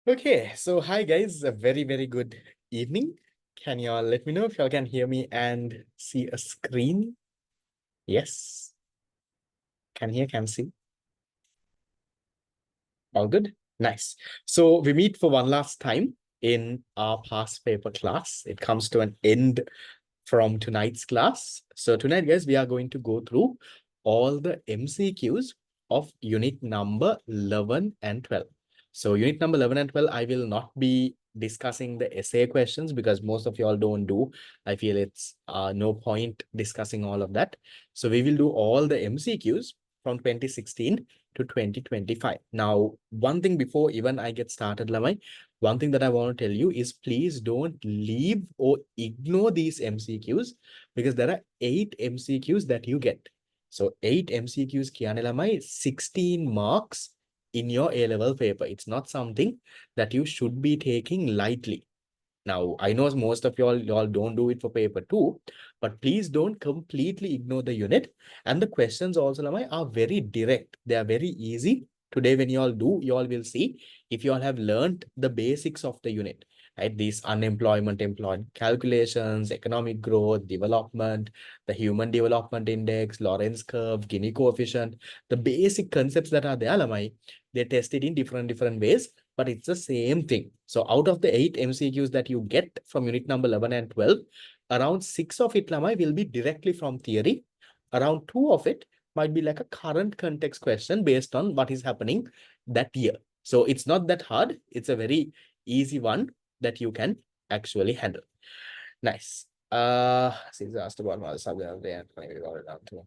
Okay, so hi guys, a very good evening. Can you all let me know if y'all can hear me and see a screen? Yes, can hear, can see. All good? Nice. So we meet for one last time in our past paper class. It comes to an end from tonight's class. So tonight, guys, we are going to go through all the MCQs of unit number 11 and 12. So unit number 11 and 12, I will not be discussing the essay questions because most of y'all don't do. I feel it's no point discussing all of that. So we will do all the MCQs from 2016 to 2025. Now, one thing before even I get started, Lamai, one thing that I want to tell you is please don't leave or ignore these MCQs because there are 8 MCQs that you get. So 8 MCQs කියන්නේ ළමයි 16 marks in your A-level paper. It's not something that you should be taking lightly. Now, I know most of y'all don't do it for paper 2, but please don't completely ignore the unit. And the questions also, Lamai, are very direct. They are very easy. Today, when y'all do, y'all will see if y'all have learned the basics of the unit, right? These unemployment, employment calculations, economic growth, development, the human development index, Lorentz curve, Gini coefficient, the basic concepts that are there, Lamai, they test it in different ways, but it's the same thing. So out of the 8 MCQs that you get from unit number 11 and 12, around 6 of it, Lamai, will be directly from theory. Around 2 of it might be like a current context question based on what is happening that year. So it's not that hard. It's a very easy one that you can actually handle. Nice. Since I asked about my subject, maybe got it down to.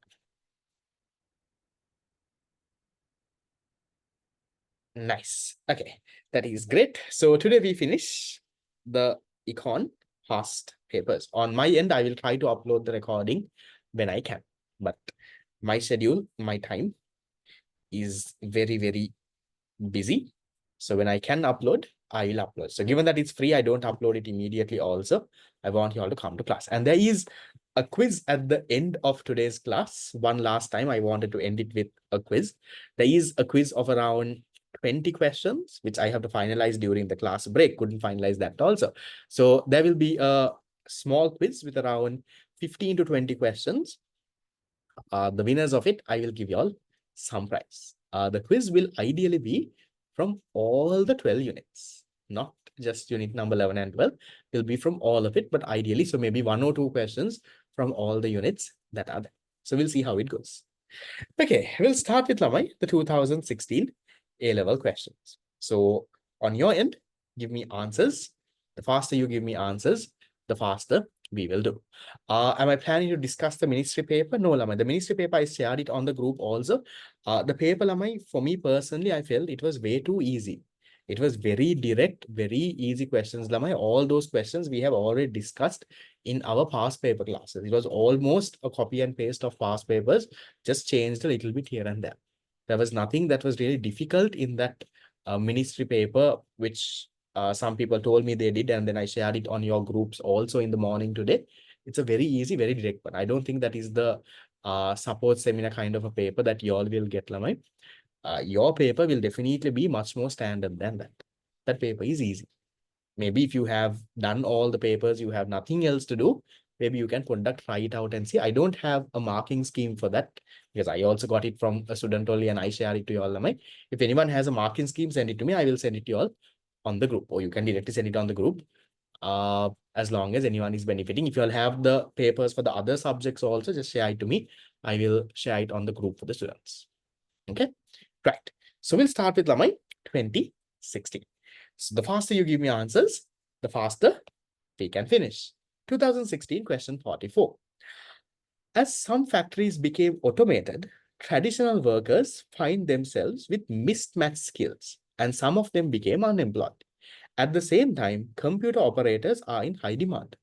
Nice. Okay, that is great. So today we finish the econ past papers. On my end, I will try to upload the recording when I can. But my schedule, my time is very busy. So when I can upload, I will upload. So given that it's free, I don't upload it immediately also. I want you all to come to class. And there is a quiz at the end of today's class. One last time, I wanted to end it with a quiz. There is a quiz of around 20 questions, which I have to finalize during the class break. Couldn't finalize that also. So there will be a small quiz with around 15 to 20 questions. The winners of it, I will give you all some prize. The quiz will ideally be from all the 12 units, not just unit number 11 and 12. It will be from all of it, but ideally, so maybe 1 or 2 questions from all the units that are there. So we'll see how it goes. Okay, we'll start with Lamai, the 2016 A-level questions. So on your end, give me answers. The faster you give me answers, the faster we will do. Am I planning to discuss the ministry paper? No, Lamai. The ministry paper, I shared it on the group also. The paper, Lamai, for me personally, I felt it was way too easy. It was very direct, very easy questions, Lamai. All those questions we have already discussed in our past paper classes. It was almost a copy and paste of past papers, just changed a little bit here and there. There was nothing that was really difficult in that ministry paper, which some people told me they did, and then I shared it on your groups also in the morning today. It's a very easy, very direct one. I don't think that is the support seminar kind of a paper that you all will get, Lamai. Your paper will definitely be much more standard than that. That paper is easy. Maybe if you have done all the papers, you have nothing else to do, maybe you can conduct, try it out and see. I don't have a marking scheme for that because I also got it from a student only and I share it to you all. If anyone has a marking scheme, send it to me. I will send it to you all on the group, or you can directly send it on the group as long as anyone is benefiting. If you all have the papers for the other subjects also, just share it to me. I will share it on the group for the students. Okay, right. So we'll start with Lamai 2016. So the faster you give me answers, the faster we can finish. 2016 question 44. As some factories became automated, traditional workers find themselves with mismatched skills, and some of them became unemployed. At the same time, computer operators are in high demand.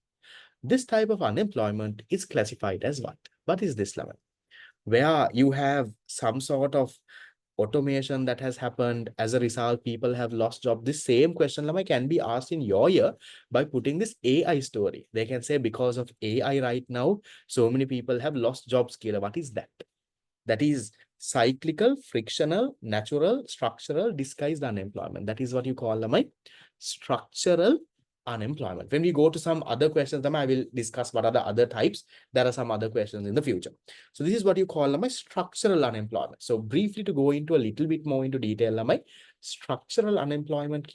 This type of unemployment is classified as what? What is this level? Where you have some sort of automation that has happened. As a result, people have lost job. This same question, Lama, can be asked in your year by putting this AI story. They can say because of AI right now, so many people have lost jobs. What is that? That is cyclical, frictional, natural, structural, disguised unemployment. That is what you call my structural unemployment. When we go to some other questions, I will discuss what are the other types. There are some other questions in the future. So this is what you call my structural unemployment. So briefly to go into a little bit more into detail, my structural unemployment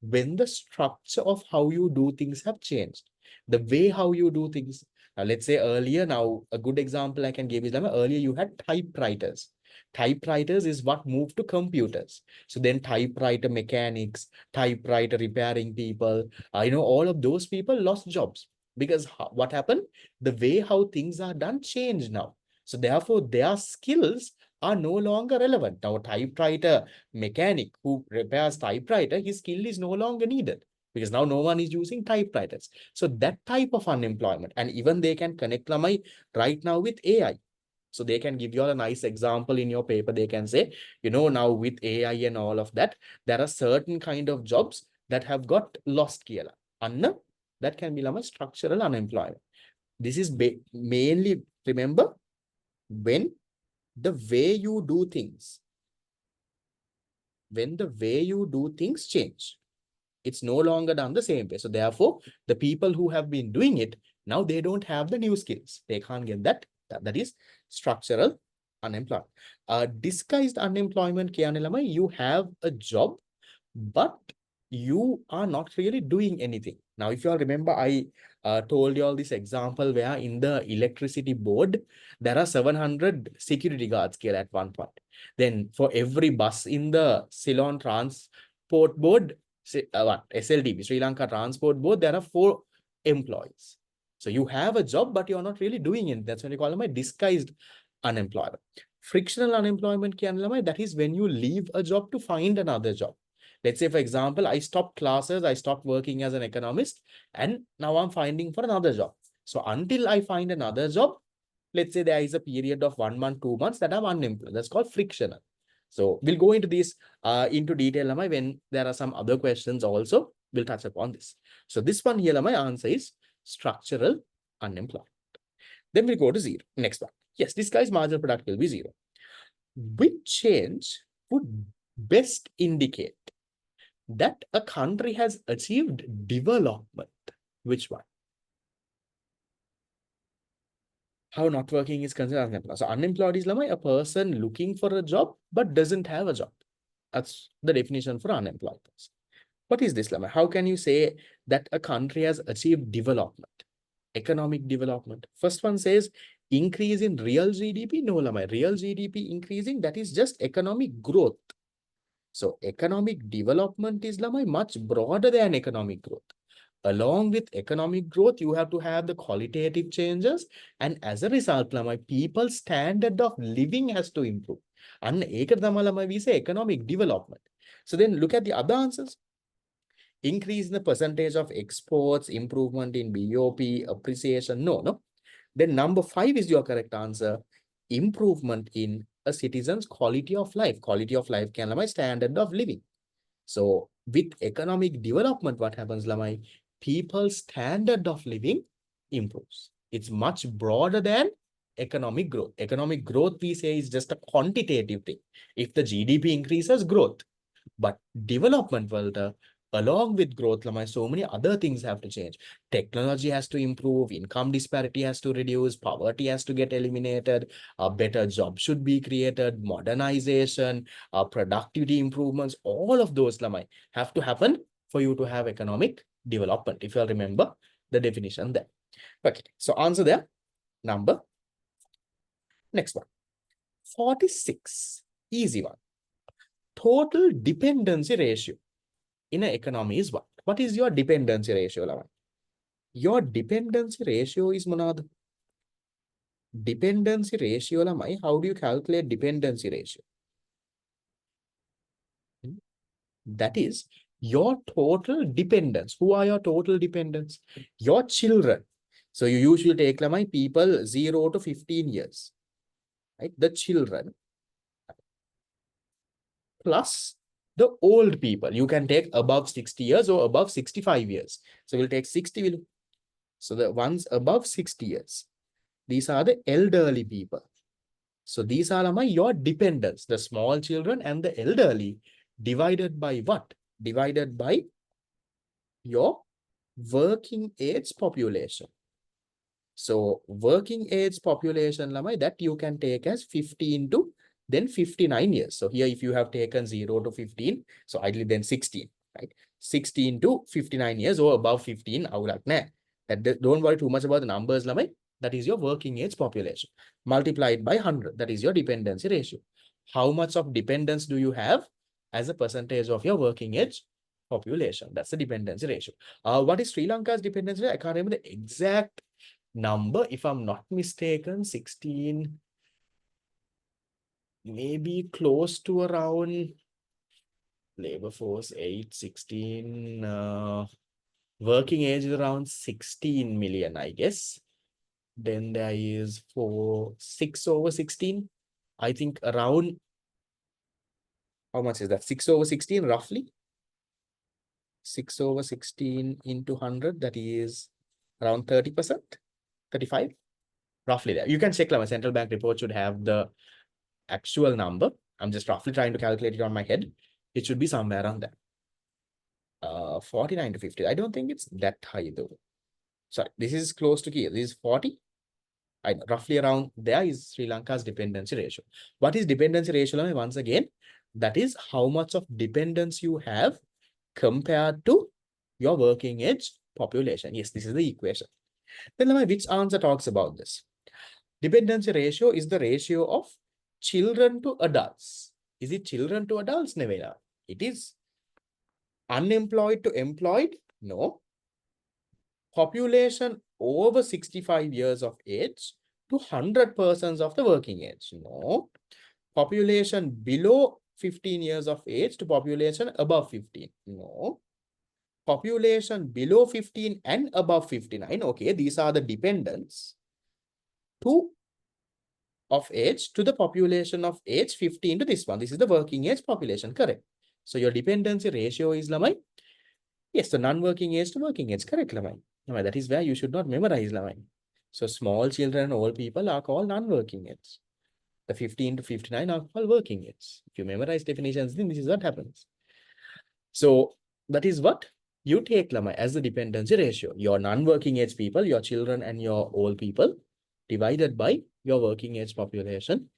when the structure of how you do things have changed, the way how you do things. Now, let's say earlier, now a good example I can give is earlier you had typewriters. Typewriters is what moved to computers. So then typewriter mechanics, typewriter repairing people, all of those people lost jobs because what happened? The way how things are done changed now. So therefore, their skills are no longer relevant. Now, typewriter mechanic who repairs typewriter, his skill is no longer needed because now no one is using typewriters. So that type of unemployment, and even they can connect Lamai right now with AI. So they can give you a nice example in your paper. They can say, now with AI and all of that, there are certain kind of jobs that have got lost Kiela. And that can be Lama structural unemployment. This is mainly, remember, when the way you do things, change. It's no longer done the same way. So therefore, the people who have been doing it, now they don't have the new skills. They can't get that. That is structural unemployment. Disguised unemployment, you have a job, but you are not really doing anything. Now, if you all remember, I told you all this example where in the electricity board, there are 700 security guards here at one point. Then for every bus in the Ceylon Transport Board, SLTB, Sri Lanka Transport Board, there are 4 employees. So you have a job, but you're not really doing it. That's what you call them a disguised unemployment. Frictional unemployment, that is when you leave a job to find another job. Let's say, for example, I stopped classes, I stopped working as an economist, and now I'm finding for another job. So until I find another job, let's say there is a period of 1 month, 2 months that I'm unemployed. That's called frictional. So we'll go into this into detail when there are some other questions also. We'll touch upon this. So this one here, my answer is structural unemployment. Then we'll go to 0. Next one. Yes, this guy's marginal product will be 0. Which change would best indicate that a country has achieved development? Which one? How not working is considered unemployed. So unemployed is a person looking for a job but doesn't have a job. That's the definition for unemployed person. What is this, Lama? How can you say that a country has achieved development? Economic development. First one says increase in real GDP. No, Lama. Real GDP increasing, that is just economic growth. So economic development is much broader than economic growth. Along with economic growth, you have to have the qualitative changes. And as a result, people's standard of living has to improve. And we say economic development. So then look at the other answers. Increase in the percentage of exports, improvement in BOP, appreciation. No. Then number 5 is your correct answer. Improvement in a citizen's quality of life. Quality of life can be standard of living. So with economic development, what happens, Lamai? People's standard of living improves. It's much broader than economic growth. Economic growth, we say, is just a quantitative thing. If the GDP increases, growth. But development, along with growth, so many other things have to change. Technology has to improve, income disparity has to reduce, poverty has to get eliminated, a better job should be created, modernization, productivity improvements, all of those have to happen for you to have economic development, if you remember the definition there. Okay, so answer there, number. Next one, 46, easy one. Total dependency ratio in an economy is what? What is your dependency ratio, Lavan? Your dependency ratio is monad. Dependency ratio, Lamai. How do you calculate dependency ratio? That is your total dependence. Who are your total dependents? Your children. So you usually take Lamai people 0 to 15 years. Right? The children plus the old people. You can take above 60 years or above 65 years. So we'll take 60. So the ones above 60 years. These are the elderly people. So these are your dependents, the small children and the elderly, divided by what? Divided by your working age population. So working age population that you can take as 15 to then 59 years. So here if you have taken 0 to 15, so ideally then 16, right? 16 to 59 years or above 15. Don't worry too much about the numbers. That is your working age population. Multiplied by 100. That is your dependency ratio. How much of dependence do you have as a percentage of your working age population? That's the dependency ratio. What is Sri Lanka's dependency ratio? I can't remember the exact number. If I'm not mistaken, 16, maybe close to around labor force 8, 16, working age is around 16 million, I guess. Then there is 6 over 16. I think around, how much is that? 6 over 16 roughly. 6 over 16 into 100, that is around 30%, 35, roughly there. You can check, my central bank report should have the actual number. I'm just roughly trying to calculate it on my head. It should be somewhere around that. 49 to 50. I don't think it's that high though. Sorry, this is close to here. This is 40. Roughly around there is Sri Lanka's dependency ratio. What is dependency ratio? Once again, that is how much of dependence you have compared to your working age population. Yes, this is the equation. Then which answer talks about this? Dependency ratio is the ratio of children to adults. Is it children to adults? Nevela. It is unemployed to employed? No. Population over 65 years of age to 100% of the working age? No. Population below 15 years of age to population above 15? No. Population below 15 and above 59. Okay, these are the dependents of age to the population of age 15 to this one. This is the working age population, correct? So your dependency ratio is yes, the non-working age to working age, correct, that is where you should not memorize, So small children and old people are called non-working age. The 15 to 59 are called working age. If you memorize definitions, then this is what happens. So that is what you take, as the dependency ratio. Your non-working age people, your children and your old people, divided by your working age population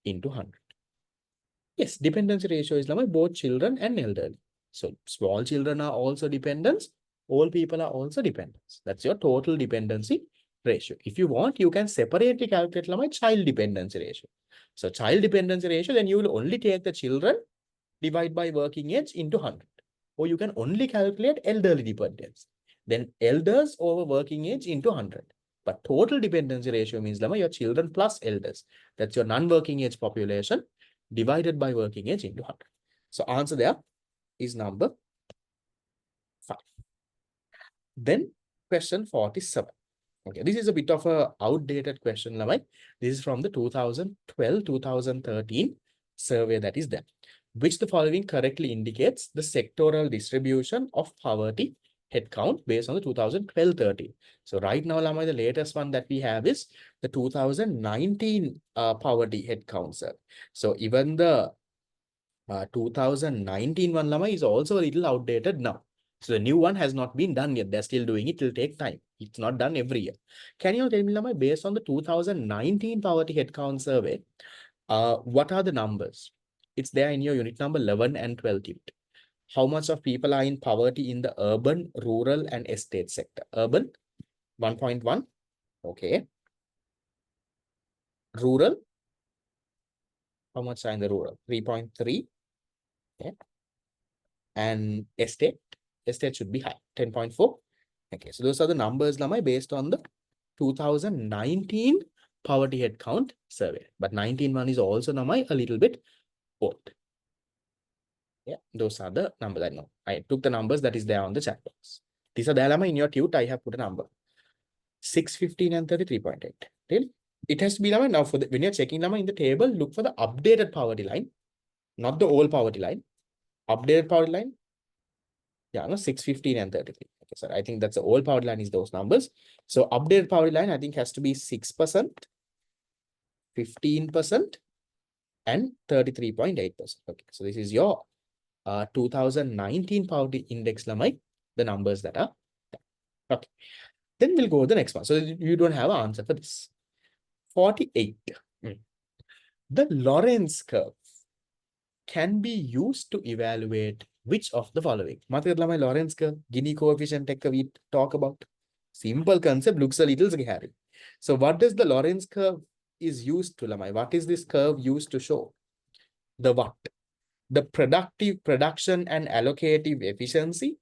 into 100. Yes, dependency ratio is both children and elderly. So small children are also dependents. Old people are also dependents. That's your total dependency ratio. If you want, you can separately calculate child dependency ratio. So child dependency ratio, then you will only take the children divide by working age into 100. Or you can only calculate elderly dependence. Then elders over working age into 100. But total dependency ratio means your children plus elders. That's your non-working age population divided by working age into 100. So answer there is number 5. Then question 47. Okay, this is a bit of a outdated question. This is from the 2012-2013 survey that is there. Which the following correctly indicates the sectoral distribution of poverty headcount based on the 2012-13. So right now, the latest one that we have is the 2019 poverty headcount, sir. So even the 2019 one, is also a little outdated now. So the new one has not been done yet. They're still doing it. It will take time. It's not done every year. Can you tell me, based on the 2019 poverty headcount survey, what are the numbers? It's there in your unit number 11 and 12 unit. How much of people are in poverty in the urban, rural, and estate sector? Urban, 1.1. Okay. Rural, how much are in the rural? 3.3. Okay. And estate should be high, 10.4. Okay, so those are the numbers based on the 2019 poverty headcount survey. But 19 one is also a little bit old. Yeah, those are the numbers I know. I took the numbers that is there on the chat box. These are there in your tute. I have put a number. 6, 15, and 33.8. Really? It has to be now for the, when you're checking in the table, look for the updated poverty line, not the old poverty line. Updated poverty line. Yeah, no, 6, 15, and 33. Okay, so I think that's the old poverty line is those numbers. So updated poverty line, I think has to be 6%. 15%, and 33.8%. Okay, so this is your 2019 poverty index lamai, the numbers that are there. Okay, then we'll go to the next one. So you don't have an answer for this. 48. The Lorentz curve can be used to evaluate which of the following? මතකද ළමයි Lorentz curve, Gini coefficient එක we talk about. Simple concept, looks a little scary. So what does the Lorentz curve is used to, ළමයි? What is this curve used to show? The what? The productive production and allocative efficiency,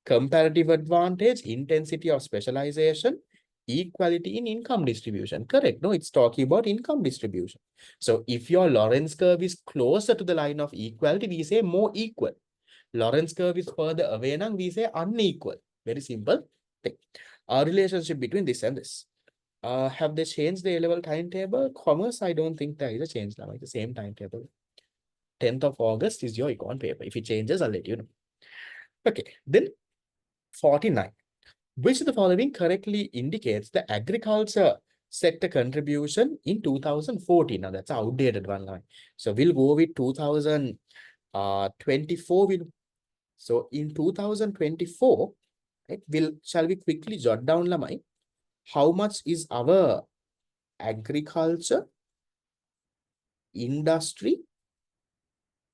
comparative advantage, intensity of specialization, equality in income distribution. Correct. No, it's talking about income distribution. So if your Lorentz curve is closer to the line of equality, we say more equal. Lorentz curve is further away, now we say unequal. Very simple thing. Our relationship between this and this. Have they changed the A-level timetable? Commerce, I don't think there is a change now. It's the same timetable. 10th of August is your econ paper. If it changes, I'll let you know. Okay, then 49. Which of the following correctly indicates the agriculture sector contribution in 2014? Now that's an outdated one line. So we'll go with 2024. So in 2024, right, shall we quickly jot down lamai? How much is our agriculture, industry,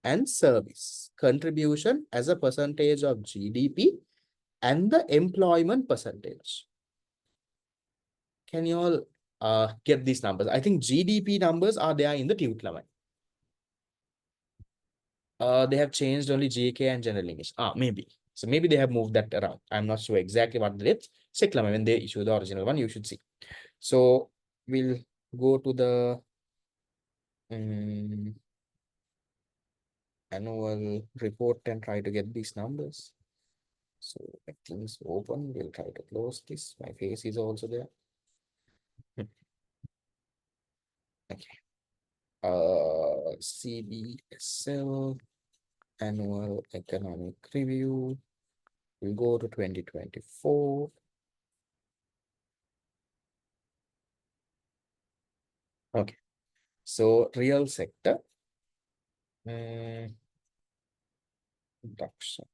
and service contribution as a percentage of GDP and the employment percentage? Can you all get these numbers? I think GDP numbers are there in the tute lamai. They have changed only GK and general English. Maybe. So maybe they have moved that around. I'm not sure exactly what the dates. Check lamai when they issue the original one, you should see. So we'll go to the annual report and try to get these numbers. So everything's open. We'll try to close this. My face is also there. Okay. CBSL annual economic review. We'll go to 2024. Okay. So real sector. Production.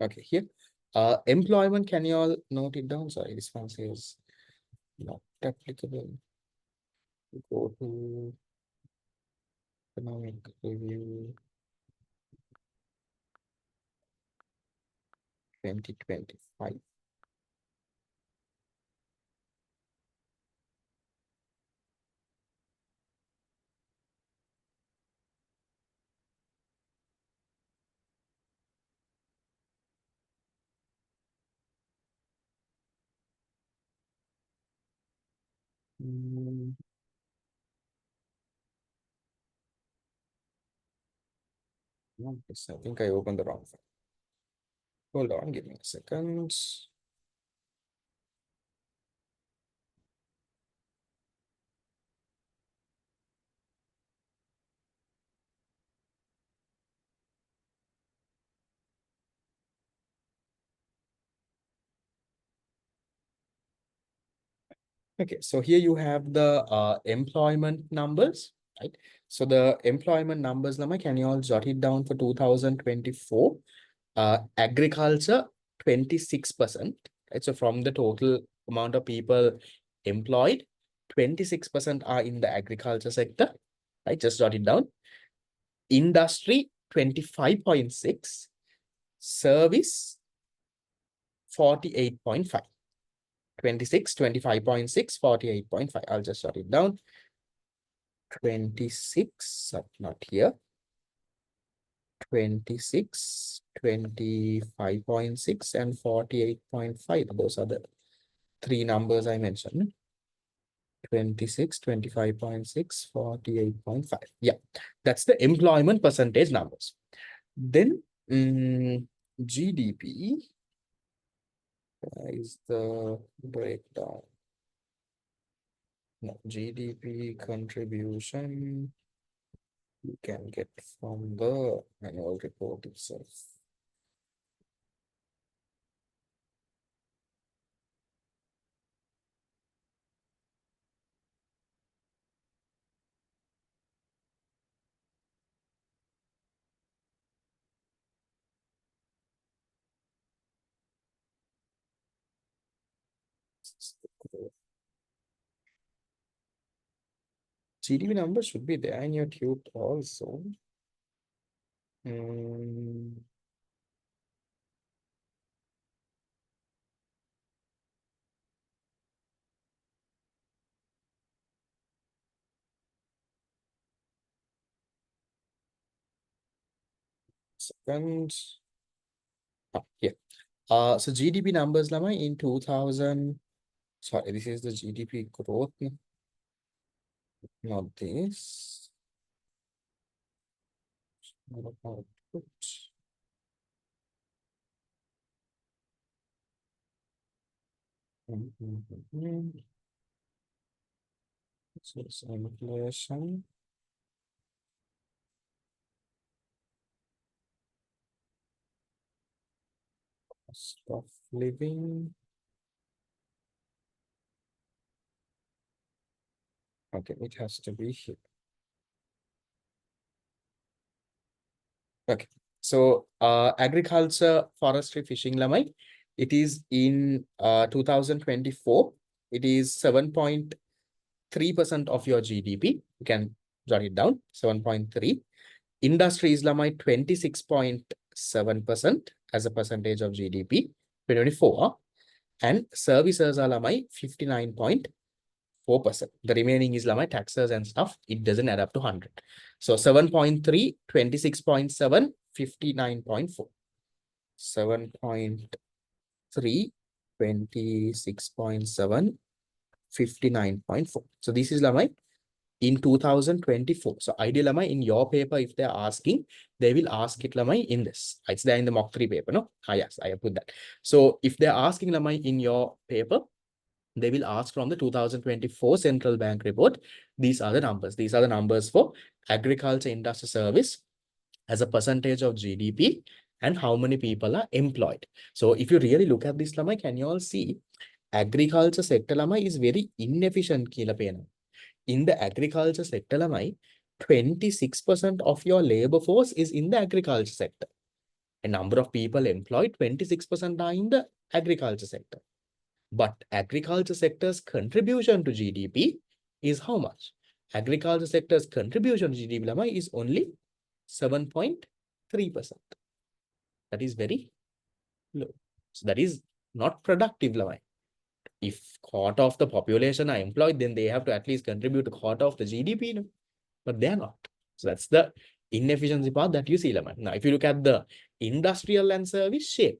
Okay, here. Employment, can you all note it down? Sorry, this one says not applicable. Go to economic review 2025. Yes, I think I opened the wrong file. Hold on, give me a second. Okay, so here you have the employment numbers, right? So the employment numbers, Lama, can you all jot it down for 2024? Agriculture, 26%. Right? So from the total amount of people employed, 26% are in the agriculture sector. Right? Just jot it down. Industry, 25.6. Service, 48.5. 26, 25.6, 48.5. I'll just jot it down. 26, not here. 26, 25.6, and 48.5. Those are the three numbers I mentioned. 26, 25.6, 48.5. Yeah, that's the employment percentage numbers. Then GDP is the breakdown. No, GDP contribution you can get from the annual report itself. GDP number should be there in your tube also. Mm, second. Yeah. So GDP numbers lama in 2000. Sorry, this is the GDP growth, not this. Not output. So it's inflation. Cost of living. Okay, it has to be here. Okay. So agriculture, forestry, fishing lamai, it is in 2024. It is 7.3% of your GDP. You can jot it down, 7.3. Industry is lamai 26.7% as a percentage of GDP, 2024. And services are lamai 59.4%. The remaining is lamai taxes and stuff. It doesn't add up to 100. So 7.3, 26.7, 59.4. 7.3, 26.7, 59.4. So this is lamai in 2024. So ideal lamai in your paper, if they're asking, they will ask it lamai in this. It's there in the mock 3 paper, no? Yes, I have put that. So if they're asking lamai in your paper, they will ask from the 2024 central bank report. These are the numbers. These are the numbers for agriculture industry service as a percentage of GDP and how many people are employed. So if you really look at this, Lamai, can you all see agriculture sector Lamai is very inefficient kila pena. In the agriculture sector Lamai, 26% of your labor force is in the agriculture sector. A number of people employed, 26% are in the agriculture sector. But agriculture sector's contribution to GDP is how much? Agriculture sector's contribution to GDP Lama is only 7.3%. That is very low. So that is not productive Lama. If quarter of the population are employed, then they have to at least contribute a quarter of the GDP. No? But they are not. So that's the inefficiency part that you see Lama. Now, if you look at the industrial and service shape,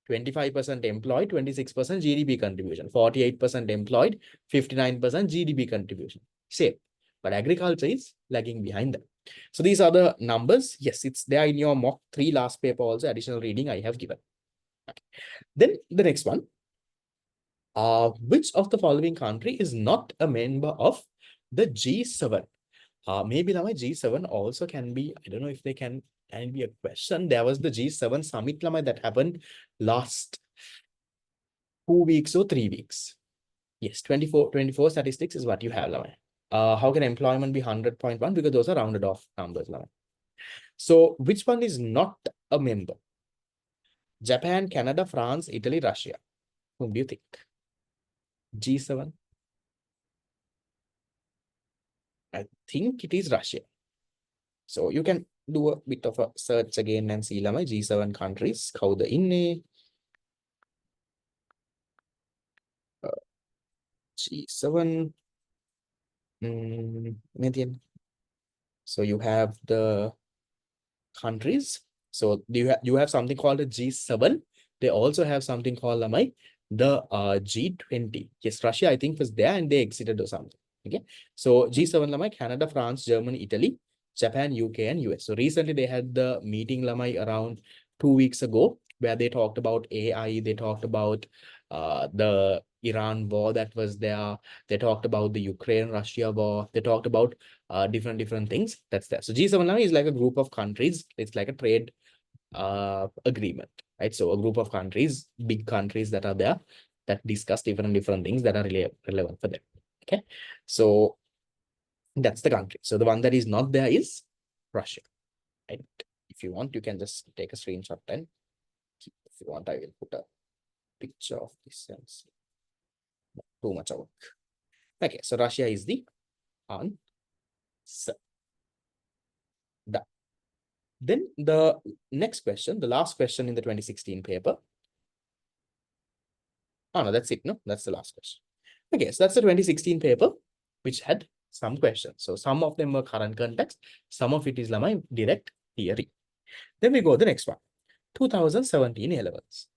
25% employed, 26% GDP contribution, 48% employed, 59% GDP contribution. Same. But agriculture is lagging behind them. So these are the numbers. Yes, it's there in your mock 3 last paper also, additional reading I have given. Okay. Then the next one. Which of the following country is not a member of the G7? Maybe now G7 also can be, I don't know if they can be a question. There was the G7 summit that happened last 2 weeks or 3 weeks. Yes, 24 statistics is what you have, Lamai. How can employment be 100.1? Because those are rounded off numbers, Lamai. So which one is not a member? Japan, Canada, France, Italy, Russia. Whom do you think? G7? I think it is Russia. So you can do a bit of a search again and see Lamai G7 countries. How the inne G7. So you have the countries. So you have something called a G7. They also have something called the G20. Yes, Russia, I think, was there and they exited or something. Okay. So G7 Canada, France, Germany, Italy, Japan, UK, and US. So recently they had the meeting around 2 weeks ago where they talked about AI, they talked about the Iran war that was there. They talked about the Ukraine-Russia war. They talked about different things that's there. So G7 now is like a group of countries. It's like a trade agreement, right? So a group of countries, big countries that are there that discuss different things that are really relevant for them. Okay, so that's the country. So the one that is not there is Russia, right? If you want, you can just take a screenshot and if you want, I will put a picture of this and see. Too much of work. Okay, so Russia is the answer. Done. Then the next question, the last question in the 2016 paper. Oh, no, that's it. No, that's the last question. Okay, so that's the 2016 paper, which had some questions. So some of them were current context. Some of it is Lamai direct theory. Then we go to the next one. 2017 A-levels.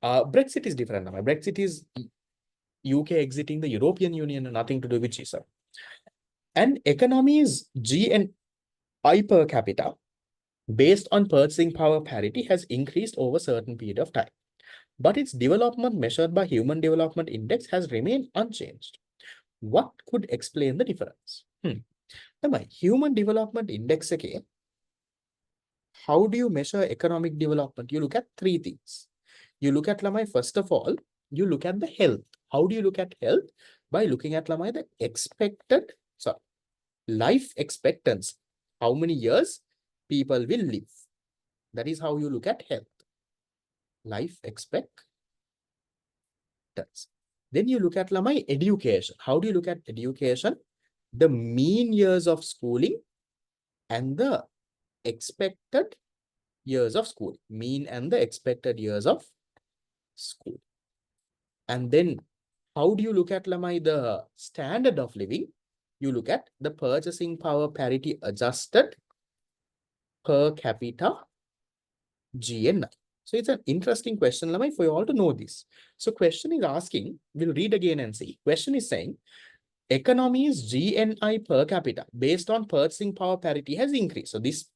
Brexit is different now. Brexit is UK exiting the European Union and nothing to do with GSA. And economy's GNI per capita based on purchasing power parity has increased over a certain period of time. But its development measured by Human Development Index has remained unchanged. What could explain the difference? My Human Development Index, okay, how do you measure economic development? You look at three things. You look at Lamai, first of all, you look at the health. How do you look at health? By looking at Lamai, the expected, life expectancy. How many years people will live? That is how you look at health. Life expectancy. Then you look at Lamai education. How do you look at education? The mean years of schooling and the expected years of school. Mean and the expected years of school. And then how do you look at Lamai the standard of living? You look at the purchasing power parity adjusted per capita GNI. So it's an interesting question, Lamai, for you all to know this. So question is asking, we'll read again and see. Question is saying, economy's GNI per capita based on purchasing power parity has increased. So this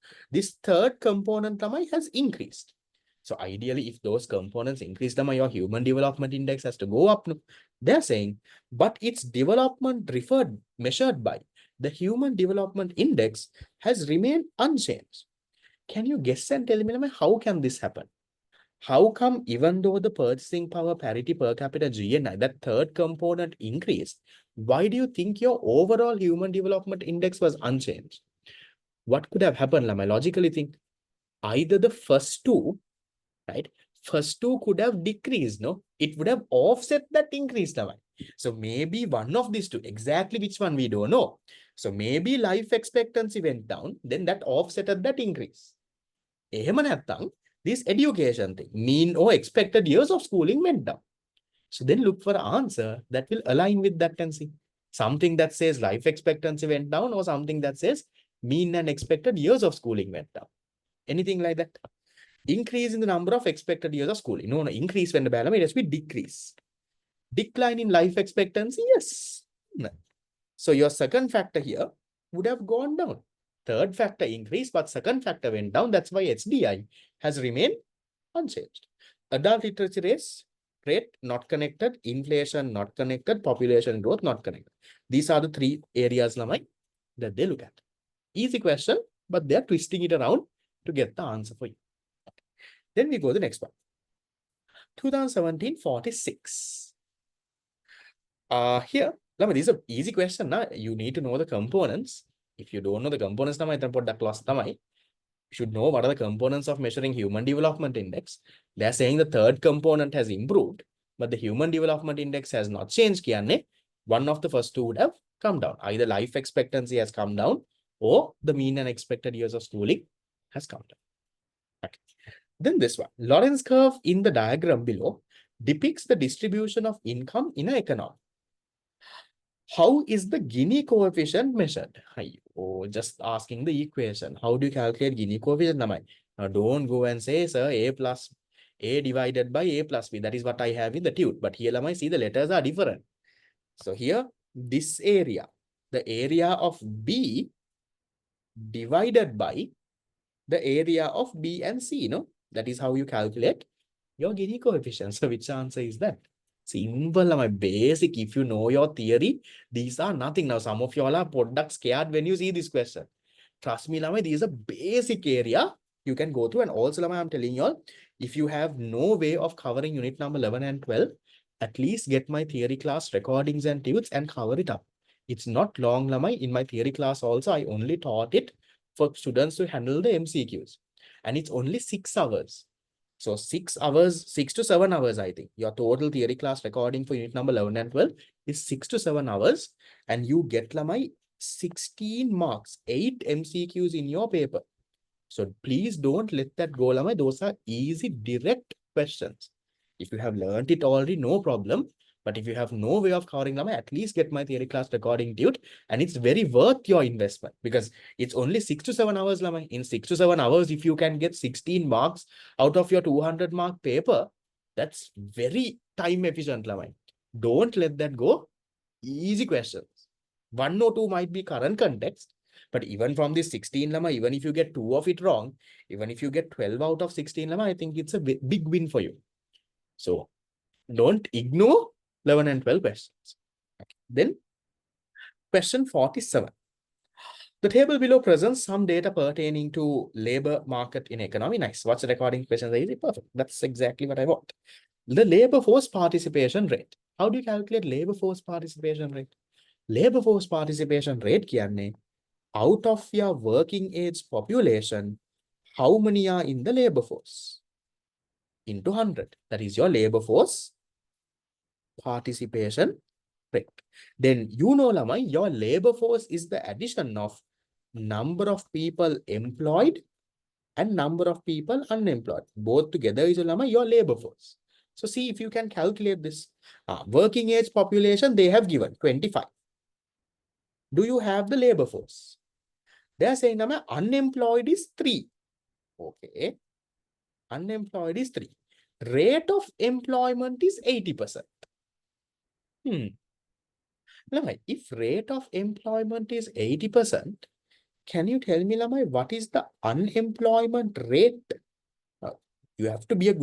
third component, Lamai, has increased. So ideally, if those components increase, Lamai, your Human Development Index has to go up. No? They're saying, but its development measured by the Human Development Index has remained unchanged. Can you guess and tell me, Lamai, how can this happen? How come even though the purchasing power parity per capita GNI, that third component increased, why do you think your overall Human Development Index was unchanged? What could have happened, Lamai? Logically think, either the first two, right? First two could have decreased, no? It would have offset that increase, Lamai. So maybe one of these two, exactly which one we don't know. So maybe life expectancy went down, then that offsetted that increase. This education thing, mean or expected years of schooling went down. So then look for an answer that will align with that and see. Something that says life expectancy went down or something that says mean and expected years of schooling went down. Anything like that? Increase in the number of expected years of schooling. No, increase when the balance, it has to be decrease. Decline in life expectancy, yes. No. So your second factor here would have gone down. Third factor increased, but second factor went down. That's why HDI has remained unchanged. Adult literacy rate not connected, inflation not connected, population growth not connected. These are the three areas, Lamai, that they look at. Easy question, but they're twisting it around to get the answer for you. Then we go to the next one. 2017 46. Here, Lamai, this is an easy question. Nah? You need to know the components. If you don't know the components, you should know what are the components of measuring Human Development Index. They're saying the third component has improved, but the Human Development Index has not changed. One of the first two would have come down. Either life expectancy has come down or the mean and expected years of schooling has come down. Okay. Then this one, Lorenz curve in the diagram below depicts the distribution of income in an economy. How is the Gini coefficient measured? Oh, just asking the equation. How do you calculate Gini coefficient? Now, don't go and say, sir, A divided by A plus B. That is what I have in the tube. But here, see, the letters are different. So here, this area, the area of B divided by the area of B and C, no? That is how you calculate your Gini coefficient. So which answer is that? Simple, my basic. If you know your theory, these are nothing. Now, some of y'all are product scared when you see this question. Trust me, Lamai, this is a basic area you can go through. And also, Lamai, I'm telling y'all, if you have no way of covering unit number 11 and 12, at least get my theory class recordings and tunes and cover it up. It's not long, Lamai. In my theory class also, I only taught it for students to handle the MCQs. And it's only 6 hours. So 6 hours, 6 to 7 hours, I think. Your total theory class recording for unit number 11 and 12 is 6 to 7 hours. And you get lamai 16 marks, 8 MCQs in your paper. So please don't let that go, lamai. Those are easy, direct questions. If you have learned it already, no problem. But if you have no way of covering lamai, at least get my theory class recording, dude. And it's very worth your investment because it's only 6 to 7 hours, lamai. In 6 to 7 hours, if you can get 16 marks out of your 200 mark paper, that's very time efficient, lamai. Don't let that go. Easy questions. 1 or 2 might be current context, but even from this 16 lemma, even if you get 2 of it wrong, even if you get 12 out of 16 lemma, I think it's a big win for you. So don't ignore 11 and 12 questions. Okay. Then question 47. The table below presents some data pertaining to labor market in economy. Nice. What's the recording question? Easy. Perfect. That's exactly what I want. The labor force participation rate. How do you calculate labor force participation rate? Labor force participation rate කියන්නේ out of your working age population, how many are in the labor force? Into 100. That is your labor force participation rate. Then you know, lamai, your labor force is the addition of number of people employed and number of people unemployed. Both together is lamai, your labor force. So see if you can calculate this. Working age population, they have given 25. Do you have the labor force? They are saying lamai, unemployed is 3. Okay. Unemployed is 3. Rate of employment is 80%. Lamai, if rate of employment is 80%, can you tell me, Lamai, what is the unemployment rate? You have to be a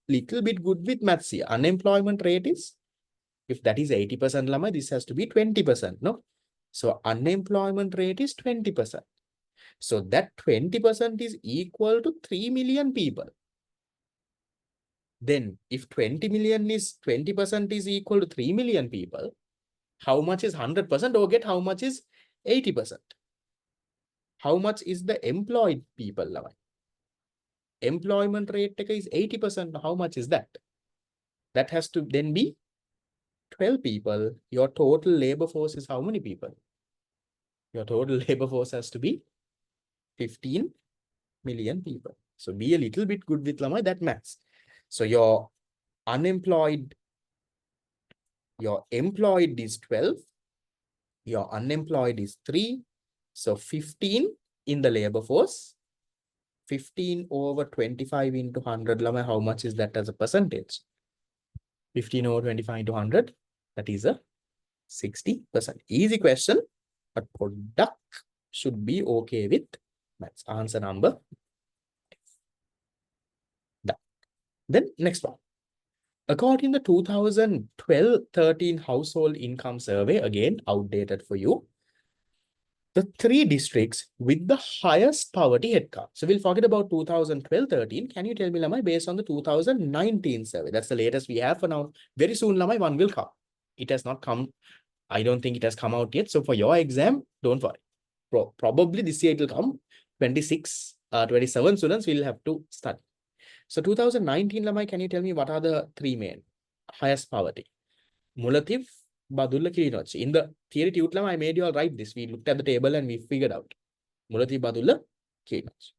little bit good with maths here. Unemployment rate is, if that is 80%, Lamai, this has to be 20%, no? So unemployment rate is 20%. So that 20% is equal to 3 million people. Then if 20% is equal to 3 million people, how much is 100% or get how much is 80%? How much is the employed people? Employment rate is 80%. How much is that? That has to then be 12 people. Your total labor force is how many people? Your total labor force has to be 15 million people. So be a little bit good with that maths. So your employed is 12. Your unemployed is 3. So 15 in the labor force. 15 over 25 into 100, how much is that as a percentage? 15 over 25 into 100, that is a 60%. Easy question, but product should be okay with maths. Answer number. Done. Then next one. According to the 2012-13 household income survey, again, outdated for you, the 3 districts with the highest poverty headcount. So we'll forget about 2012-13. Can you tell me, Lamai, based on the 2019 survey? That's the latest we have for now. Very soon, Lamai, one will come. It has not come. I don't think it has come out yet. So for your exam, don't worry. Probably this year it will come. 27 students will have to study. So 2019, Lamai, can you tell me what are the 3 main highest poverty? Mulativ, Badulla, Kilinoch. In the theory tutor, I made you all write this. We looked at the table and we figured out. Mulativ, Badulla, Kilinoch.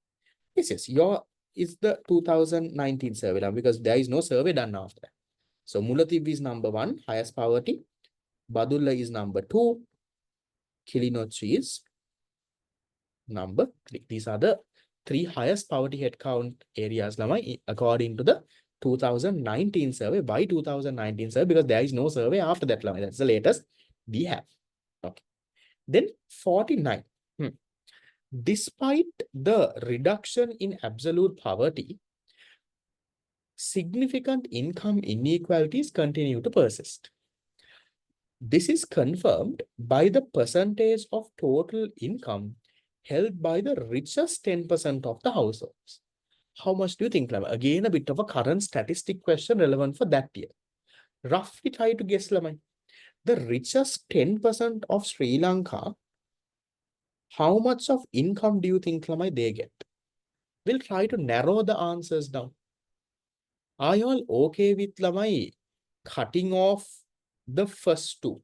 Yes. Your is the 2019 survey now because there is no survey done after that. So Mulativ is number 1, highest poverty. Badulla is number 2. Kilinoch is number 3. These are the 3 highest poverty headcount areas, Lamai, according to the 2019 survey. By 2019 survey, because there is no survey after that, Lamai. That's the latest we have. Okay. Then 49. Despite the reduction in absolute poverty, significant income inequalities continue to persist. This is confirmed by the percentage of total income held by the richest 10% of the households. How much do you think, Lamai? Again, a bit of a current statistic question relevant for that year. Roughly try to guess, Lamai. The richest 10% of Sri Lanka, how much of income do you think, Lamai, they get? We'll try to narrow the answers down. Are you all okay with lamai cutting off the first two,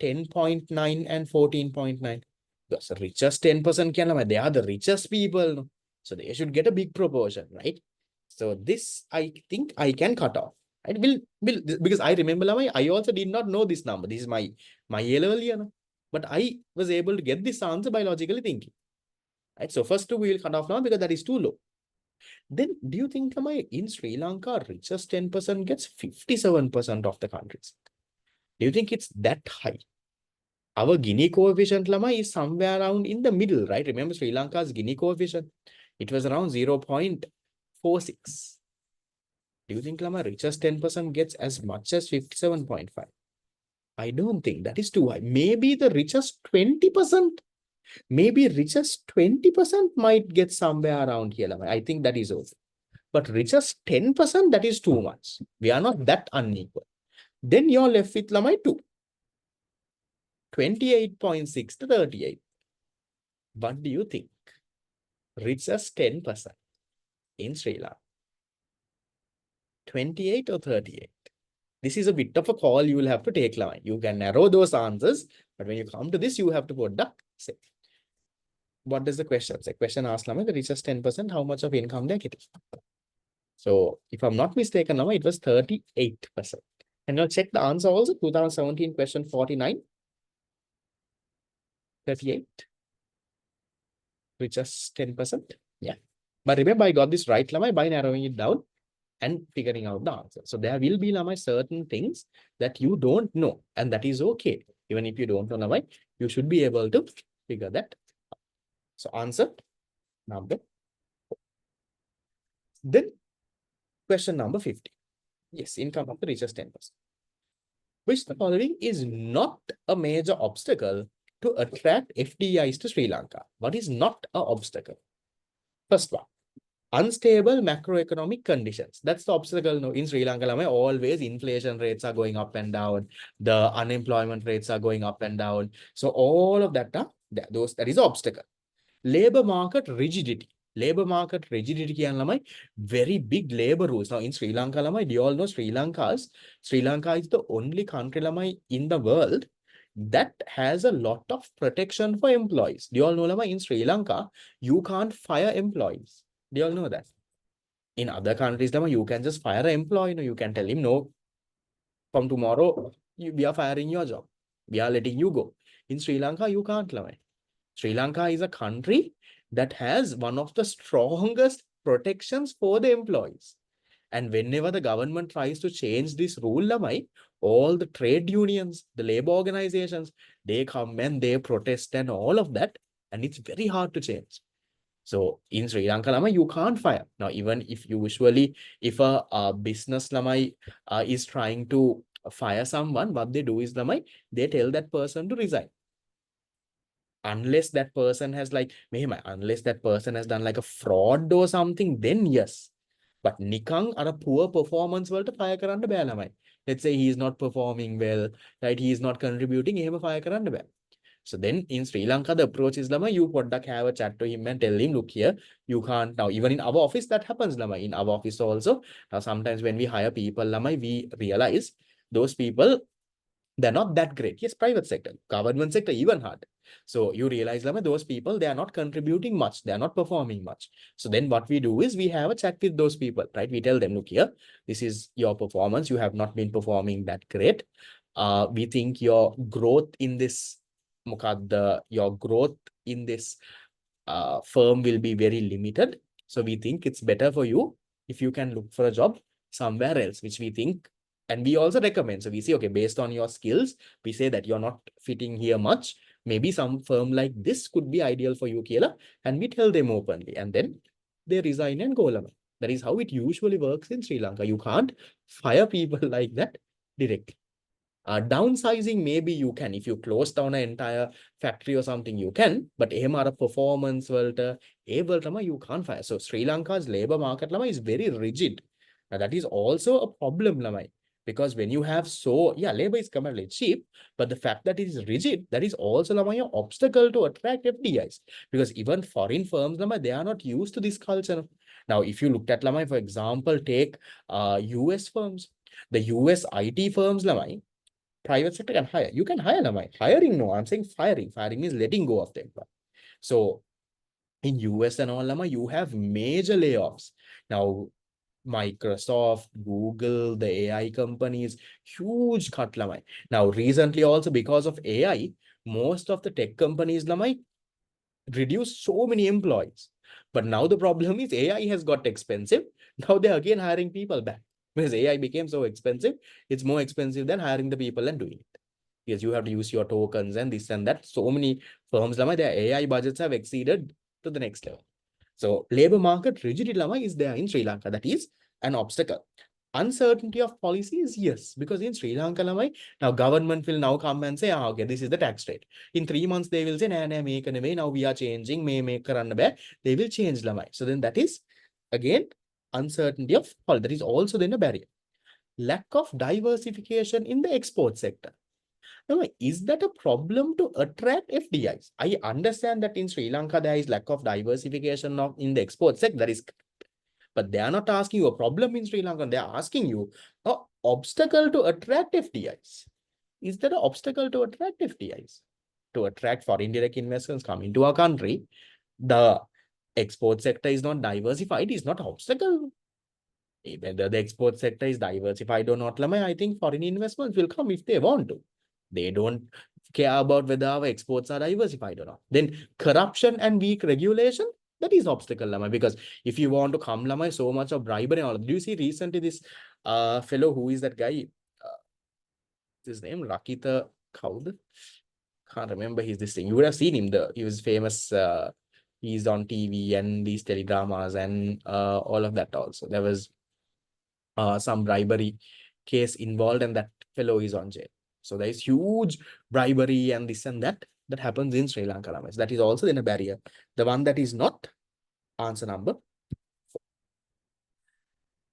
10.9 and 14.9? Because the richest 10% they are the richest people. No? So they should get a big proportion, right? So this I think I can cut off. Right? Will because I remember I also did not know this number. This is my A-level year. No? But I was able to get this answer by logically thinking. Right? So first two we will cut off now because that is too low. Then do you think in Sri Lanka richest 10% gets 57% of the countries? Do you think it's that high? Our Gini coefficient is somewhere around in the middle, right? Remember Sri Lanka's Gini coefficient? It was around 0.46. Do you think richest 10% gets as much as 57.5? I don't think that is too high. Maybe the richest 20%, maybe richest 20% might get somewhere around here. I think that is okay. But richest 10%, that is too much. We are not that unequal. Then you're left with 2. 28.6 to 38. What do you think? Richest 10% in Sri Lanka. 28 or 38? This is a bit of a call you will have to take. You can narrow those answers, but when you come to this, you have to put the say. What does the question say? Question asks the richest 10%, how much of income they're getting. So if I'm not mistaken, it was 38%. And now check the answer also, 2017 question 49. 38. Richest 10%. Yeah. But remember, I got this right by narrowing it down and figuring out the answer. So there will be certain things that you don't know, and that is okay. Even if you don't know, you should be able to figure that out. So answer number 4. Then question number 50. Yes, income of the richest 10%. Which the following is not a major obstacle to attract FDIs to Sri Lanka? What is not an obstacle? First one, unstable macroeconomic conditions. That's the obstacle now in Sri Lanka. Always inflation rates are going up and down. The unemployment rates are going up and down. So all of that, that is the obstacle. Labor market rigidity. Labor market rigidity can very big labor rules. Now in Sri Lanka, do you all know Sri Lanka is the only country in the world that has a lot of protection for employees. Do you all know in Sri Lanka, you can't fire employees. Do you all know that? In other countries, you can just fire an employee. You can tell him, no, from tomorrow, we are firing your job. We are letting you go. In Sri Lanka, you can't. Sri Lanka is a country that has one of the strongest protections for the employees. And whenever the government tries to change this rule, all the trade unions, the labor organizations, they come and they protest and all of that. And it's very hard to change. So in Sri Lanka, you can't fire. Now, even if if a business is trying to fire someone, what they do is they tell that person to resign. Unless that person has unless that person has done a fraud or something, then yes. But nikang are a poor performance world to fire karanda bෑ. Let's say he is not performing well, right? He is not contributing, එහෙම fire karanda බෑ. So then in Sri Lanka, the approach is you have a chat to him and tell him, look here, you can't now. Even in our office, that happens. In our office also, now sometimes when we hire people, we realize those people, they're not that great. Yes, private sector, government sector, even hard. So you realize those people, they are not contributing much. They are not performing much. So then what we do is we have a chat with those people, right? We tell them, look here, this is your performance. You have not been performing that great. We think your growth in this firm will be very limited. So we think it's better for you if you can look for a job somewhere else, which we think. And we also recommend. So we say, okay, based on your skills, we say that you're not fitting here much. Maybe some firm like this could be ideal for you, Kela. And we tell them openly. And then they resign and go. That is how it usually works in Sri Lanka. You can't fire people like that directly. Downsizing, maybe you can. If you close down an entire factory or something, you can. But performance you can't fire. So Sri Lanka's labor market is very rigid. Now, that is also a problem. Because when you have labor is comparatively cheap, but the fact that it is rigid, that is also an obstacle to attract FDIs. Because even foreign firms, they are not used to this culture. Now, if you looked at, for example, take US firms, the US IT firms, private sector can hire. You can hire, hiring, no, I'm saying firing. Firing means letting go of them. So in US and all, you have major layoffs. Now, Microsoft, Google, the AI companies, huge cut lamai. Now, recently also because of AI, most of the tech companies lamai reduced so many employees. But now the problem is AI has got expensive. Now they're again hiring people back because AI became so expensive. It's more expensive than hiring the people and doing it. Because you have to use your tokens and this and that. So many firms lamai, their AI budgets have exceeded to the next level. So labor market rigidity is there in Sri Lanka. That is an obstacle. Uncertainty of policy is yes, because in Sri Lanka, now government will now come and say, okay, this is the tax rate. In 3 months, they will say, make an way. Now we are changing, make they will change lamai. So then that is again uncertainty of policy. That is also then a barrier. Lack of diversification in the export sector. Now, is that a problem to attract FDIs? I understand that in Sri Lanka, there is lack of diversification in the export sector. That is, but they are not asking you a problem in Sri Lanka. They are asking you an obstacle to attract FDIs. Is there an obstacle to attract FDIs? To attract foreign direct investors coming to our country, the export sector is not diversified, is not an obstacle. Whether the export sector is diversified or not, I think foreign investments will come if they want to. They don't care about whether our exports are diversified or not. Then corruption and weak regulation, that is obstacle, because if you want to come, so much of bribery and all. Do you see recently this fellow, who is that guy? His name, Rakita Kaud? Can't remember his this thing. You would have seen him. He was famous. He's on TV and these teledramas and all of that also. There was some bribery case involved and that fellow is on jail. So there is huge bribery and this and that happens in Sri Lanka. That is also in a barrier. The one that is not, answer number.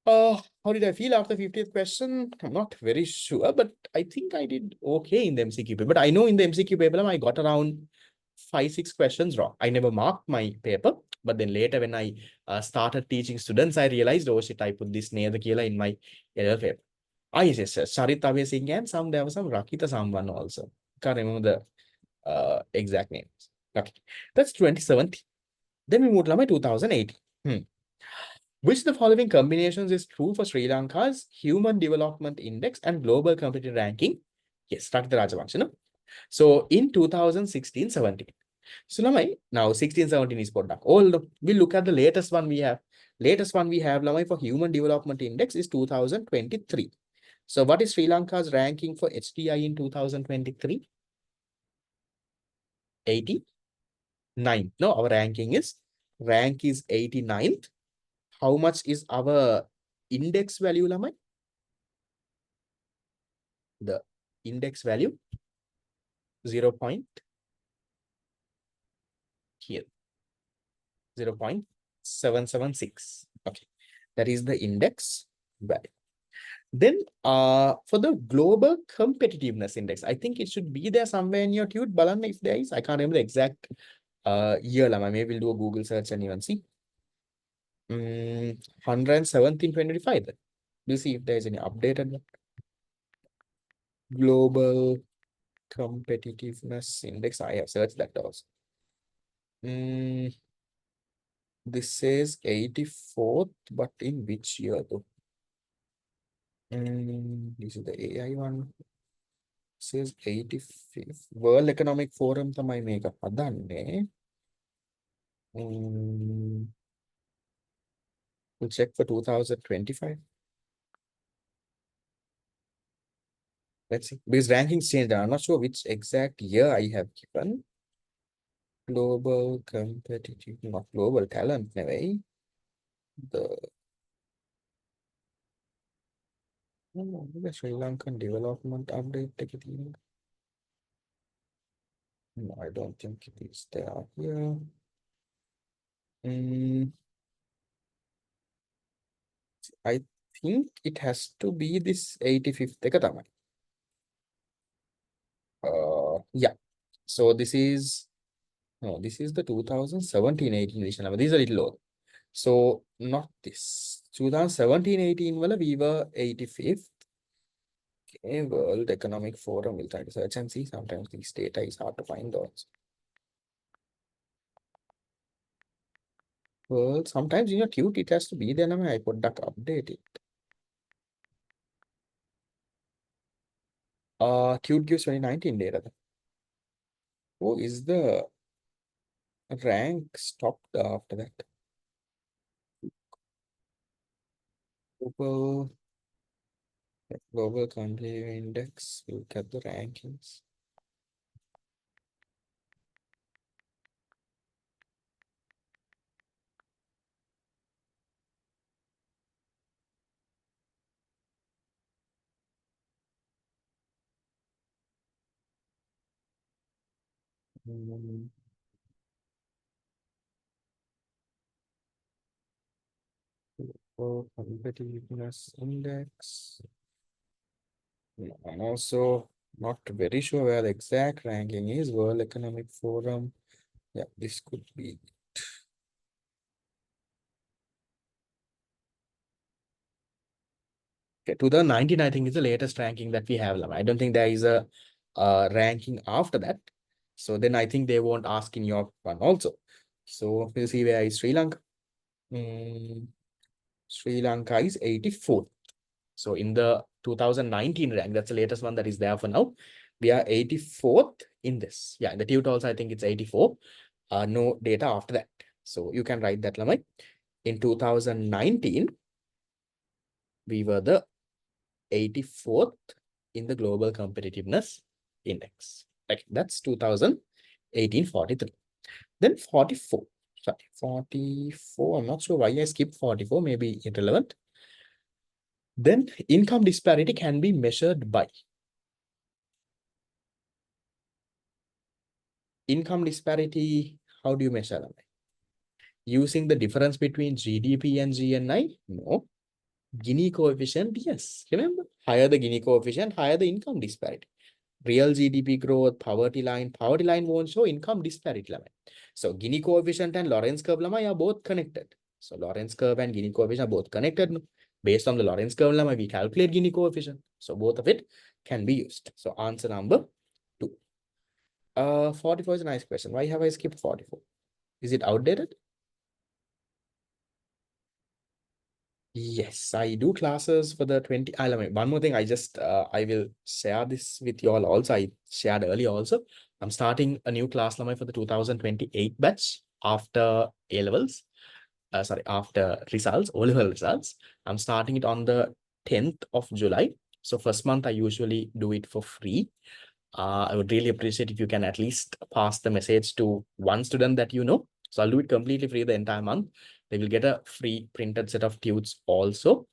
How did I feel after 50th question? I'm not very sure, but I think I did okay in the MCQ paper. But I know in the MCQ paper, I got around 5-6 questions wrong. I never marked my paper, but then later when I started teaching students, I realized, oh shit, I put this near the killer in my LL paper. Yes, Sharit Abhay Singh and there was some Rakita someone also. Can't remember the exact names. Okay, that's 2017. Then we moved to 2008. Which of the following combinations is true for Sri Lanka's Human Development Index and Global Competitive Ranking? Yes, Rakita Rajavansha, no? So in 2016-17. So now 16-17 is put back. We'll look at the latest one we have. Latest one we have for Human Development Index is 2023. So what is Sri Lanka's ranking for HDI in 2023? 89. No, our rank is 89th. How much is our index value, Lamai? The index value 0. Here 0.776. Okay, that is the index value. Then for the global competitiveness index, I think it should be there somewhere in your tute. Balan, if there is, I can't remember the exact year. Maybe we'll do a Google search and even see. 117.25. Do you see if there is any updated one? Global competitiveness index. I have searched that also. This says 84th, but in which year though? This is the AI one. It says 85th. World Economic Forum තමයි මේක හදන්නේ. We'll check for 2025. Let's see. Because rankings changed. I'm not sure which exact year I have given. Global competitive, not global talent නෙවෙයි. The Sri Lankan development update. No, I don't think it is there here. I think it has to be this 85th එක තමයි. Yeah. So this is no, this is the 2017-18 edition number. This is a little low. So not this. 2017-18 wala we were 85th. Okay, World Economic Forum. We'll try to search and see. Sometimes this data is hard to find those. Well, sometimes in your Qt it has to be there. I put that update it. Qt gives 2019 data. Oh, is the rank stopped after that? Global country index. Look at the rankings. Competitiveness index. I'm also not very sure where the exact ranking is. World Economic Forum. Yeah, this could be. Okay, 2019, I think, is the latest ranking that we have. I don't think there is a ranking after that. So then I think they won't ask in your one also. So we'll see where is Sri Lanka. Sri Lanka is 84th. So in the 2019 rank, that's the latest one that is there for now. We are 84th in this. Yeah, in the tutor also, I think it's 84. No data after that. So you can write that, Lamai. In 2019, we were the 84th in the global competitiveness index. Like that's 2018-43. Then 44. Sorry, 44. I'm not sure why I skipped 44. Maybe irrelevant. Then income disparity can be measured by. Income disparity, how do you measure them? Using the difference between GDP and GNI? No. Gini coefficient, yes. Remember, higher the Gini coefficient, higher the income disparity. Real GDP growth, poverty line won't show income disparity. So Gini coefficient and Lorentz curve are both connected. So Lorentz curve and Gini coefficient are both connected. Based on the Lorentz curve, we calculate Gini coefficient. So both of it can be used. So answer number 2. 44 is a nice question. Why have I skipped 44? Is it outdated? Yes, I do classes for the 20. One more thing, I will share this with you all also. I shared earlier also. I'm starting a new class for the 2028 batch after A levels. After results, O-level results. I'm starting it on the 10th of July. So first month, I usually do it for free. I would really appreciate if you can at least pass the message to one student that you know. So I'll do it completely free the entire month. They will get a free printed set of tudes also.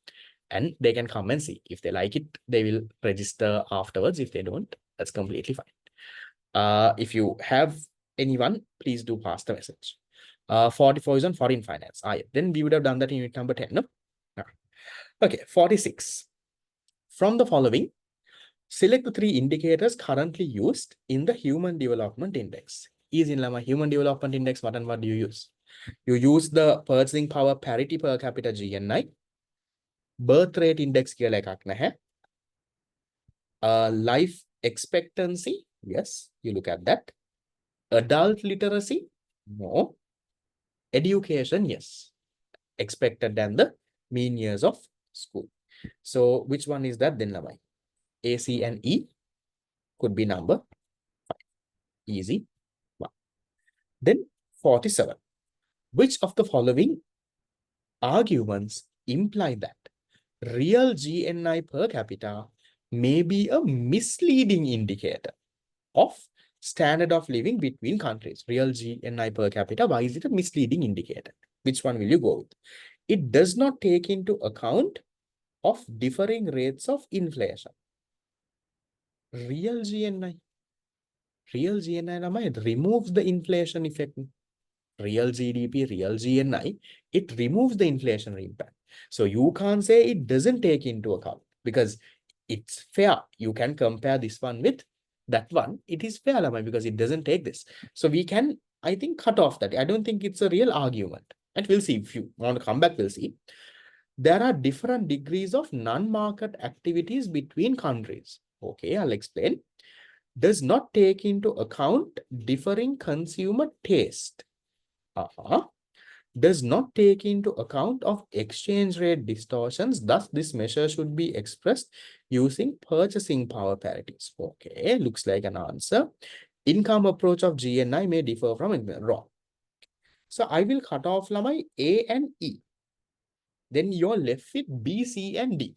And they can come and see. If they like it, they will register afterwards. If they don't, that's completely fine. If you have anyone, please do pass the message. 44 is on foreign finance. Then we would have done that in unit number 10. No? Okay, 46. From the following, select the 3 indicators currently used in the Human Development Index. Is in Lama Human Development Index, what and what do you use? You use the purchasing power parity per capita GNI, birth rate index කියලා එකක් නැහැ. Life expectancy, yes, you look at that. Adult literacy, no. Education, yes. Expected than the mean years of school. So which one is that then, Lamai? A, C, and E could be number 5. Easy. 1. Then 47. Which of the following arguments imply that real GNI per capita may be a misleading indicator of standard of living between countries? Real GNI per capita, why is it a misleading indicator? Which one will you go with? It does not take into account of differing rates of inflation. Real GNI. Real GNI removes the inflation effect. Real GDP, real GNI, it removes the inflation impact. So you can't say it doesn't take into account because it's fair. You can compare this one with that one. It is fair, lamai, because it doesn't take this. So we can, I think, cut off that. I don't think it's a real argument. And we'll see. If you want to come back, we'll see. There are different degrees of non-market activities between countries. Okay, I'll explain. Does not take into account differing consumer taste. Does not take into account of exchange rate distortions. Thus, this measure should be expressed using purchasing power parities. Okay, looks like an answer. Income approach of GNI may differ from wrong. So I will cut off lamai A and E. Then you're left with B, C, and D.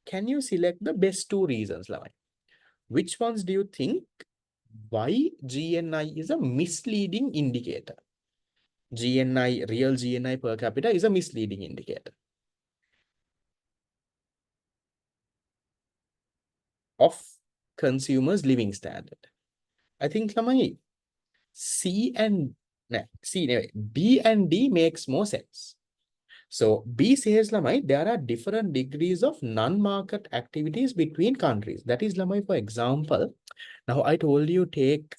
Can you select the best two reasons, lamai? Which ones do you think why GNI is a misleading indicator? GNI, real GNI per capita is a misleading indicator of consumers' living standard. I think lamai C and B and D makes more sense. So B says lamai there are different degrees of non-market activities between countries. That is lamai, for example. Now I told you take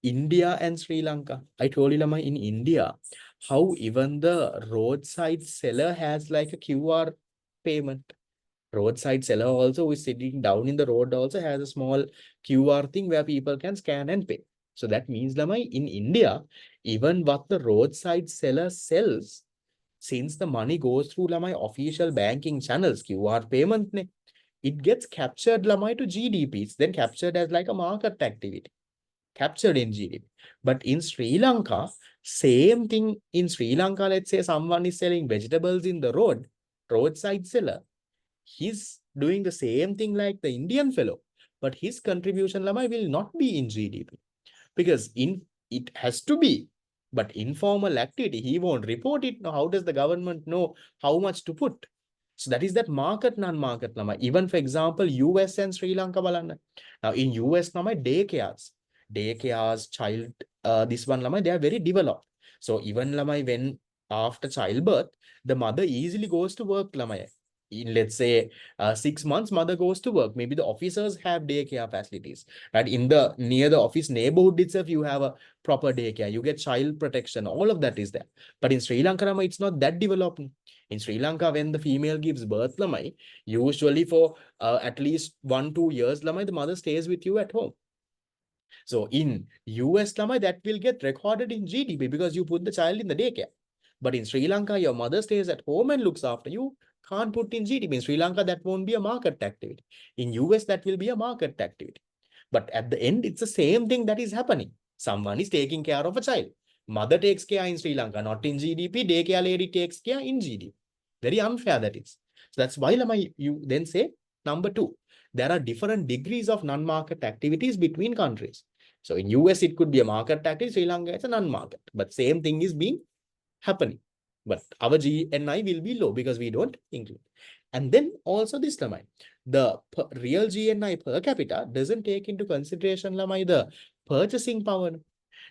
India and Sri Lanka. I told you lamai in India how even the roadside seller has like a QR payment. Roadside seller also who is sitting down in the road also has a small QR thing where people can scan and pay. So that means lamai in India, even what the roadside seller sells, since the money goes through lamai official banking channels, QR payment, it gets captured lamai to GDP. It's then captured as like a market activity, captured in GDP. But in Sri Lanka, same thing in Sri Lanka, let's say someone is selling vegetables in the roadside seller. He's doing the same thing like the Indian fellow, but his contribution lamai will not be in GDP because it has to be, but informal activity, he won't report it. Now, how does the government know how much to put? So that is that market, non-market lamai. Even for example, US and Sri Lanka balanna. Now in US lamai daycares, child, this one lamai, they are very developed. So even lamai when after childbirth, the mother easily goes to work lamai. In let's say 6 months, mother goes to work. Maybe the officers have daycare facilities, right? In the near the office neighborhood itself, you have a proper daycare. You get child protection. All of that is there. But in Sri Lanka, it's not that developed. In Sri Lanka, when the female gives birth, lamai, usually for at least 1-2 years, lamai, the mother stays with you at home. So in US, lamai, that will get recorded in GDP because you put the child in the daycare. But in Sri Lanka, your mother stays at home and looks after you. Can't put in GDP. In Sri Lanka, that won't be a market activity. In US, that will be a market activity. But at the end, it's the same thing that is happening. Someone is taking care of a child. Mother takes care in Sri Lanka, not in GDP. Daycare lady takes care in GDP. Very unfair that is. So that's why you then say number 2. There are different degrees of non-market activities between countries. So in US, it could be a market activity. Sri Lanka, it's a non-market. But same thing is being happening. But our GNI will be low because we don't include. And then also this lamai, the real GNI per capita doesn't take into consideration lamai the purchasing power.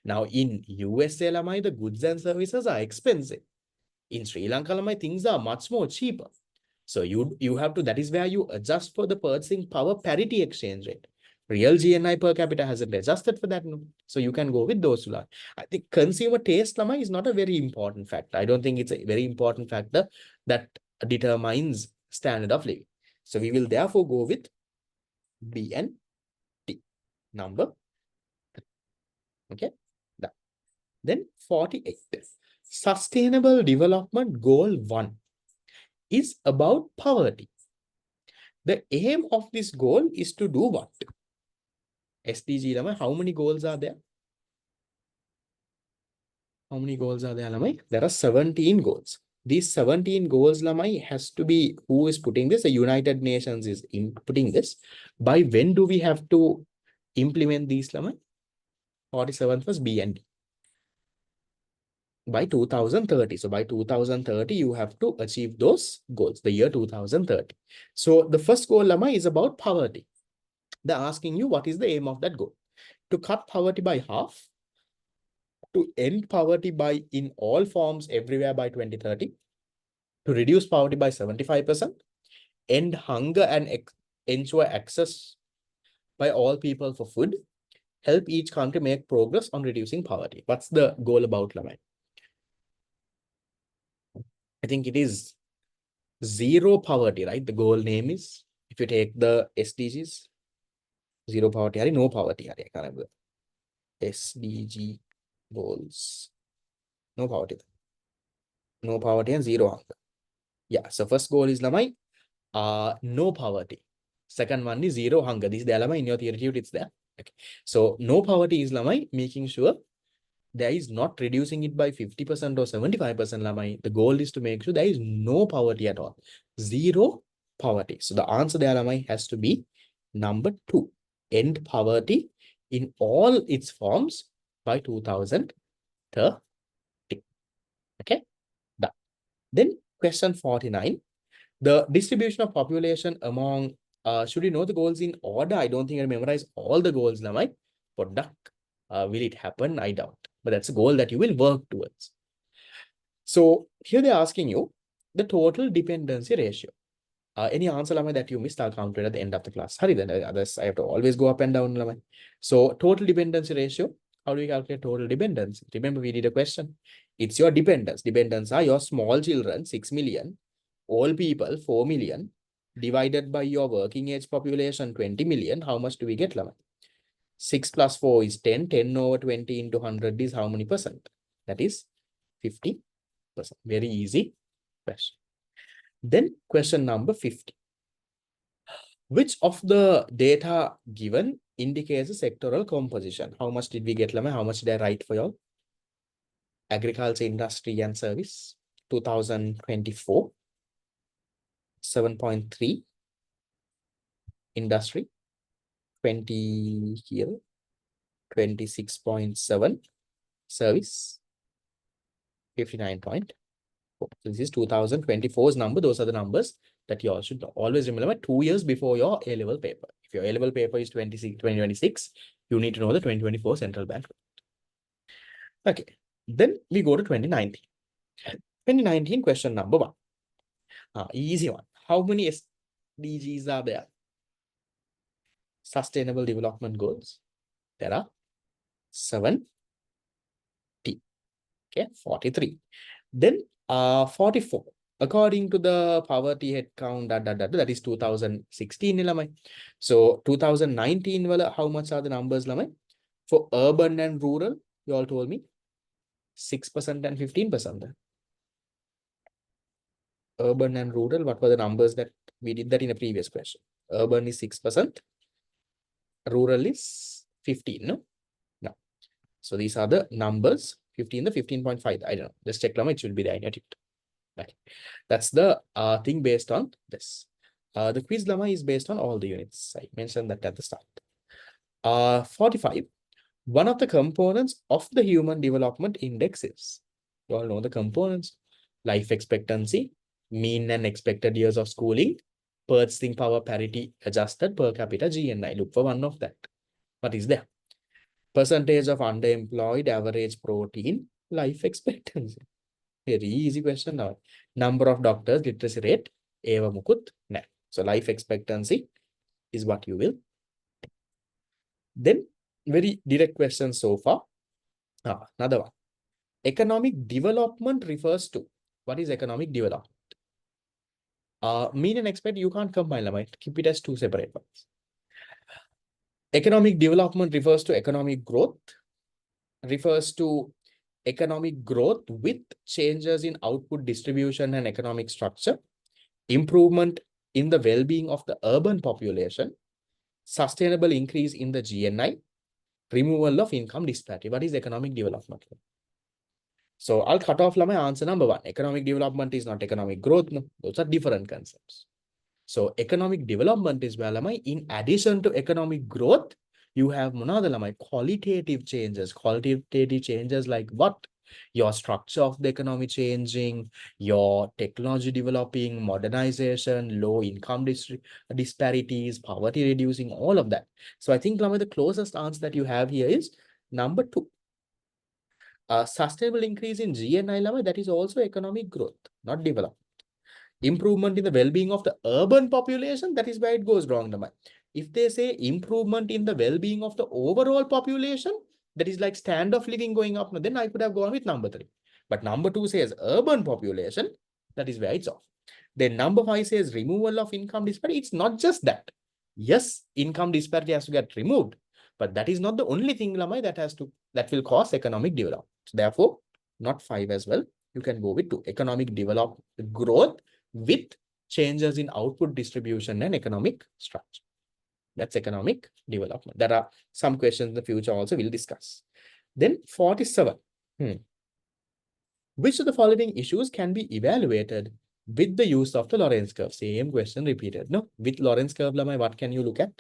Now in USA lamai, the goods and services are expensive. In Sri Lanka lamai, things are much more cheaper. So you have to, that is where you adjust for the purchasing power parity exchange rate. Real GNI per capita hasn't adjusted for that. No. So you can go with those two. I think consumer taste lamai is not a very important factor. I don't think it's a very important factor that determines standard of living. So we will therefore go with B and T. Number 3. Okay. Done. Then 48. Sustainable Development Goal 1 is about poverty. The aim of this goal is to do what? SDG lamai, how many goals are there? How many goals are there, lamai? There are 17 goals. These 17 goals, lamai, has to be, who is putting this? The United Nations is putting this. By when do we have to implement these, lamai? 47th was B and D. By 2030. So by 2030, you have to achieve those goals, the year 2030. So the first goal, lamai, is about poverty. They're asking you what is the aim of that goal? To cut poverty by half, to end poverty by in all forms everywhere by 2030, to reduce poverty by 75%, end hunger and ensure access by all people for food, help each country make progress on reducing poverty. What's the goal about Lamai? I think it is zero poverty, right? The goal name is, if you take the SDGs, zero poverty, no poverty. I can't remember. SDG goals. No poverty. No poverty and zero hunger. Yeah, so first goal is Lamai, no poverty. Second one is zero hunger. This is the Lamai in your theory tube, it's there. Okay. So no poverty is Lamai, making sure there is not reducing it by 50% or 75% Lamai. The goal is to make sure there is no poverty at all. Zero poverty. So the answer there, Lamai, has to be number 2. End poverty in all its forms by 2030. Okay, done. Then question 49. The distribution of population among, should you know the goals in order? I don't think I memorize all the goals, Lamai. Product. Will it happen? I doubt. But that's a goal that you will work towards. So here they're asking you the total dependency ratio. Any answer, Lamai, that you missed, I'll count it at the end of the class. Hurry then, others I have to always go up and down, Lamai. So total dependency ratio. How do we calculate total dependence? Remember, we did a question. It's your dependence. Dependents are your small children, 6 million, all people, 4 million, divided by your working age population, 20 million. How much do we get, Lamai? 6 plus 4 is 10. 10 over 20 into 100 is how many percent? That is 50%. Very easy question. Then question number 50. Which of the data given indicates a sectoral composition? How much did we get, Lamai? How much did I write for you? Agriculture, industry and service, 2024, 7.3. Industry, 20 here, 26.7. Service, 59.4. So this is 2024's number. Those are the numbers that you all should always remember 2 years before your A-level paper. If your A-level paper is 2026, you need to know the 2024 central bank. Okay. Then we go to 2019. 2019 question number 1. Easy one. How many SDGs are there? Sustainable Development Goals. There are 70. Okay, 43. Then 44. According to the poverty head count, that is 2016, Lamai. So 2019, how much are the numbers, Lamai? For urban and rural, you all told me 6% and 15%. Urban and rural, what were the numbers that we did that in a previous question? Urban is 6%, rural is 15, no? No. So these are the numbers, 15, the 15.5, I don't know. Just check, Lamai, it should be the unit. Okay. That's the thing based on this. The quiz, Lamai, is based on all the units. I mentioned that at the start. 45. One of the components of the Human Development Index is, you all know the components: life expectancy, mean and expected years of schooling, purchasing power parity adjusted, per capita GNI. Look for one of that. What is there? Percentage of underemployed, average protein, life expectancy. Very easy question now. Number of doctors, literacy rate, Eva Mukut, no. So life expectancy is what you will. Then very direct question so far. Another one. Economic development refers to, what is economic development? Mean and expect, you can't combine them, right? Keep it as 2 separate ones. Economic development refers to economic growth, refers to economic growth with changes in output distribution and economic structure, improvement in the well-being of the urban population, sustainable increase in the GNI, removal of income disparity. What is economic development? So I'll cut off my answer number 1. Economic development is not economic growth. No, those are different concepts. So economic development is where in addition to economic growth, you have qualitative changes. Qualitative changes like what? Your structure of the economy changing, your technology developing, modernization, low income disparities, poverty reducing, all of that. So I think the closest answer that you have here is number 2. Sustainable increase in GNI, that is also economic growth, not development. Improvement in the well-being of the urban population, that is where it goes wrong. If they say improvement in the well-being of the overall population, that is like standard of living going up, then I could have gone with number 3. But number 2 says urban population, that is where it's off. Then number 5 says removal of income disparity. It's not just that. Yes, income disparity has to get removed, but that is not the only thing, Lamai, that will cause economic development. So therefore, not 5 as well. You can go with 2. Economic development growth with changes in output distribution and economic structure. That's economic development. There are some questions in the future also we'll discuss. Then 47. Which of the following issues can be evaluated with the use of the Lorentz curve? Same question repeated. No, with Lorentz curve, Lamai, what can you look at?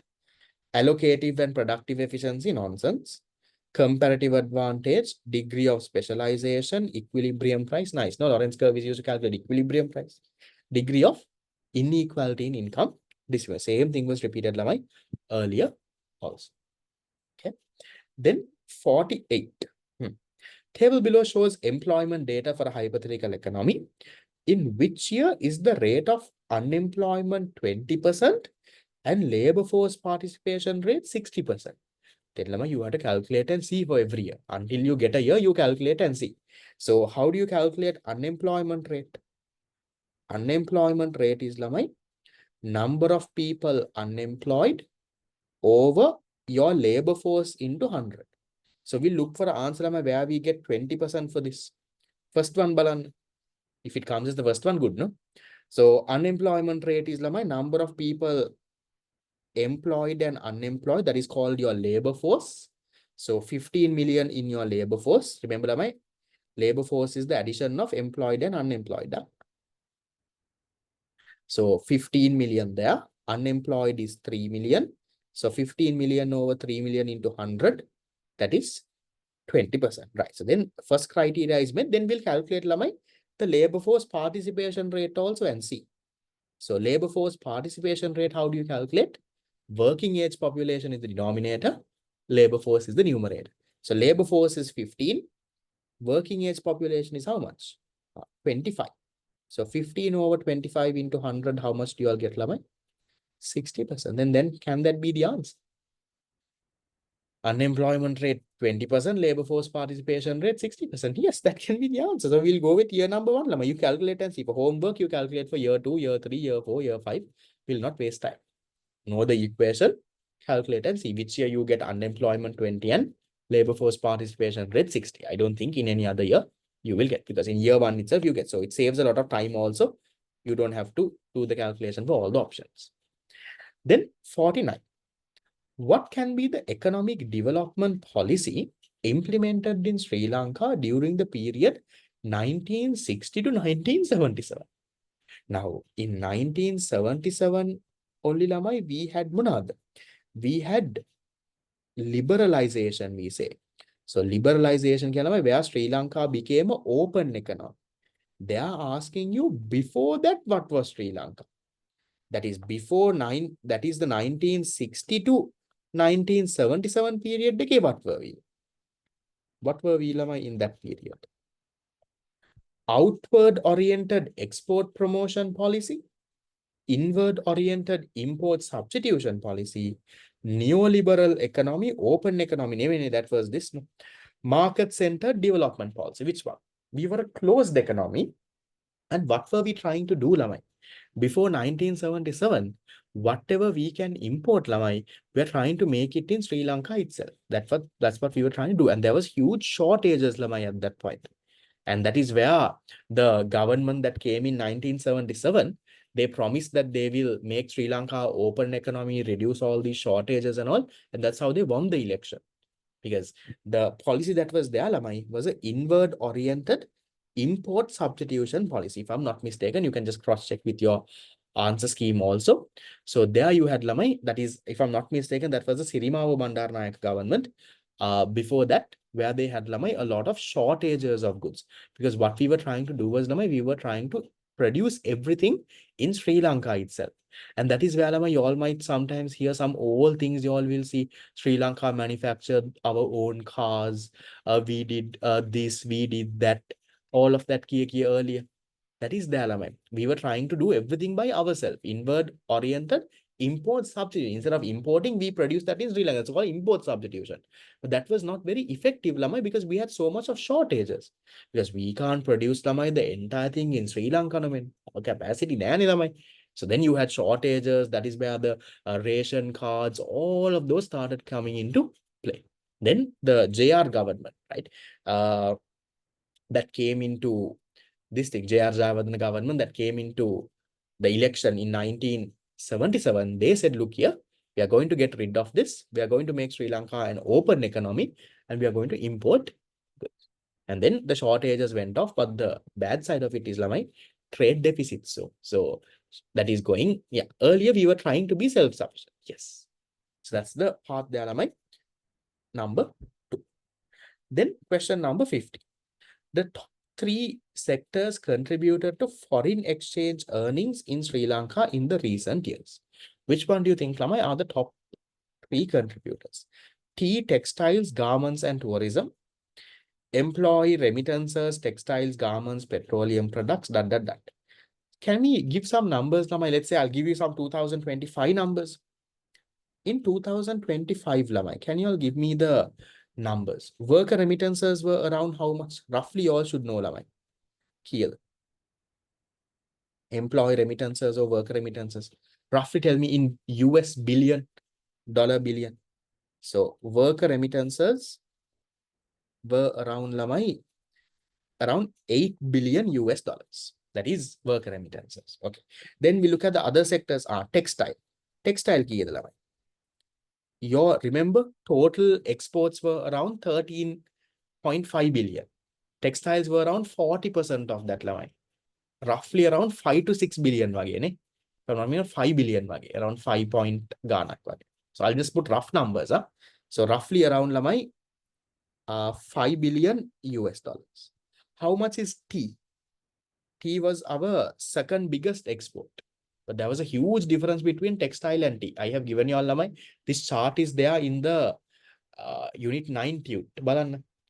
Allocative and productive efficiency, nonsense. Comparative advantage, degree of specialization, equilibrium price. Nice. No, Lorentz curve is used to calculate equilibrium price. Degree of inequality in income. This way, same thing was repeated, Lamai, earlier also. Okay. Then 48. Table below shows employment data for a hypothetical economy. In which year is the rate of unemployment 20% and labor force participation rate 60%? Then Lama, you have to calculate and see for every year. Until you get a year, you calculate and see. So how do you calculate unemployment rate? Unemployment rate is Lamai, number of people unemployed over your labor force into 100. So we look for an answer Lamai, where we get 20% for this. First one, Balan. If it comes as the first one, good, no? So unemployment rate is Lamai, number of people employed and unemployed, that is called your labor force. So 15 million in your labor force. Remember, my labor force is the addition of employed and unemployed. So 15 million there. Unemployed is 3 million. So 15 million over 3 million into 100, that is 20%. Right. So then first criteria is met. Then we'll calculate Lamai, the labor force participation rate also and see. So labor force participation rate, how do you calculate? Working age population is the denominator. Labor force is the numerator. So labor force is 15. Working age population is how much? 25. So 15 over 25 into 100, how much do you all get, Lamai? 60%. Then can that be the answer? Unemployment rate 20%, labor force participation rate 60%. Yes, that can be the answer. So we'll go with year number 1, Lama. You calculate and see. For homework, you calculate for year 2, year 3, year 4, year 5. We'll not waste time. Know the equation, calculate and see which year you get unemployment 20 and labor force participation rate 60. I don't think in any other year you will get, because in year 1 itself you get. So it saves a lot of time also. You don't have to do the calculation for all the options. Then 49. What can be the economic development policy implemented in Sri Lanka during the period 1960 to 1977? Now, in 1977, only Lamai, we had Munad. We had liberalization, we say. So liberalization, where Sri Lanka became an open economy. They are asking you before that, what was Sri Lanka? That is that is the 1960 to 1977 period. What were we? What were we, Lamai, in that period? Outward-oriented export promotion policy, inward-oriented import substitution policy, neoliberal economy, open economy, that was this, market-centered development policy. Which one? We were a closed economy. And what were we trying to do, Lamai? Before 1977, whatever we can import, Lamai, we're trying to make it in Sri Lanka itself. That's what we were trying to do. And there was huge shortages, Lamai, at that point. And that is where the government that came in 1977, they promised that they will make Sri Lanka open economy, reduce all these shortages and all. And that's how they won the election. Because the policy that was there, Lamai, was an inward-oriented import substitution policy. If I'm not mistaken, you can just cross-check with your answer scheme also. So there you had Lamai, that is, if I'm not mistaken, that was the Sirimavo Bandaranaike government. Before that, where they had Lamai a lot of shortages of goods. Because what we were trying to do was Lamai, we were trying to produce everything in Sri Lanka itself. And that is where Lamai, you all might sometimes hear some old things. You all will see Sri Lanka manufactured our own cars. We did this, we did that. All of that earlier. That is the element. We were trying to do everything by ourselves, inward oriented import substitution. Instead of importing, we produce that in Sri Lanka. It's called import substitution. But that was not very effective, Lamai, because we had so much of shortages. Because we can't produce, Lamai, the entire thing in Sri Lanka. I mean, our capacity, Lamai. So then you had shortages. That is where the ration cards, all of those started coming into play. Then the JR government, right? That came into this thing, J.R. Jayawardena government that came into the election in 1977, they said, look here, we are going to get rid of this. We are going to make Sri Lanka an open economy and we are going to import goods. And then the shortages went off, but the bad side of it is like trade deficit. So that is going, yeah, earlier we were trying to be self-sufficient. Yes. So that's the part there, like number 2. Then question number 50. The top 3 sectors contributed to foreign exchange earnings in Sri Lanka in the recent years. Which one do you think, Lamai, are the top 3 contributors? Tea, textiles, garments, and tourism. Employee remittances, textiles, garments, petroleum products, . Can we give some numbers, Lamai? Let's say I'll give you some 2025 numbers. In 2025, Lamai, can you all give me the numbers? Worker remittances were around how much? Roughly, you all should know, Lamai. Kiel. Employee remittances or worker remittances. Roughly tell me in US billion. So worker remittances were around, Lamai, around 8 billion US dollars. That is worker remittances. Okay. Then we look at the other sectors are textile. Textile key, Lamai. Your remember total exports were around 13.5 billion. Textiles were around 40% of that, Lamai. Roughly around 5 to 6 billion wage, ne? So 5 billion wage, around 5 point ganak wage. So I'll just put rough numbers. So roughly around Lamai 5 billion US dollars. How much is tea? Tea was our second biggest export. But there was a huge difference between textile and tea. I have given you all Lamai. This chart is there in the unit 9 tube.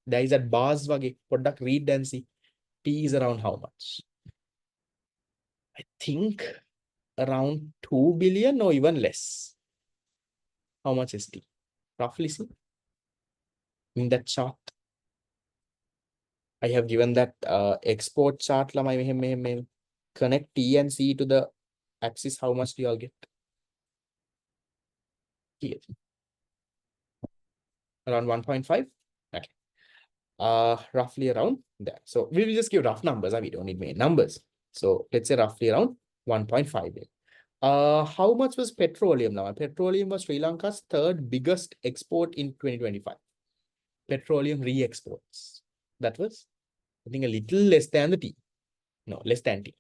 There is at bars wage. Product read and see. Tea is around how much? I think around 2 billion or even less. How much is tea? Roughly see in that chart. I have given that export chart. Connect T and C to the axis. How much do you all get? Here. Around 1.5. Okay. Roughly around that. So we will just give rough numbers. We don't need main numbers. So let's say roughly around 1.5 billion. How much was petroleum now? Petroleum was Sri Lanka's third biggest export in 2025. Petroleum re-exports. That was, I think, a little less than the tea. No, less than tea.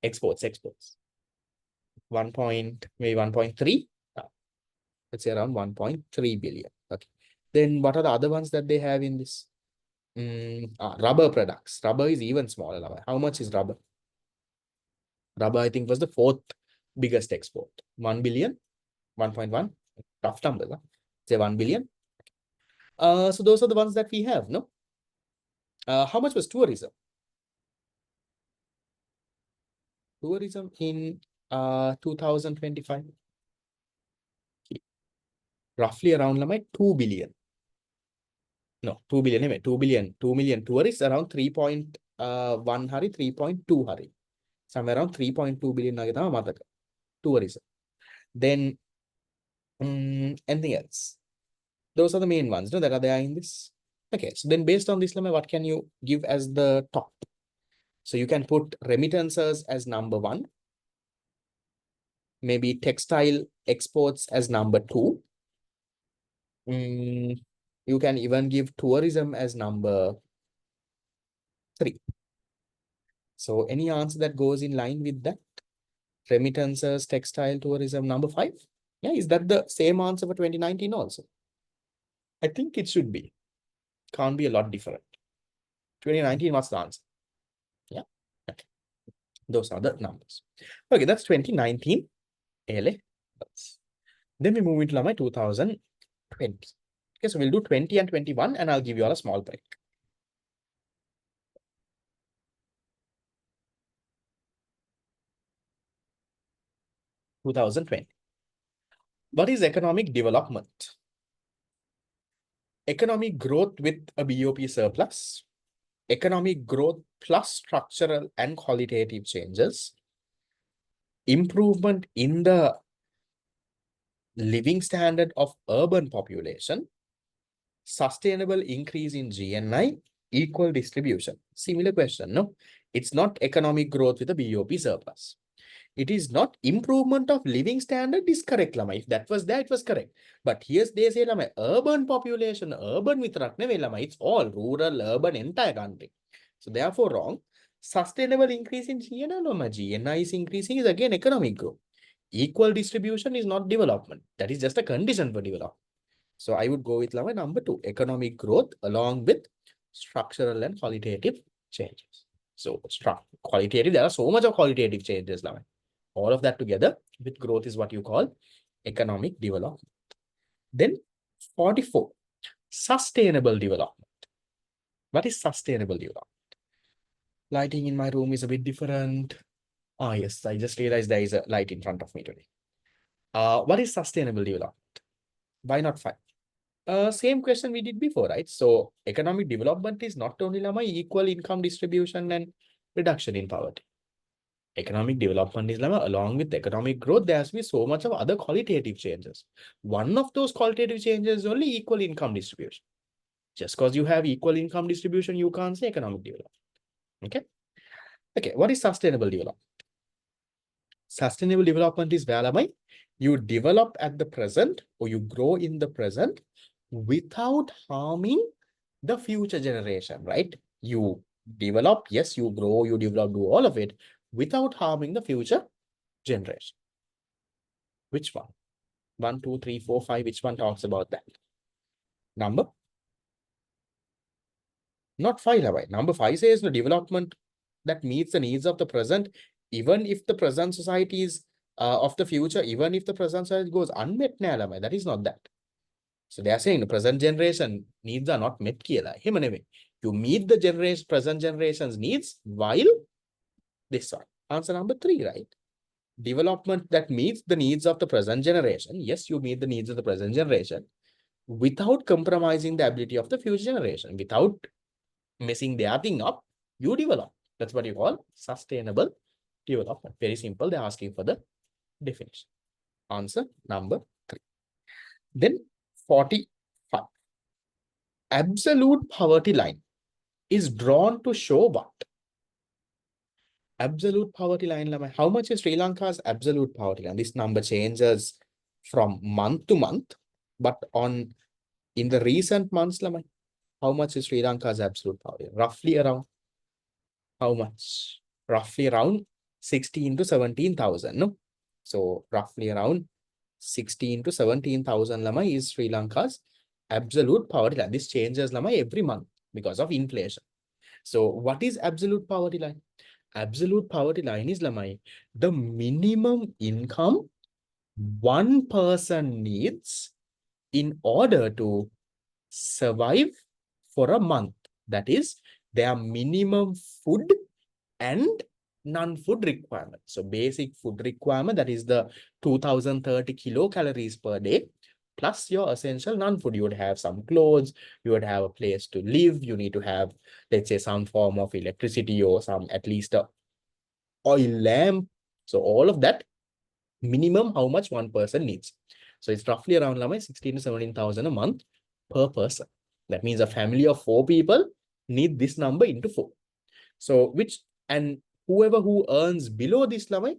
Exports. 1.3. Let's say around 1.3 billion. Okay. Then what are the other ones that they have in this? Rubber products. Rubber is even smaller. How much is rubber? Rubber, I think, was the 4th biggest export. 1 billion, 1.1. Tough numbers. Say 1 billion. So those are the ones that we have, no? How much was tourism? Tourism in 2025. Okay. Roughly around 2 billion. No, 2 billion. 2 billion. 2 million tourists, around 3.1 hari, 3.2 hari. Somewhere around 3.2 billion tourism. Then anything else? Those are the main ones, no, that are there in this. Okay, so then based on this, what can you give as the top? So you can put remittances as number 1. Maybe textile exports as number 2. You can even give tourism as number 3. So any answer that goes in line with that? Remittances, textile, tourism, number 5. Yeah, is that the same answer for 2019 also? I think it should be. Can't be a lot different. 2019, what's the answer? Yeah. Okay. Those are the numbers. Okay, that's 2019 ALA. Then we move into my 2020. Okay, so we'll do 20 and 21 and I'll give you all a small break. 2020. What is economic development? Economic growth with a BOP surplus, economic growth plus structural and qualitative changes, improvement in the living standard of urban population, sustainable increase in GNI, equal distribution. Similar question, no? It's not economic growth with a BOP surplus. It is not improvement of living standard is correct, lama. If that was there, it was correct. But here's they say, lama, urban population, urban with rakne lama, it's all rural, urban, entire country. So therefore wrong. Sustainable increase in GNI, lama. GNI is increasing is again economic growth. Equal distribution is not development. That is just a condition for development. So I would go with lama, number 2, economic growth along with structural and qualitative changes. So qualitative, there are so much of qualitative changes, lama. All of that together with growth is what you call economic development. Then 44, sustainable development. What is sustainable development? Lighting in my room is a bit different. Ah, yes, I just realized there is a light in front of me today. What is sustainable development? Why not 5? Same question we did before, right? So economic development is not only lama equal income distribution and reduction in poverty. Economic development is lama, along with economic growth, there has to be so much of other qualitative changes. One of those qualitative changes is only equal income distribution. Just because you have equal income distribution, you can't say economic development. Okay. Okay. What is sustainable development? Sustainable development is where lama, you develop at the present or you grow in the present without harming the future generation, right? You develop, yes, you grow, you develop, do all of it without harming the future generation. Which one? 1, 2, 3, 4, 5. Which one talks about that? Number? Not 5, right? Number 5 says the development that meets the needs of the present, even if the present society is of the future, even if the present society goes unmet, that is not that. So they are saying the present generation needs are not met. You meet the present generation's needs while this one. Answer number 3, right? Development that meets the needs of the present generation. Yes, you meet the needs of the present generation without compromising the ability of the future generation, without messing their thing up, you develop. That's what you call sustainable development. Very simple. They're asking for the definition. Answer number 3. Then 45. Absolute poverty line is drawn to show what? Absolute poverty line. How much is Sri Lanka's absolute poverty line? This number changes from month to month, but in the recent months, how much is Sri Lanka's absolute poverty? Roughly around how much? Roughly around 16 to 17,000. No, so roughly around 16 to 17,000 is Sri Lanka's absolute poverty line. This changes every month because of inflation. So what is absolute poverty line? Absolute poverty line is the minimum income one person needs in order to survive for a month. That is their minimum food and non-food requirement. So basic food requirement, that is the 2030 kilocalories per day, plus your essential non-food. You would have some clothes, you would have a place to live, you need to have, let's say, some form of electricity or some at least a oil lamp. So all of that, minimum how much one person needs. So it's roughly around 16 to 17,000 a month per person. That means a family of 4 people need this number into 4. So and whoever who earns below this level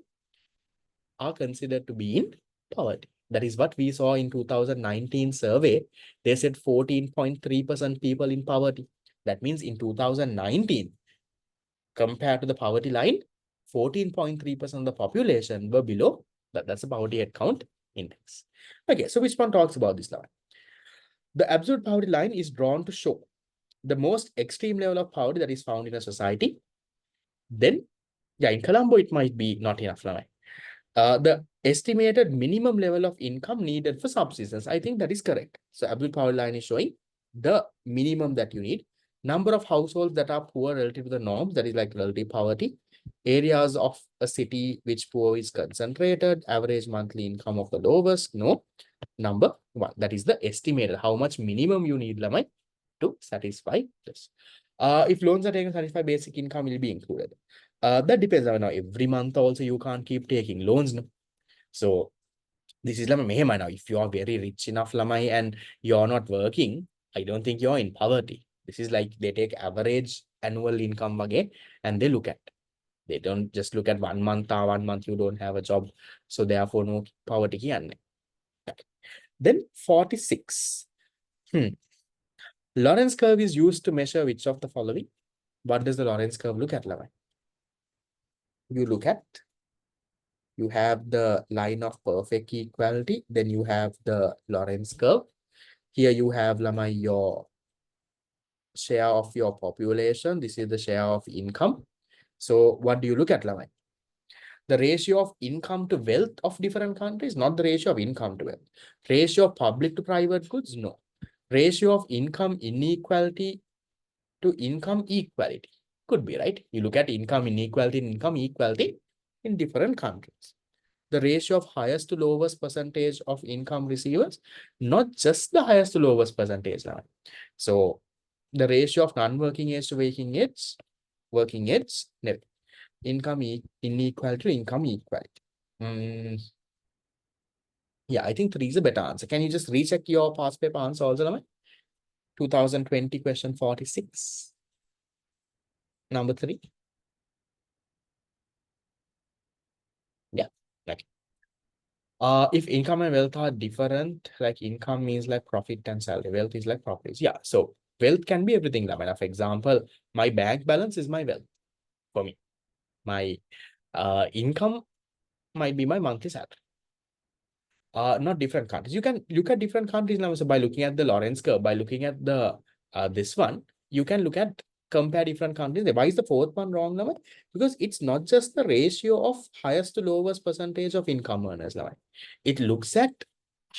are considered to be in poverty. That is what we saw in 2019 survey. They said 14.3% people in poverty. That means in 2019, compared to the poverty line, 14.3% of the population were below. That's the poverty head count index. Okay, so which one talks about this line? The absolute poverty line is drawn to show the most extreme level of poverty that is found in a society. Then, yeah, in Colombo, it might be not enough. The estimated minimum level of income needed for subsistence. I think that is correct. So absolute poverty line is showing the minimum that you need. Number of households that are poor relative to the norms, that is like relative poverty. Areas of a city which poor is concentrated, average monthly income of the lowest, no. Number one, that is the estimated, how much minimum you need, Lamai, to satisfy this. If loans are taken to satisfy basic income will be included. That depends on now. Every month also you can't keep taking loans. No? So this is Lamai. Now, if you are very rich enough, Lamai, and you're not working, I don't think you're in poverty. This is like they take average annual income again and they look at. They don't just look at 1 month you don't have a job. So therefore no poverty. Then 46. Lorentz curve is used to measure which of the following? What does the Lorentz curve look at, Lavai? You look at, you have the line of perfect equality, then you have the Lorentz curve. Here you have, Lamai, your share of your population. This is the share of income. So what do you look at, Lamai? The ratio of income to wealth of different countries, not the ratio of income to wealth. Ratio of public to private goods, no. Ratio of income inequality to income equality. Could be, right? You look at income inequality and income equality in different countries. The ratio of highest to lowest percentage of income receivers, not just the highest to lowest percentage. So the ratio of non-working age to working age, never. Income inequality to income equality. Yeah, I think 3 is a better answer. Can you just recheck your past paper answer also, 2020 question 46. Number 3. Yeah, okay. If income and wealth are different, like income means like profit and salary, wealth is like profits. Yeah, so wealth can be everything. For example, my bank balance is my wealth for me. My income might be my monthly salary. Not different countries. You can look at different countries now. So by looking at the Lorentz curve, by looking at the this one, you can look at compare different countries. Why is the fourth one wrong now? Because it's not just the ratio of highest to lowest percentage of income earners now. It looks at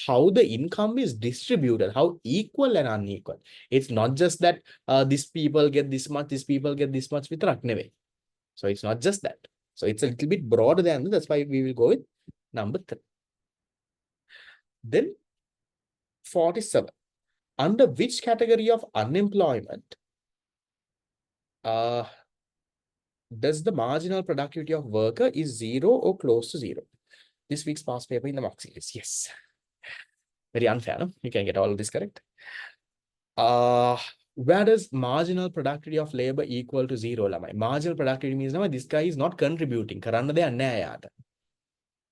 how the income is distributed, how equal and unequal. It's not just that these people get this much, these people get this much with Rakneve. So it's not just that. So it's a little bit broader than that. That's why we will go with number 3. Then 47. Under which category of unemployment does the marginal productivity of worker is 0 or close to 0? This week's past paper in the mock series. Yes. Very unfair, no? You can get all of this correct. Where does marginal productivity of labor equal to 0? Marginal productivity means this guy is not contributing.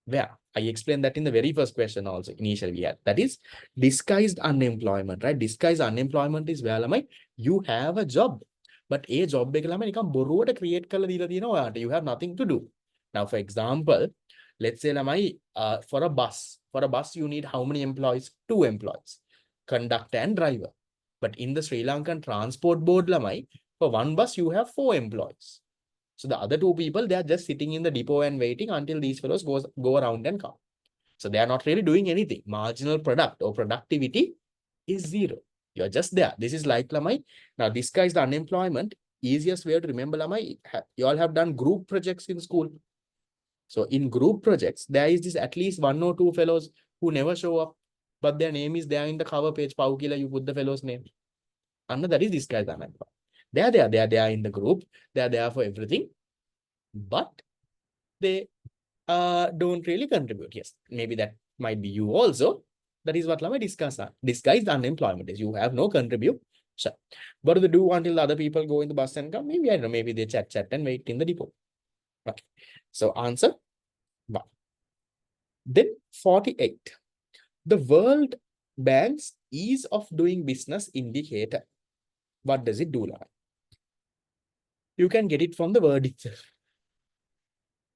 Where? I explained that in the very first question also, initially we had. That is disguised unemployment, right? Disguised unemployment is where you have a job. But a job එක create you have nothing to do. Now, for example, let's say for a bus, you need how many employees? 2 employees, conductor and driver. But in the Sri Lankan Transport Board, for one bus, you have 4 employees. So the other 2 people, they are just sitting in the depot and waiting until these fellows go around and come. So they are not really doing anything. Marginal product or productivity is 0. You're just there. This is like Lamai. Now, this guy is the unemployment. Easiest way to remember Lamai, you all have done group projects in school. So in group projects, there is this at least 1 or 2 fellows who never show up, but their name is there in the cover page. Paukila, you put the fellow's name. And that is this guy's unemployment. They are in the group. They are there for everything, but they don't really contribute. Yes, maybe that might be you also. That is what Lama discussed. Disguised unemployment is you have no contribute. So, what do they do until the other people go in the bus and come? Maybe I don't know. Maybe they chat and wait in the depot. Okay. So answer 1. Then 48. The World Bank's ease of doing business indicator. What does it do, Lama? You can get it from the word itself.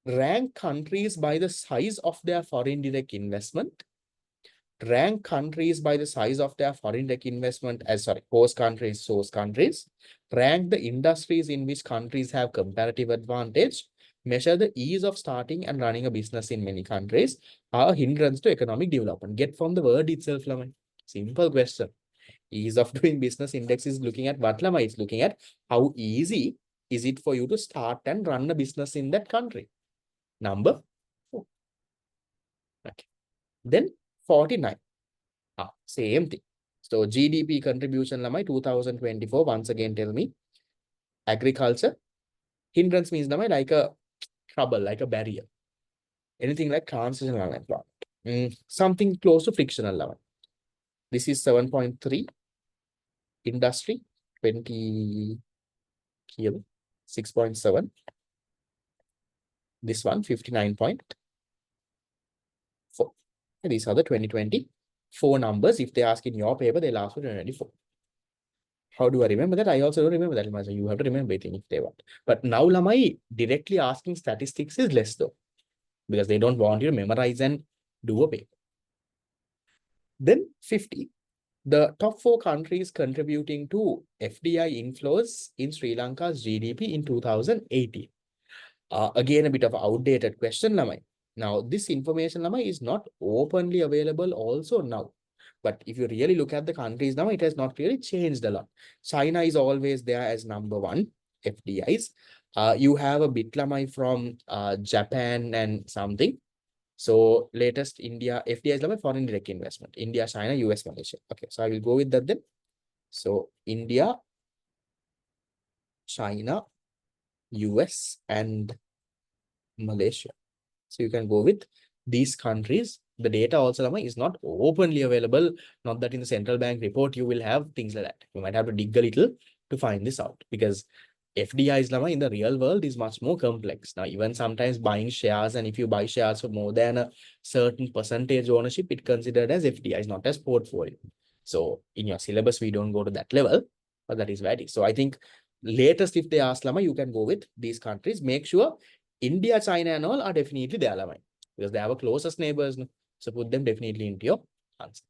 Rank countries by the size of their foreign direct investment. Rank countries by the size of their foreign direct investment as, host countries, source countries. Rank the industries in which countries have comparative advantage. Measure the ease of starting and running a business in many countries. Are a hindrance to economic development. Get from the word itself, Lamai. Simple question. Ease of doing business index is looking at what lamai? It's looking at how easy is it for you to start and run a business in that country. Number 4. Okay. Then 49. Same thing. So GDP contribution lamai 2024. Once again, tell me. Agriculture. Hindrance means lamai like a trouble, like a barrier. Anything like transitional unemployment. Something close to frictional level. This is 7.3. Industry 20 kilo 6.7. This one 59.4. These are the 2024 numbers. If they ask in your paper, they'll ask for 2024. How do I remember that? I also don't remember that much. You have to remember it if they want. But now Lamai directly asking statistics is less though, because they don't want you to memorize and do a paper. Then 50. The top 4 countries contributing to FDI inflows in Sri Lanka's GDP in 2018. Again, a bit of outdated question, Lamai. Now, this information, Lamai, is not openly available also now. But if you really look at the countries now, it has not really changed a lot. China is always there as number 1, FDIs. You have a bit, Lamai, from Japan and something. So latest India, FDI is Lamai, foreign direct investment. India, China, US, Malaysia. Okay, so I will go with that then. So India, China, US, and Malaysia. So you can go with these countries. The data also Lama, is not openly available. Not that in the central bank report you will have things like that. You might have to dig a little to find this out, because FDI Lama in the real world is much more complex. Now, even sometimes buying shares, and if you buy shares for more than a certain percentage ownership, it considered as FDIs, not as portfolio. So in your syllabus, we don't go to that level, but that is where it is. So I think latest, if they ask Lama, you can go with these countries. Make sure India, China, and all are definitely there, Lamai, because they are our closest neighbors. No? So put them definitely into your answer.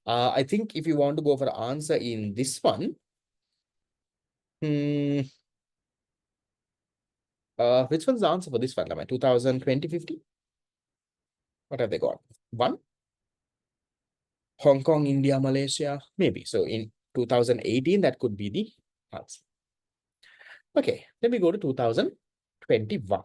I think if you want to go for answer in this one, which one's the answer for this one, Lamai? 2020, 50? What have they got? 1? Hong Kong, India, Malaysia, maybe. So in 2018, that could be the answer. Okay, then we go to 2021.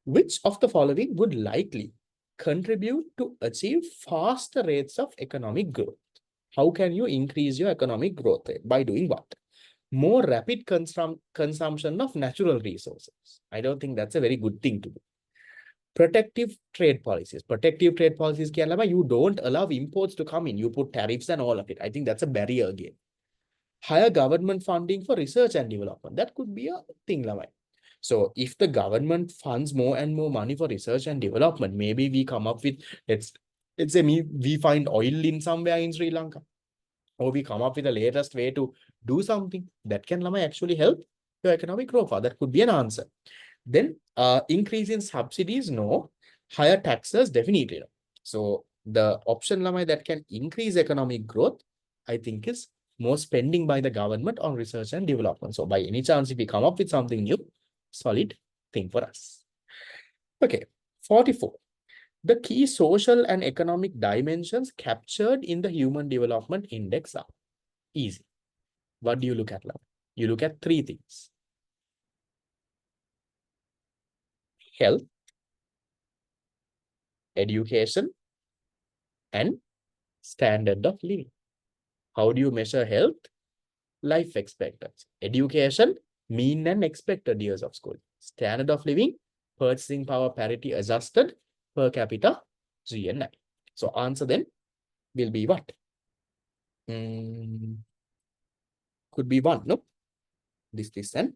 Which of the following would likely contribute to achieve faster rates of economic growth? How can you increase your economic growth rate? By doing what? More rapid consumption of natural resources. I don't think that's a very good thing to do. Protective trade policies. Protective trade policies, you don't allow imports to come in. You put tariffs and all of it. I think that's a barrier again. Higher government funding for research and development. That could be a thing, Lamai. So if the government funds more and more money for research and development, maybe we come up with, let's say we find oil in somewhere in Sri Lanka, or we come up with the latest way to do something that can actually help your economic growth. That could be an answer. Then increase in subsidies, no. Higher taxes, definitely no. So the option that can increase economic growth, I think, is more spending by the government on research and development. So by any chance, if we come up with something new, solid thing for us. Okay, 44. The key social and economic dimensions captured in the Human Development Index are easy. What do you look at now? You look at 3 things. Health, education, and standard of living. How do you measure health? Life expectancy. Education, mean and expected years of school. Standard of living, purchasing power parity adjusted per capita GNI. So answer then will be what? Could be 1, no? This, and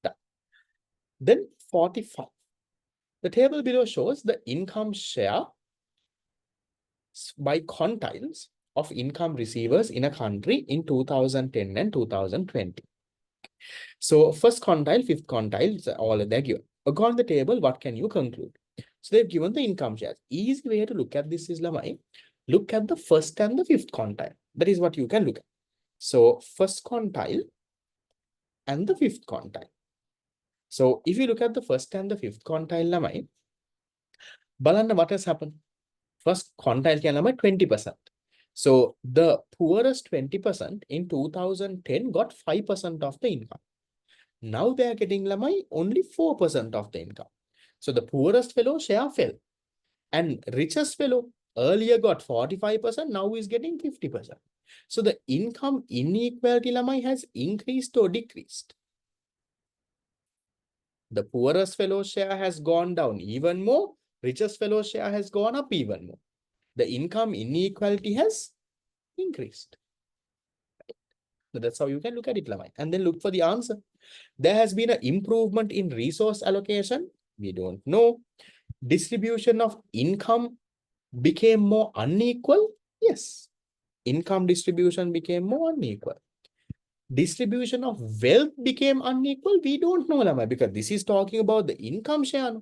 that. Then 45. The table below shows the income share by quintiles of income receivers in a country in 2010 and 2020. So first quintile, fifth quintile, all they're given. According to the table, what can you conclude? So they've given the income shares. Easy way to look at this is, look at the first and the fifth quintile. That is what you can look at. So first quintile and the fifth quintile. So if you look at the first and the fifth quintile, balanna what has happened? First quintile can 20%. So the poorest 20% in 2010 got 5% of the income. Now they are getting lamai only 4% of the income. So the poorest fellow share fell. And richest fellow earlier got 45%, now is getting 50%. So the income inequality lamai has increased or decreased. The poorest fellow share has gone down even more. Richest fellow share has gone up even more. The income inequality has increased. So that's how you can look at it, Lamai. And then look for the answer. There has been an improvement in resource allocation. We don't know. Distribution of income became more unequal. Yes. Income distribution became more unequal. Distribution of wealth became unequal. We don't know, Lamai, because this is talking about the income share.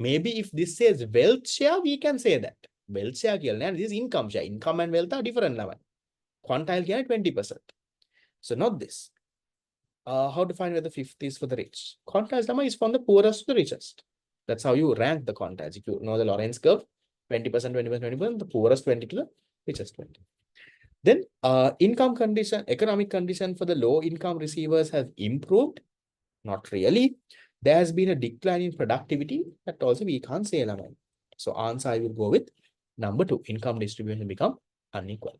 Maybe if this says wealth share, we can say that. Wealth share, and this is income share. Income and wealth are different, Lamai. Quantile 20%. So not this. How to find where the fifth is for the rich? Quantiles lemma is from the poorest to the richest. That's how you rank the quantiles. If you know the Lorentz curve, 20%, 20%, 20%, the poorest 20 to the richest 20. Then income condition, economic condition for the low income receivers have improved. Not really. There has been a decline in productivity. That also we can't say. So answer I will go with number 2. Income distribution become unequal.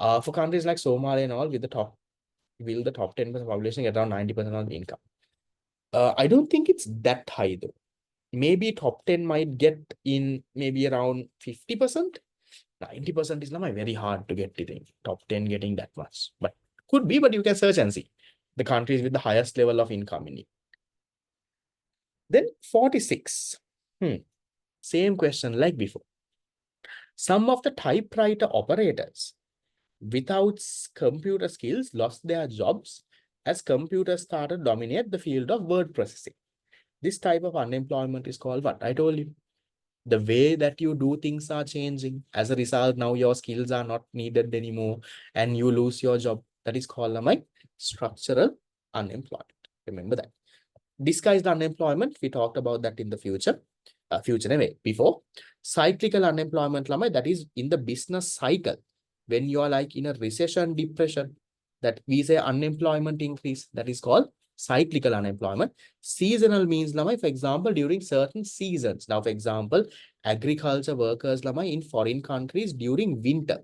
For countries like Somalia and all, with the top, will the top 10% population get around 90% of the income? I don't think it's that high though. Maybe top 10 might get in maybe around 50%. 90% is very hard to get it in. Top 10 getting that much. But could be, but you can search and see the countries with the highest level of income in it. Then 46. Same question like before. Some of the typewriter operators without computer skills lost their jobs as computers started to dominate the field of word processing. This type of unemployment is called what? I told you. The way that you do things are changing. As a result, now your skills are not needed anymore and you lose your job. That is called structural unemployment. Remember that. Disguised unemployment, we talked about that in the future. Before. Cyclical unemployment, that is in the business cycle. When you are like in a recession, depression, that we say unemployment increase, that is called cyclical unemployment. Seasonal means, for example, during certain seasons. Now, for example, agriculture workers in foreign countries during winter.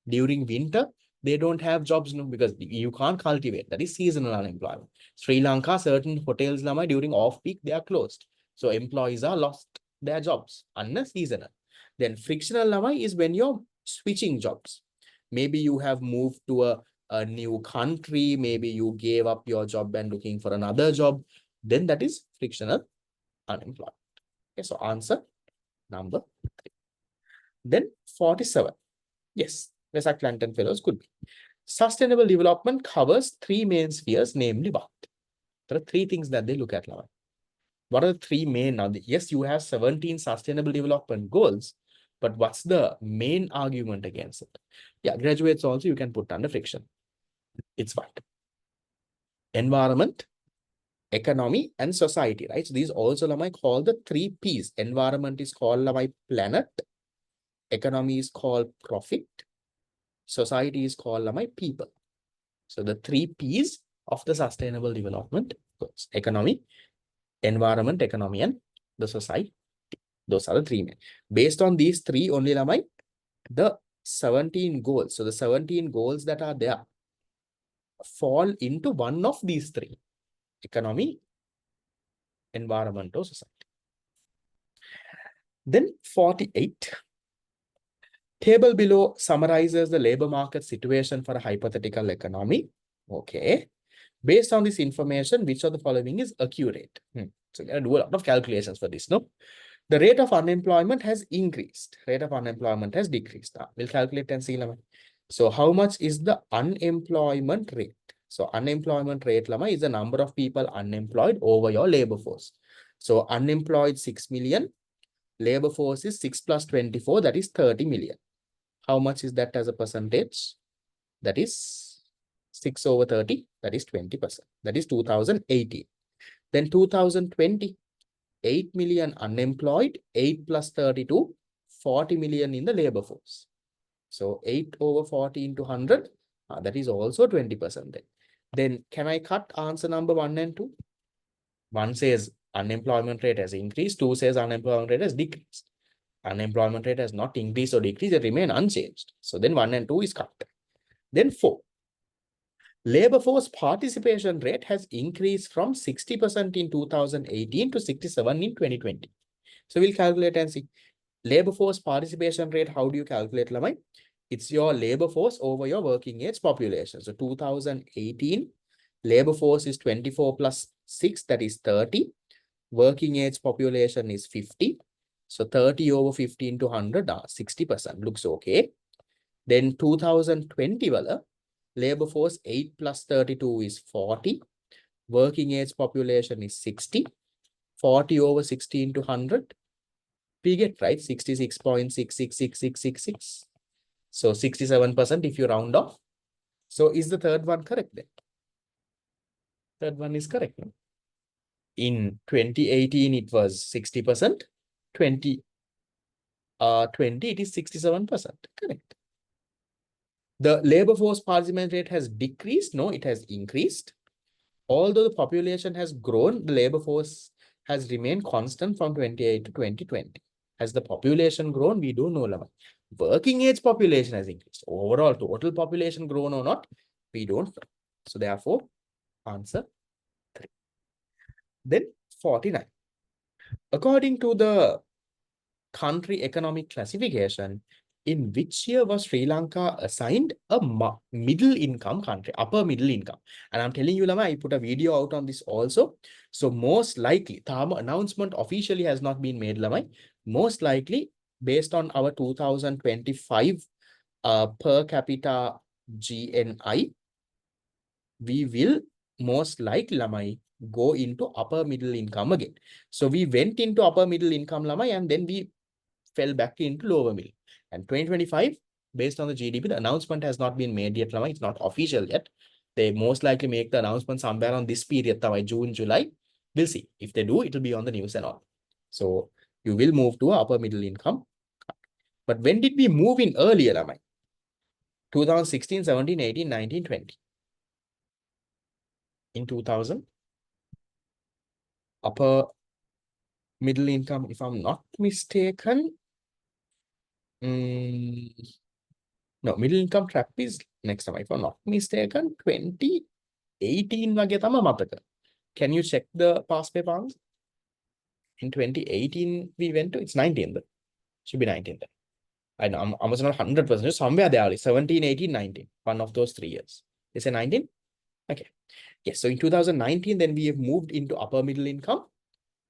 During winter, they don't have jobs because you can't cultivate. That is seasonal unemployment. Sri Lanka, certain hotels during off-peak, they are closed. So employees are lost their jobs. Unless seasonal. Then frictional is when you're switching jobs. Maybe you have moved to a new country. Maybe you gave up your job and looking for another job. Then that is frictional unemployment. Okay, so answer number 3. Then 47. Yes, Vesak Clanton Fellows could be. Sustainable development covers 3 main spheres, namely what? There are 3 things that they look at now. What are the 3 main? Now, yes, you have 17 sustainable development goals, but what's the main argument against it? Yeah, graduates also you can put under friction. It's what? Environment, economy, and society, right? So these also called the 3 P's. Environment is called planet, economy is called profit, society is called people. So the 3 P's of the sustainable development goals: economy, environment, economy, and the society. Those are the 3 main. Based on these 3 only the 17 goals. So the 17 goals that are there fall into one of these 3: economy, environment, or society. Then 48. Table below summarizes the labor market situation for a hypothetical economy. Okay. Based on this information, which of the following is accurate? So we're going to do a lot of calculations for this, no? The rate of unemployment has increased. Rate of unemployment has decreased. We'll calculate and see. So how much is the unemployment rate? So unemployment rate is the number of people unemployed over your labor force. So unemployed 6 million. Labor force is 6 plus 24. That is 30 million. How much is that as a percentage? That is 6 over 30. That is 20%. That is 2018. Then 2020. 8 million unemployed, 8 plus 32, 40 million in the labor force. So 8 over 40 into 100, that is also 20% then. Then can I cut answer number 1 and 2? 1 says unemployment rate has increased, 2 says unemployment rate has decreased. Unemployment rate has not increased or decreased, it remain unchanged. So then 1 and 2 is cut. Then 4. Labor force participation rate has increased from 60% in 2018 to 67 in 2020. So we'll calculate and see. Labor force participation rate, how do you calculate, Lamai? It's your labor force over your working age population. So 2018, labor force is 24 plus 6, that is 30. Working age population is 50. So 30 over 15 to 100, 60%. Looks okay. Then 2020, labor force 8 plus 32 is 40. Working age population is 60. 40 over 16 to 100. We get right 66.666666. So 67% if you round off. So is the third one correct then? Third one is correct. No? In 2018, it was 60%. 2020, it is 67%. Correct. The labor force participation rate has decreased. No, it has increased. Although the population has grown, the labor force has remained constant from 28 to 2020. Has the population grown? We don't know. Working age population has increased. Overall, total population grown or not? We don't know. So therefore, answer 3. Then 49. According to the country economic classification, in which year was Sri Lanka assigned a middle income country, upper middle income? And I'm telling you, Lama, I put a video out on this also. So most likely, the announcement officially has not been made, Lama. Most likely, based on our 2025 per capita GNI, we will most likely, Lamai, go into upper middle income again. So we went into upper middle income, Lamai, and then we fell back into lower middle. And 2025, based on the GDP, the announcement has not been made yet, Lamai. It's not official yet. They most likely make the announcement somewhere on this period, Lamai, June, July. We'll see. If they do, it will be on the news and all. So you will move to upper middle income. But when did we move in earlier, Lamai? 2016, 17, 18, 19, 20. In 2000, upper middle income, if I'm not mistaken. No, middle income trap is next time. If I'm not mistaken, 2018 වගේ තමයි මතක. Can you check the past paper answer? In 2018, we went to, it's 19th. Should be 19th. I know, I'm almost not 100%. Somewhere there, 17, 18, 19. One of those 3 years. Is it 19? Okay. Yes, so in 2019, then we have moved into upper middle income.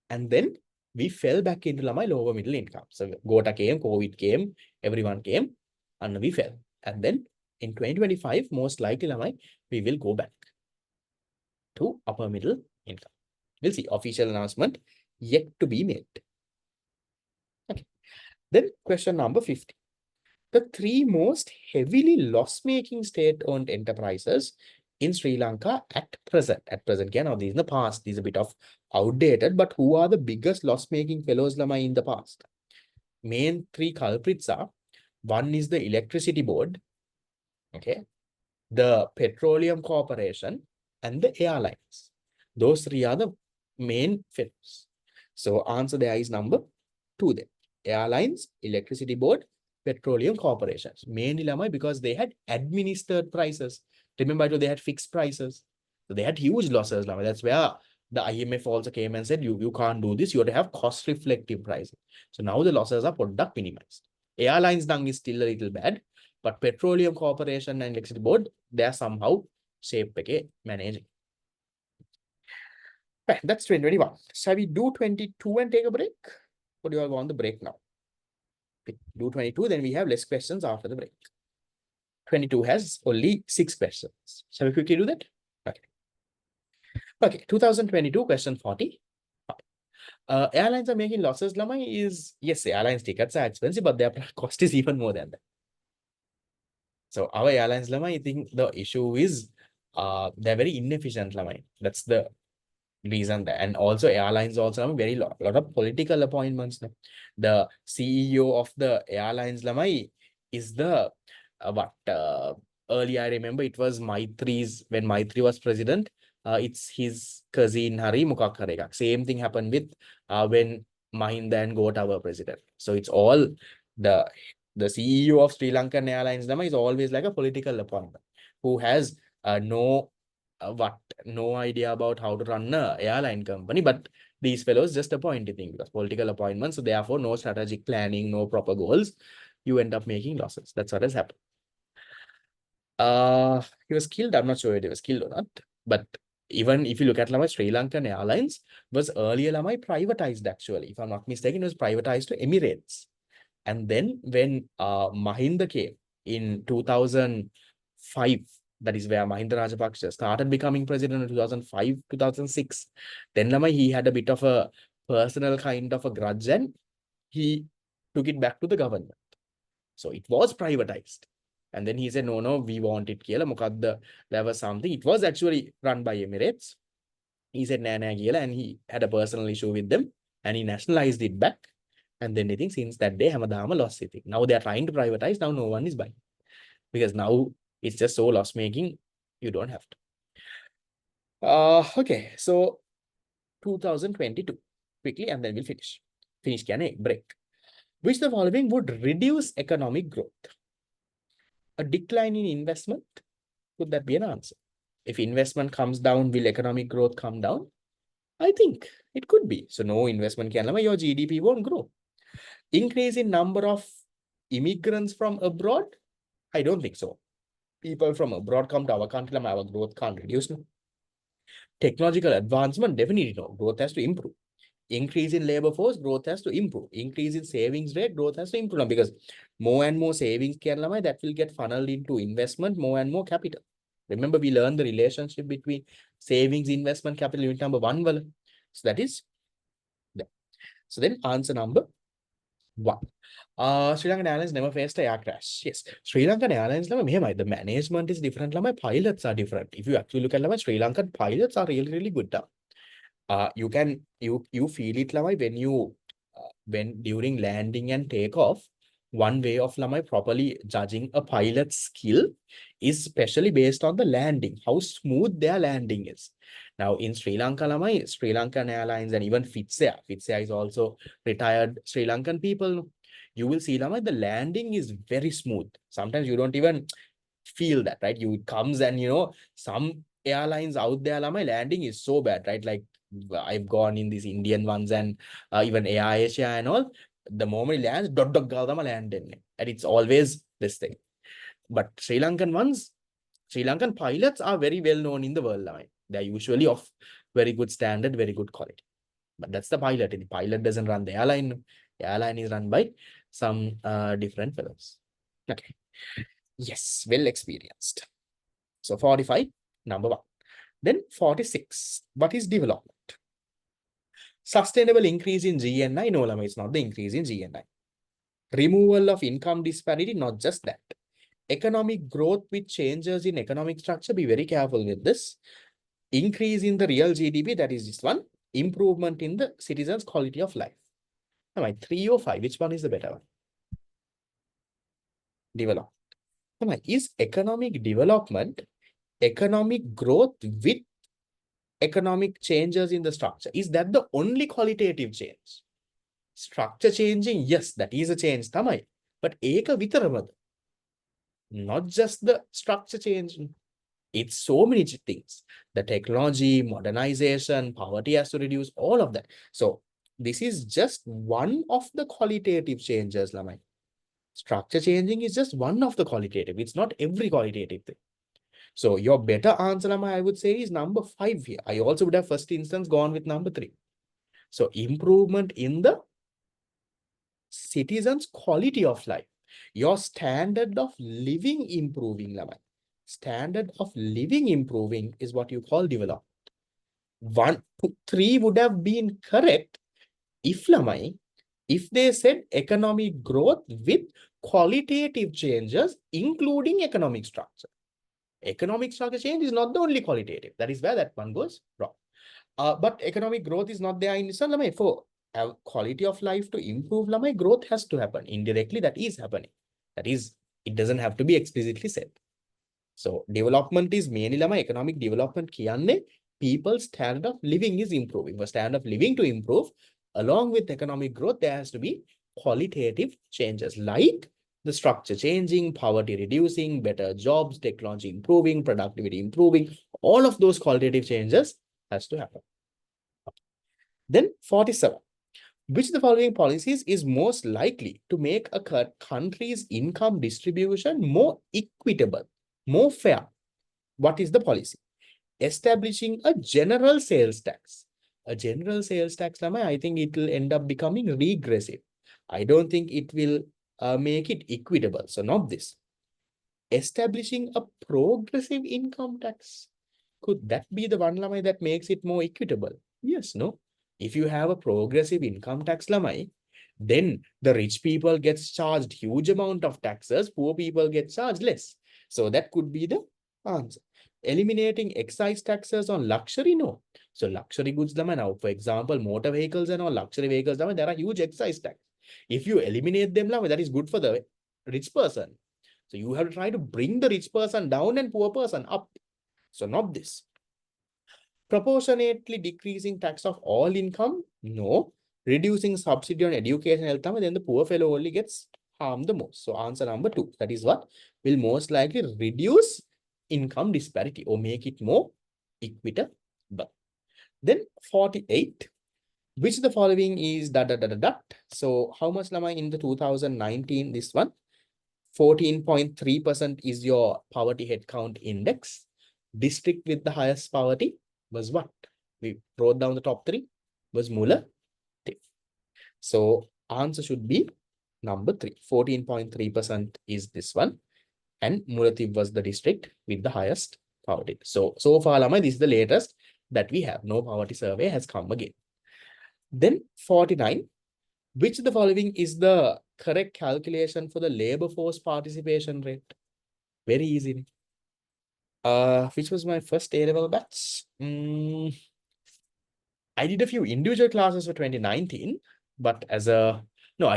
And then we fell back into lower middle income. So Gota came, COVID came, everyone came, and we fell. And then in 2025, most likely, we will go back to upper middle income. We'll see. Official announcement yet to be made. Okay. Then question number 50. The 3 most heavily loss-making state-owned enterprises in Sri Lanka at present. At present, now these in the past, these are a bit of outdated, but who are the biggest loss-making fellows Lamai in the past? Main 3 culprits are, one is the electricity board, okay, the petroleum corporation, and the airlines. Those 3 are the main fellows. So answer there is number 2 then. Airlines, electricity board, petroleum corporations. Mainly Lamai because they had administered prices. Remember, they had fixed prices. So they had huge losses. That's where the IMF also came and said, you can't do this. You have to have cost reflective pricing. So now the losses are product minimized. Airlines dung is still a little bad, but petroleum corporation and electricity board, they are somehow shape managing. Right, that's 2021. Shall we do 22 and take a break? Or do you all want the break now? Do 22, then we have less questions after the break. 22 has only 6 questions. Shall we quickly do that? Okay. Okay, 2022, question 40. Airlines are making losses, Lamai, is, yes, airlines tickets are expensive, but their cost is even more than that. So our airlines, Lamai, I think the issue is they're very inefficient, Lamai. That's the reason that, and also airlines also have very lot of political appointments. The CEO of the airlines, Lamai, is the earlier I remember it was Maitri's when Maitri was president. It's his cousin Hari Mukak Harekak. Same thing happened with when Mahinda and Gota were president. So it's all the CEO of Sri Lankan Airlines Nama is always like a political appointment who has no idea about how to run a airline company, but these fellows just appoint things because political appointments, so therefore no strategic planning, no proper goals, you end up making losses. That's what has happened. He was killed. I'm not sure if he was killed or not, but even if you look at Lamai, Sri Lankan Airlines was earlier Lamai privatized actually. If I'm not mistaken, it was privatized to Emirates. And then when Mahinda came in 2005, that is where Mahinda Rajapaksa started becoming president in 2005, 2006. Then Lamai, he had a bit of a personal kind of a grudge and he took it back to the government. So it was privatized. And then he said, no, we want it කියලා. මොකද්ද? There was something. It was actually run by Emirates. He said, nෑ කියලා, and he had a personal issue with them and he nationalized it back. And then I think since that day, හැමදාම loss it. Now they are trying to privatize. Now no one is buying. Because now it's just so loss making, you don't have to. Okay, so 2022. Quickly, and then we'll finish. Finish කියන්නේ break. Which the following would reduce economic growth? A decline in investment, could that be an answer? If investment comes down, will economic growth come down? I think it could be. So no investment can, your GDP won't grow. Increase in number of immigrants from abroad? I don't think so. People from abroad come to our country, our growth can't reduce. No. Technological advancement, definitely no. Growth has to improve. Increase in labor force, growth has to improve. Increase in savings rate, growth has to improve. Because more and more savings that will get funneled into investment, more and more capital. Remember, we learned the relationship between savings, investment, capital, unit number 1. So that is that. So then answer number 1. Sri Lankan Airlines never faced a air crash. Yes, Sri Lankan Airlines, the management is different. Pilots are different. If you actually look at Sri Lankan pilots are really, really good. You feel it when during landing and takeoff. One way of properly judging a pilot's skill is especially based on the landing, how smooth their landing is. Now in Sri Lanka, Sri Lankan Airlines and even Fitsair is also retired Sri Lankan people. You will see the landing is very smooth. Sometimes you don't even feel that, right? You comes and some airlines out there, landing is so bad, right? Like I've gone in these Indian ones and even Air Asia and all. The moment it lands, land in it. And it's always this thing. But Sri Lankan ones, Sri Lankan pilots are very well known in the world. They're usually of very good standard, very good quality. But that's the pilot. The pilot doesn't run the airline. The airline is run by some different fellows. Okay. Yes, well experienced. So 45, number 1. Then 46, what is development? Sustainable increase in GNI, no, it's not the increase in GNI. Removal of income disparity, not just that. Economic growth with changes in economic structure, be very careful with this. Increase in the real GDP, that is this one. Improvement in the citizens' quality of life. Am I 3 or 5? Which one is the better one? Development. Am I, is economic development, economic growth with economic changes in the structure? Is that the only qualitative change? Structure changing, yes, that is a change, tamai. But eka vitaramada. Not just the structure changing. It's so many things. The technology, modernization, poverty has to reduce, all of that. So this is just one of the qualitative changes, Lamai. Structure changing is just one of the qualitative. It's not every qualitative thing. So your better answer, Lamai, I would say is number 5 here. I also would have first instance gone with number 3. So improvement in the citizens' quality of life. Your standard of living improving, Lamai. Standard of living improving is what you call development. 1 to 3 would have been correct if Lamai, if they said economic growth with qualitative changes, including economic structure. Economic structure change is not the only qualitative. That is where that one goes wrong. But economic growth is not there in this one, Lamai. For quality of life to improve, Lamai, growth has to happen. Indirectly, that is happening. That is It doesn't have to be explicitly said. So development is mainly lama economic development kiyanne people's standard of living is improving. For standard of living to improve, along with economic growth, there has to be qualitative changes like the structure changing, poverty reducing, better jobs, technology improving, productivity improving. All of those qualitative changes has to happen. Then 47. Which of the following policies is most likely to make a country's income distribution more equitable, more fair? What is the policy? Establishing a general sales tax. A general sales tax, I think it will end up becoming regressive. I don't think it will make it equitable. So not this. Establishing a progressive income tax. Could that be the one lamai that makes it more equitable? Yes, no. If you have a progressive income tax lamai, then the rich people gets charged huge amount of taxes, poor people get charged less. So that could be the answer. Eliminating excise taxes on luxury, no. So luxury goods lamai now, for example, motor vehicles and all luxury vehicles lamai, there are huge excise tax. If you eliminate them lamai, that is good for the rich person. So you have to try to bring the rich person down and poor person up. So not this. Proportionately decreasing tax of all income? No. Reducing subsidy on education and health, then the poor fellow only gets harmed the most. So answer number 2. That is what will most likely reduce income disparity or make it more equitable. Then 48. Which of the following is dot, dot, dot, dot. So how much am I in the 2019? This one. 14.3% is your poverty headcount index. District with the highest poverty was what? We wrote down the top 3 was Mula. So answer should be number 3. 14.3% is this one. And Mulativ was the district with the highest poverty. So far, Lama, this is the latest that we have. No poverty survey has come again. Then 49. Which of the following is the correct calculation for the labor force participation rate? Very easy. Which was my first A-level batch? I did a few individual classes for 2019, but I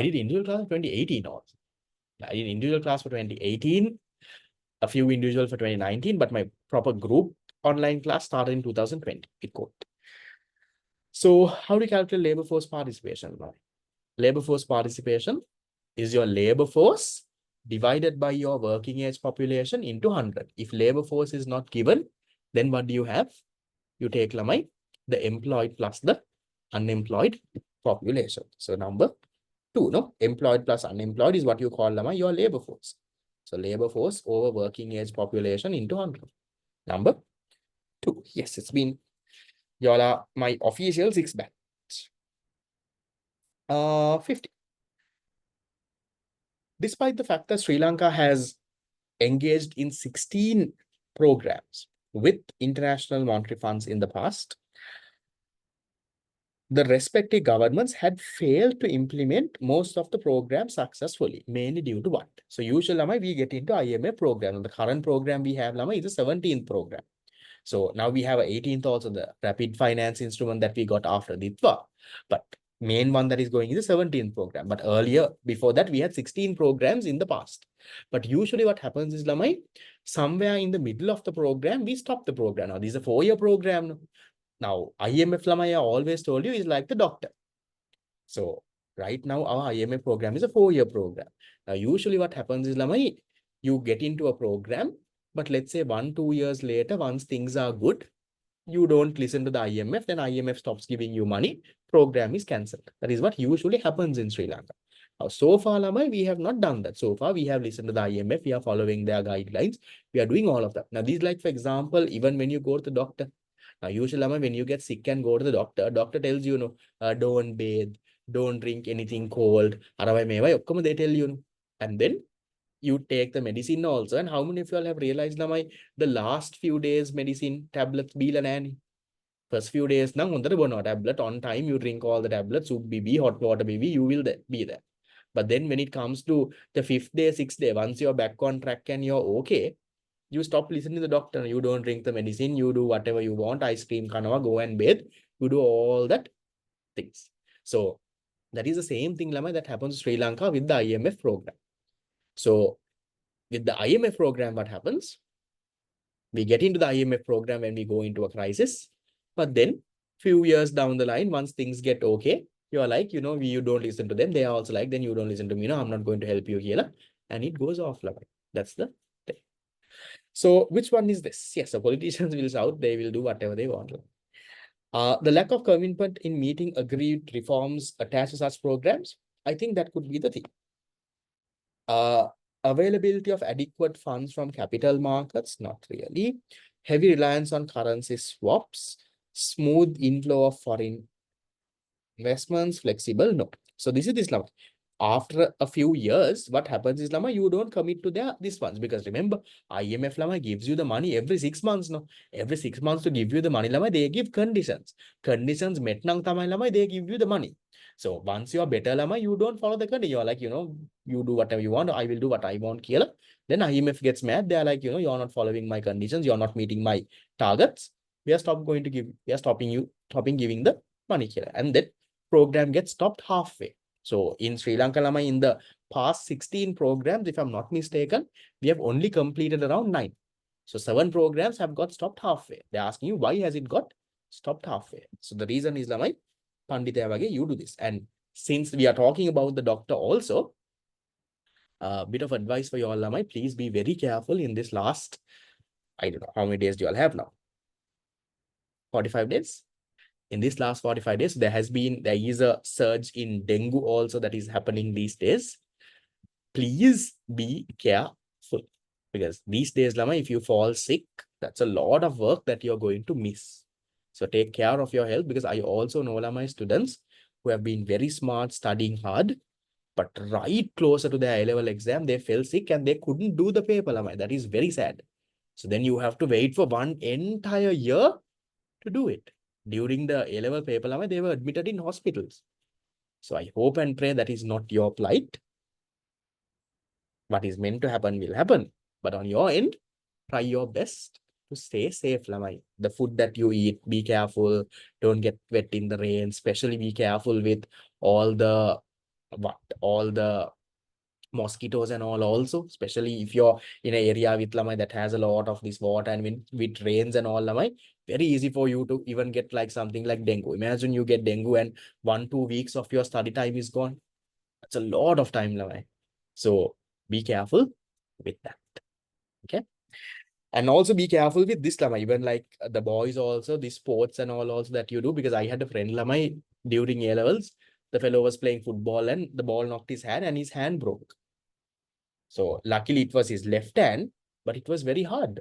did individual class for 2018 also. I did individual class for 2018, a few individual for 2019, but my proper group online class started in 2020. So how do you calculate labor force participation? Labor force participation is your labor force divided by your working age population into 100. If labor force is not given, then what do you have? You take lamai, the employed plus the unemployed population. So number 2, no? Employed plus unemployed is what you call lamai, your labor force. So labor force over working age population into 100. Number 2. Yes, it's been y'all are my official 6 batch. 50. Despite the fact that Sri Lanka has engaged in 16 programs with international monetary funds in the past, the respective governments had failed to implement most of the programs successfully, mainly due to what? So usually, we get into IMF program. And the current program we have, is the 17th program. So now we have an 18th also, the rapid finance instrument that we got after DITWA. But main one that is going is the 17th program. But earlier, before that, we had 16 programs in the past. But usually what happens is, Lamai, somewhere in the middle of the program, we stop the program. Now, this is a 4-year program. Now, IMF, Lamai, I always told you, is like the doctor. So right now, our IMF program is a 4-year program. Now, usually what happens is, Lamai, you get into a program, but let's say 1-2 years later, once things are good, you don't listen to the IMF, then IMF stops giving you money, program is cancelled. That is what usually happens in Sri Lanka. Now, so far, Lamai, we have not done that. So far, we have listened to the IMF, we are following their guidelines, we are doing all of that. Now, these like, for example, even when you go to the doctor, now usually, Lamai, when you get sick and go to the doctor tells you, don't bathe, don't drink anything cold, they tell you, and then you take the medicine also. And how many of you all have realized now the last few days medicine tablets be and first few days now tablet on time, you drink all the tablets, soup BB, hot water BB, you will be there. But then when it comes to the 5th day, 6th day, once you're back on track and you're okay, you stop listening to the doctor. You don't drink the medicine, you do whatever you want, ice cream, kanawa, go and bathe, you do all that things. So that is the same thing, Lama, that happens in Sri Lanka with the IMF program. So With the IMF program, what happens? We get into the IMF program when we go into a crisis, but then few years down the line, once things get okay, you're like, you don't listen to them. They are also like, then you don't listen to me. I'm not going to help you here. And it goes off. That's the thing. So which one is this? Yes, the politicians will shout, they will do whatever they want. The lack of commitment in meeting agreed reforms attached to such programs, I think that could be the thing. Availability of adequate funds from capital markets, not really. Heavy reliance on currency swaps, smooth inflow of foreign investments, flexible, no. So this is Islam. After a few years, what happens is Lama, you don't commit to these funds because remember, IMF Lama gives you the money every 6 months. No, every 6 months to give you the money Lama, they give conditions. Conditions met nang tamai Lama, they give you the money. So once you are better Lama, you don't follow the condition. You're like, you do whatever you want. I will do what I want here. Then IMF gets mad. They're like, you're not following my conditions. You're not meeting my targets. We are stopping giving the money here. And that program gets stopped halfway. So in Sri Lanka, Lama, in the past 16 programs, if I'm not mistaken, we have only completed around 9. So 7 programs have got stopped halfway. They're asking you, why has it got stopped halfway? So the reason is, Lama, Panditayavage, you do this. And since we are talking about the doctor also, a bit of advice for you all, Lama, please be very careful in this last, I don't know, how many days do you all have now? 45 days? In this last 45 days, there is a surge in dengue also that is happening these days. Please be careful because these days, Lama, if you fall sick, that's a lot of work that you're going to miss. So take care of your health because I also know my students who have been very smart, studying hard, but right closer to their A-level exam, they fell sick and they couldn't do the paper, Lama. That is very sad. So then you have to wait for one entire year to do it. During the A-level paper, Lama, they were admitted in hospitals. So I hope and pray that is not your plight. What is meant to happen will happen. But on your end, try your best to stay safe, Lamai. The food that you eat, be careful. Don't get wet in the rain. Especially be careful with all the mosquitoes and all also. Especially if you're in an area with Lamai that has a lot of this water and with rains and all, Lamai, very easy for you to even get like something like dengue. Imagine you get dengue and 1-2 weeks of your study time is gone. That's a lot of time, Lamai. So be careful with that. Okay. And also be careful with this, Lama. Even like the boys also, the sports and all also that you do. Because I had a friend, Lama, during A-levels. The fellow was playing football and the ball knocked his hand and his hand broke. So luckily it was his left hand, but it was very hard.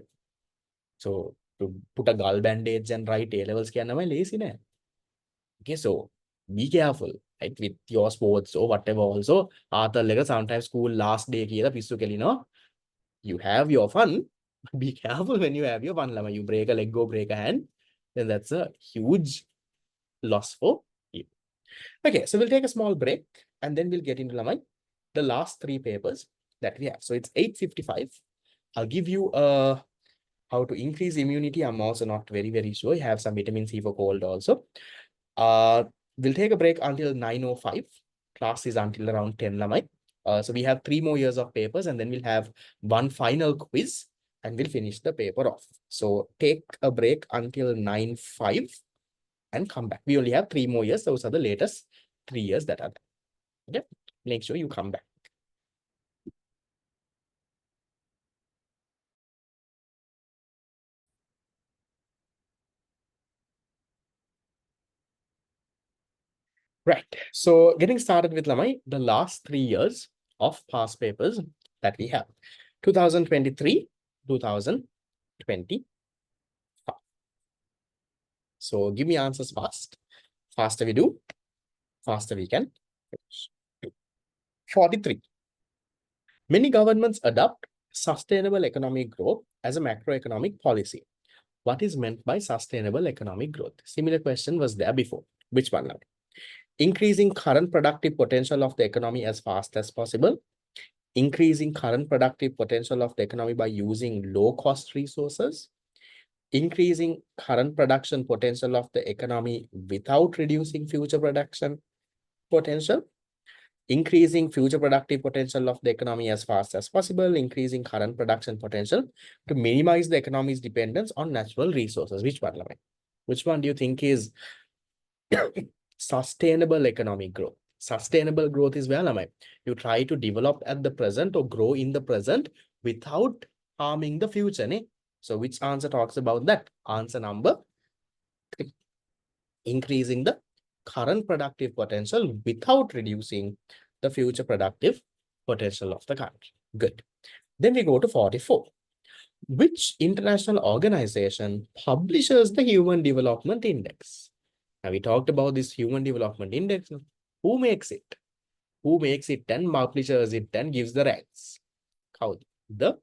So to put a gall bandage and write A-levels kya nama lazy na. Okay, so be careful, right, with your sports or whatever also. Sometimes school last day you have your fun. Be careful when you have your fun, Lama. You break a leg or break a hand, then that's a huge loss for you. Okay, so we'll take a small break and then we'll get into Lama, the last 3 papers that we have. So it's 8:55. I'll give you how to increase immunity. I'm also not very sure. You have some vitamin C for cold also. We'll take a break until 9:05. Class is until around 10 Lamai. So we have 3 more years of papers and then we'll have one final quiz and we'll finish the paper off. So take a break until 9:05 and come back. We only have 3 more years. Those are the latest 3 years that are there. Okay. Make sure you come back. Right. So getting started with Lamai, the last 3 years of past papers that we have. 2023, 2020. So give me answers fast. Faster we do, faster we can finish. 43. Many governments adopt sustainable economic growth as a macroeconomic policy. What is meant by sustainable economic growth? Similar question was there before. Which one now? Increasing current productive potential of the economy as fast as possible. Increasing current productive potential of the economy by using low-cost resources. Increasing current production potential of the economy without reducing future production potential. increasing future productive potential of the economy as fast as possible, increasing current production potential to minimize the economy's dependence on natural resources. Which one, Lamai? Which one do you think is sustainable economic growth? Sustainable growth is where, Lamai, you try to develop at the present or grow in the present without harming the future. Ne? So which answer talks about that? Answer number 3. Increasing the current productive potential without reducing the future productive potential of the country. Good. Then we go to 44. Which international organization publishes the Human Development Index? Now we talked about this Human Development Index. Who makes it? Who makes it and publishes it and gives the ranks? How? The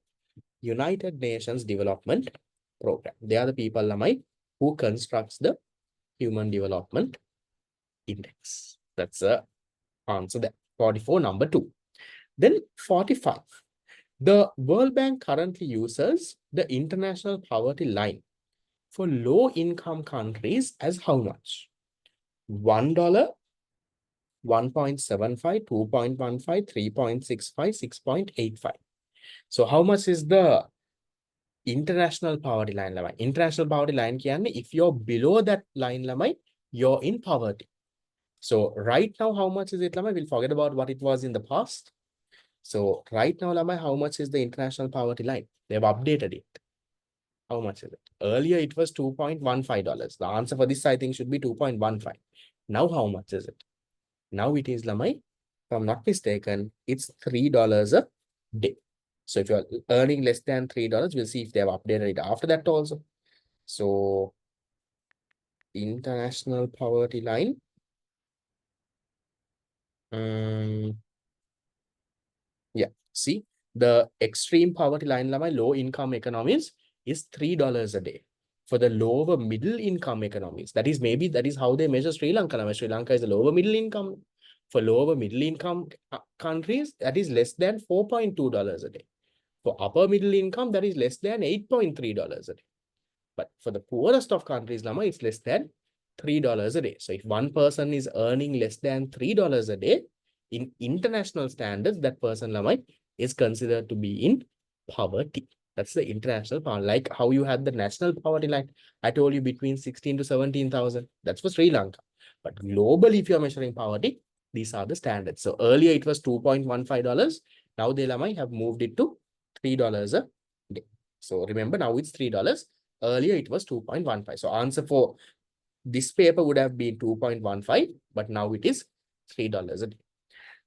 United Nations Development Program. They are the people, Lamai, who constructs the Human Development Index. That's the answer there. 44, number 2. Then 45. The World Bank currently uses the international poverty line for low-income countries as how much? $1, 1.75, 2.15, 3.65, 6.85. So how much is the international poverty line, Lamai? International poverty line, if you're below that line, Lamai, you're in poverty. So right now, how much is it, Lamai? We'll forget about what it was in the past. So right now, Lamai, how much is the international poverty line? They've updated it. How much is it? Earlier, it was $2.15. The answer for this, I think, should be 2.15. Now, how much is it? Now it is, Lamai, if I'm not mistaken, it's $3 a day. So if you're earning less than $3, we'll see if they have updated it after that also. So international poverty line. Yeah, see, the extreme poverty line, Lamai, low income economies is $3 a day. For the lower middle income economies, that is how they measure Sri Lanka. Lamai. Sri Lanka is the lower middle income. For lower middle income countries, that is less than $4.2 a day. For upper middle income, that is less than $8.3 a day. But for the poorest of countries, Lama, it's less than $3 a day. So if one person is earning less than $3 a day, in international standards, that person, Lama, is considered to be in poverty. That's the international poverty. Like how you had the national poverty line. I told you between 16 to 17,000. That's for Sri Lanka. But globally, if you're measuring poverty, these are the standards. So earlier it was $2.15. Now they, Lama, have moved it to $3 a day. So remember, now it's $3. Earlier, it was 2.15. So answer for this paper would have been 2.15, but now it is $3 a day.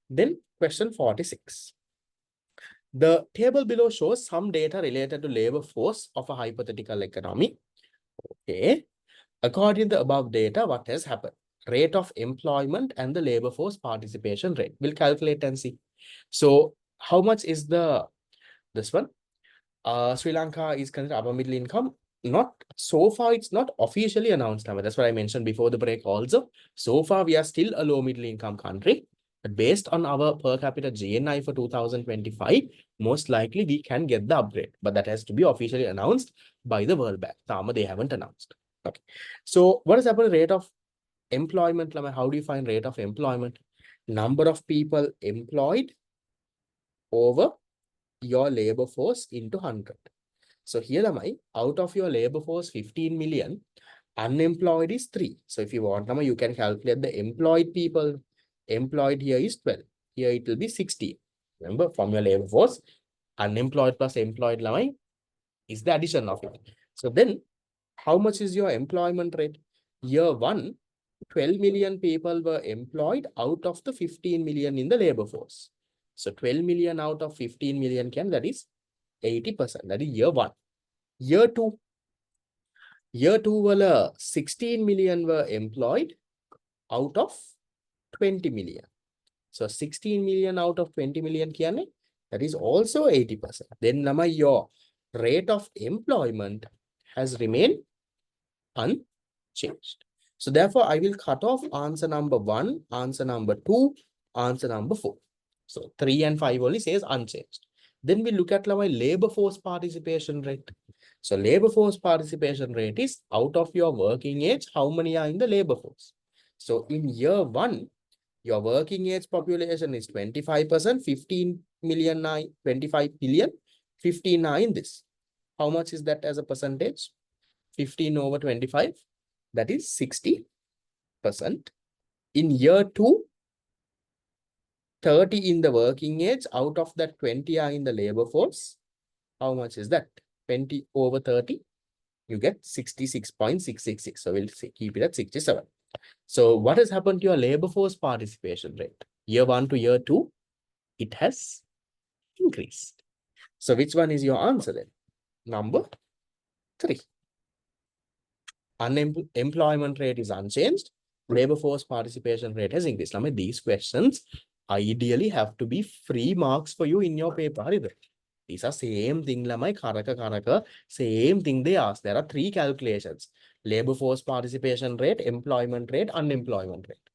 Then question 46. The table below shows some data related to labor force of a hypothetical economy. Okay. According to the above data, what has happened? Rate of employment and the labor force participation rate. We'll calculate and see. So how much is this one? Sri Lanka is considered upper middle income. Not so far, it's not officially announced. That's what I mentioned before the break also. So far, we are still a low middle income country. But based on our per capita GNI for 2025, most likely we can get the upgrade. But that has to be officially announced by the World Bank. They haven't announced. Okay. So what is happening? Rate of employment. How do you find rate of employment? Number of people employed over your labor force into 100. So here am I, out of your labor force 15 million, unemployed is 3. So if you want, you can calculate the employed people. Employed here is 12. Here it will be 16. Remember, from your labor force, unemployed plus employed is the addition of it. So then, how much is your employment rate? Year 1, 12 million people were employed out of the 15 million in the labor force. So 12 million out of 15 million that is 80%. That is year 1. Year 2. Year 2, 16 million were employed out of 20 million. So 16 million out of 20 million, that is also 80%. Then your rate of employment has remained unchanged. So therefore, I will cut off answer number 1, answer number 2, answer number 4. So 3 and 5 only says unchanged. Then we look at my labor force participation rate. So labor force participation rate is out of your working age, how many are in the labor force? So in year 1, Your working age population is 25%, 15 million, 25 billion, 59 this. How much is that as a percentage? 15 over 25, that is 60%. In year 2, 30 in the working age, out of that 20 are in the labor force. How much is that? 20 over 30, you get 66.666. So we'll keep it at 67. So what has happened to your labor force participation rate? Year 1 to year 2, it has increased. So which one is your answer then? Number 3. Unemployment rate is unchanged. Labor force participation rate has increased. Now, these questions ideally have to be free marks for you in your paper. These are same thing, same thing they ask. There are 3 calculations: labor force participation rate, employment rate, unemployment rate.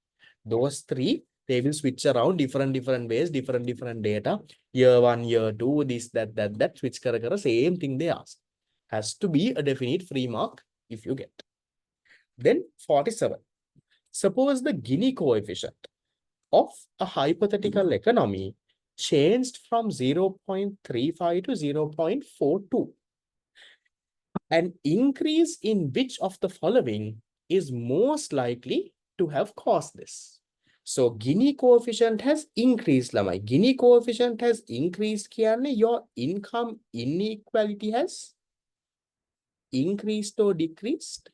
Those 3, they will switch around different ways, different data. Year 1, year 2, this, that, switch same thing they ask. Has to be a definite free mark if you get. Then 47. Suppose the Gini coefficient of a hypothetical economy changed from 0.35 to 0.42. An increase in which of the following is most likely to have caused this? So Gini coefficient has increased. Gini coefficient has increased. Your income inequality has increased or decreased?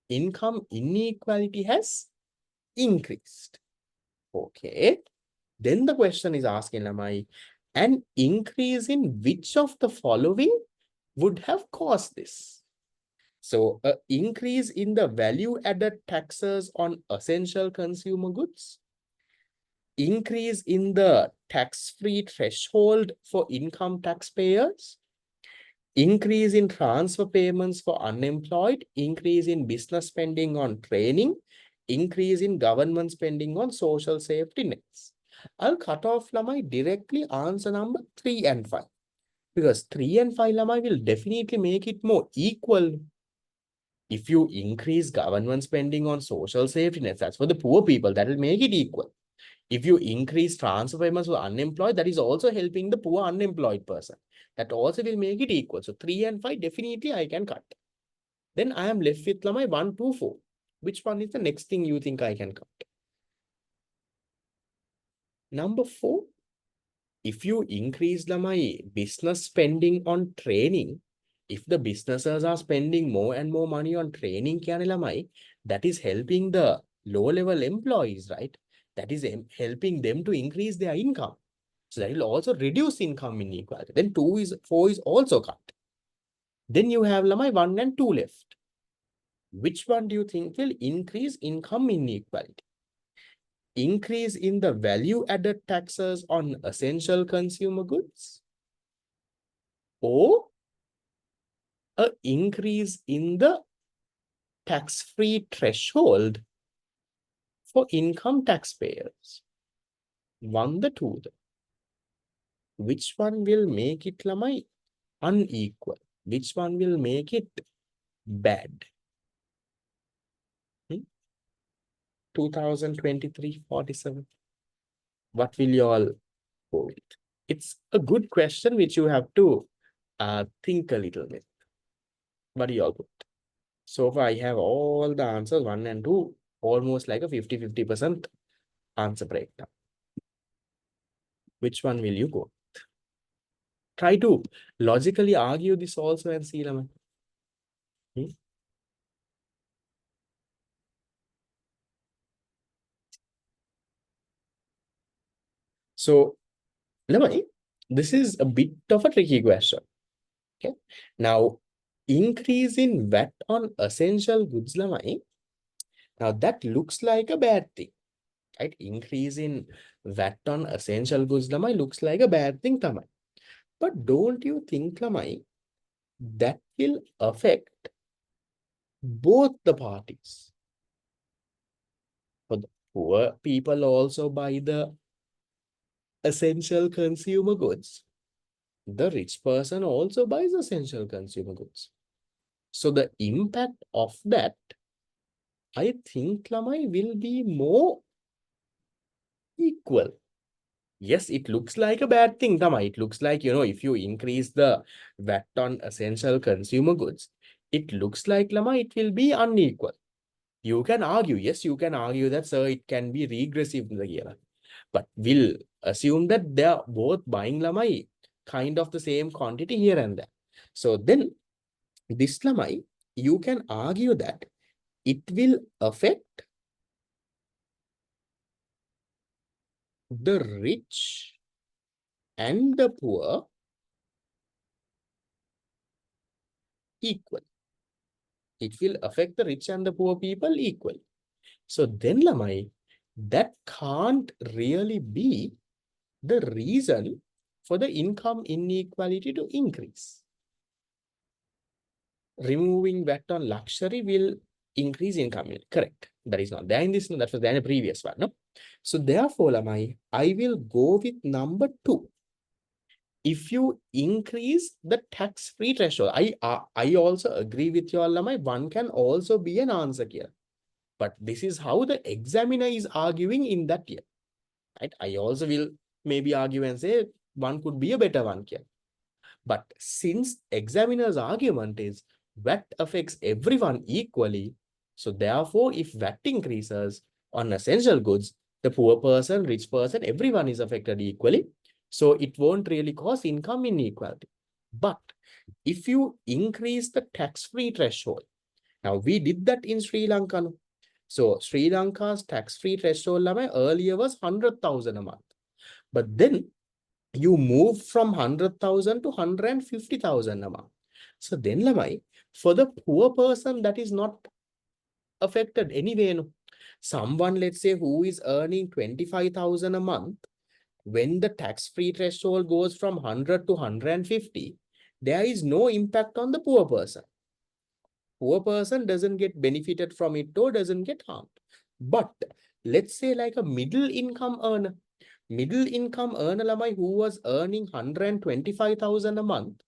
Income inequality has increased. Okay. Then the question is asking, an increase in which of the following would have caused this? So an increase in the value added taxes on essential consumer goods, increase in the tax-free threshold for income taxpayers, increase in transfer payments for unemployed, increase in business spending on training, increase in government spending on social safety nets. I'll cut off directly answer number 3 and 5. Because 3 and 5 will definitely make it more equal. If you increase government spending on social safety nets, that's for the poor people, that will make it equal. If you increase transfer payments for unemployed, that is also helping the poor unemployed person. That also will make it equal. So 3 and 5, definitely I can cut. Then I am left with 1, 2, 4. Which one is the next thing you think I can cut? Number 4. If you increase business spending on training, if the businesses are spending more and more money on training, that is helping the low-level employees, right? That is helping them to increase their income. So that will also reduce income inequality. Then 4 is also cut. Then you have 1 and 2 left. Which one do you think will increase income inequality? Increase in the value added taxes on essential consumer goods, or an increase in the tax-free threshold for income taxpayers? 1, the 2, the. Which one will make it unequal? Which one will make it bad? 2023, 47. What will you all go with? It's a good question which you have to think a little bit. What do you all put? So far, I have all the answers 1 and 2, almost like a 50-50% answer breakdown. Which one will you go? Try to logically argue this also and see. So, this is a bit of a tricky question. Okay. Now, increase in VAT on essential goods, now that looks like a bad thing. Right? Increase in VAT on essential goods, looks like a bad thing, But don't you think, that will affect both the parties? For the poor people also buy the essential consumer goods. The rich person also buys essential consumer goods. So the impact of that, I think, will be more equal. Yes, it looks like a bad thing, Tama. It looks like, if you increase the VAT on essential consumer goods, it looks like, Lama, it will be unequal. You can argue, yes, you can argue that, sir, it can be regressive in the year. But we'll assume that they are both buying Lamai kind of the same quantity here and there. So then this Lamai, you can argue that it will affect the rich and the poor equal. It will affect the rich and the poor people equal. So then Lamai, that can't really be the reason for the income inequality to increase. Removing VAT on luxury will increase income. Correct. That is not there in this. That was there in the previous one. No? So therefore, Lamai, I will go with number 2. If you increase the tax-free threshold, I also agree with you, Lamai. One can also be an answer here. But this is how the examiner is arguing in that year. Right? I also will maybe argue and say one could be a better one here. But since examiner's argument is VAT affects everyone equally, so therefore, if VAT increases on essential goods, the poor person, rich person, everyone is affected equally. So it won't really cause income inequality. But if you increase the tax-free threshold, now we did that in Sri Lanka. So Sri Lanka's tax-free threshold earlier was 100,000 a month. But then you move from 100,000 to 150,000 a month. So then, Lamai, for the poor person, that is not affected anyway. No? Someone, let's say, who is earning 25,000 a month, when the tax-free threshold goes from 100 to 150, there is no impact on the poor person. Poor person doesn't get benefited from it or doesn't get harmed. But let's say like a middle income earner, Lamai, who was earning 125,000 a month,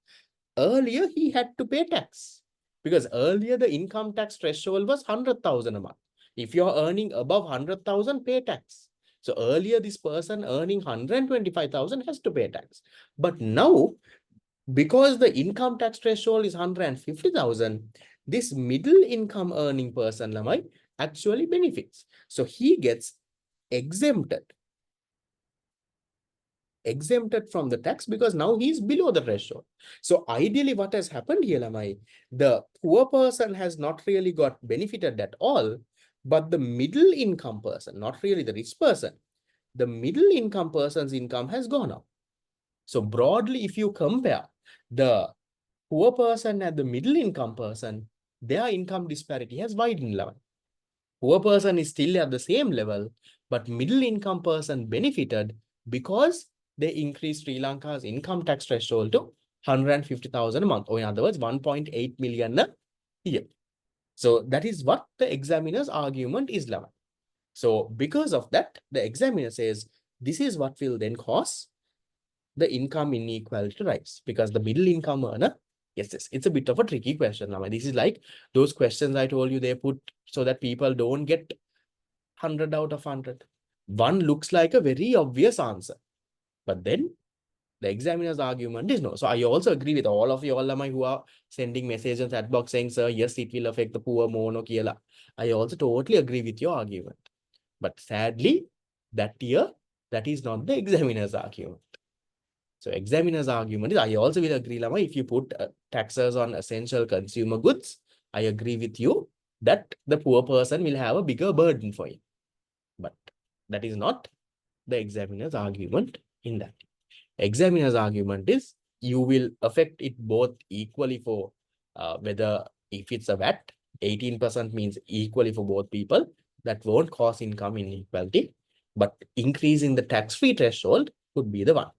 earlier he had to pay tax because earlier the income tax threshold was 100,000 a month. If you're earning above 100,000, pay tax. So earlier this person earning 125,000 has to pay tax. But now, because the income tax threshold is 150,000, this middle income earning person, Lamai, actually benefits. So he gets exempted from the tax because now he's below the threshold. So ideally what has happened here, Lamai, the poor person has not really got benefited at all, but the middle income person, not really the rich person, the middle income person's income has gone up. So broadly, if you compare the poor person and the middle income person, their income disparity has widened, Lamai. Poor person is still at the same level, but middle income person benefited because they increased Sri Lanka's income tax threshold to 150,000 a month, or in other words, 1.8 million a year. So that is what the examiner's argument is, Lama. So because of that, the examiner says, this is what will then cause the income inequality to rise because the middle income earner, yes, it's a bit of a tricky question, Lama. This is like those questions I told you they put so that people don't get 100 out of 100. One looks like a very obvious answer, but then the examiner's argument is no. So I also agree with all of you all who are sending messages in chat box saying, sir, yes, it will affect the poor mono kiela. I also totally agree with your argument. But sadly, that year, that is not the examiner's argument. So examiner's argument is, I also will agree, Lama, if you put taxes on essential consumer goods, I agree with you that the poor person will have a bigger burden for you. But that is not the examiner's argument in that. Examiner's argument is you will affect it both equally for whether if it's a VAT, 18% means equally for both people. That won't cause income inequality. But increasing the tax-free threshold could be the one.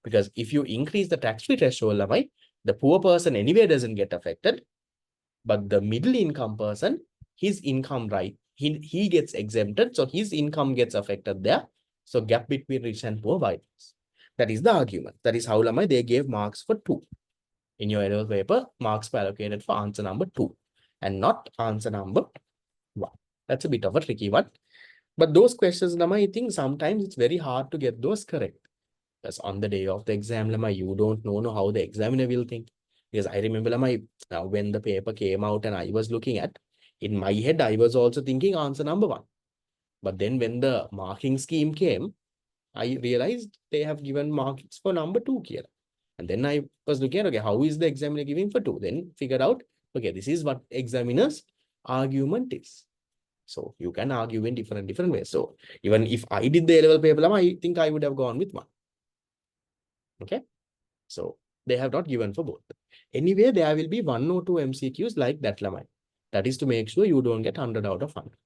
Because if you increase the tax-free threshold, the poor person anyway doesn't get affected. But the middle income person, his income he gets exempted. So his income gets affected there. So gap between rich and poor widens. That is the argument. That is how they gave marks for 2. In your annual paper, marks were allocated for answer number 2 and not answer number 1. That's a bit of a tricky one. But those questions, Lama, I think sometimes it's very hard to get those correct. Because on the day of the exam, Lama, you don't know how the examiner will think. Because I remember, Lama, when the paper came out and I was looking at, in my head, I was also thinking answer number one. But then when the marking scheme came, I realized they have given marks for number two here. And then I was looking at, okay, how is the examiner giving for two? Then figured out, okay, this is what examiner's argument is. So you can argue in different ways. So even if I did the A-level paper, I think I would have gone with one. Okay. So they have not given for both. Anyway, there will be 1 or 2 MCQs like that, Lamai. That is to make sure you don't get 100 out of 100.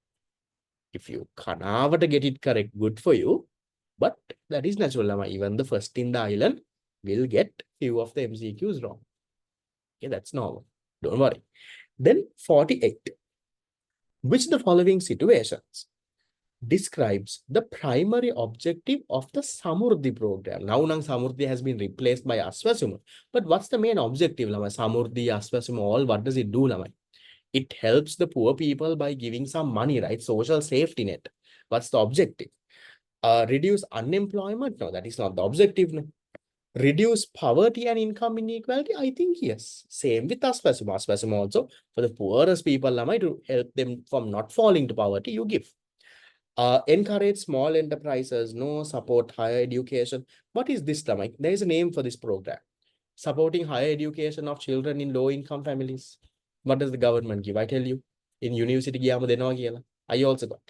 If you can't get it correct, good for you. But that is natural, Lamai. Even the first in the island will get few of the MCQs wrong. Okay, that's normal. Don't worry. Then 48. Which the following situations describes the primary objective of the Samurdhi program? Now, Samurdhi has been replaced by Aswasuma. But what's the main objective, Lama? Samurdhi, Aswasuma, all, what does it do, Lama? It helps the poor people by giving some money, right? Social safety net. What's the objective? Reduce unemployment? No, that is not the objective. No. Reduce poverty and income inequality? I think yes. Same with Aswasuma. Aswasuma also, for the poorest people, Lama, to help them from not falling to poverty, you give. Encourage small enterprises, no, support higher education. What is this, Lamai? There is a name for this program. Supporting higher education of children in low-income families. What does the government give? I tell you, in university, I also got.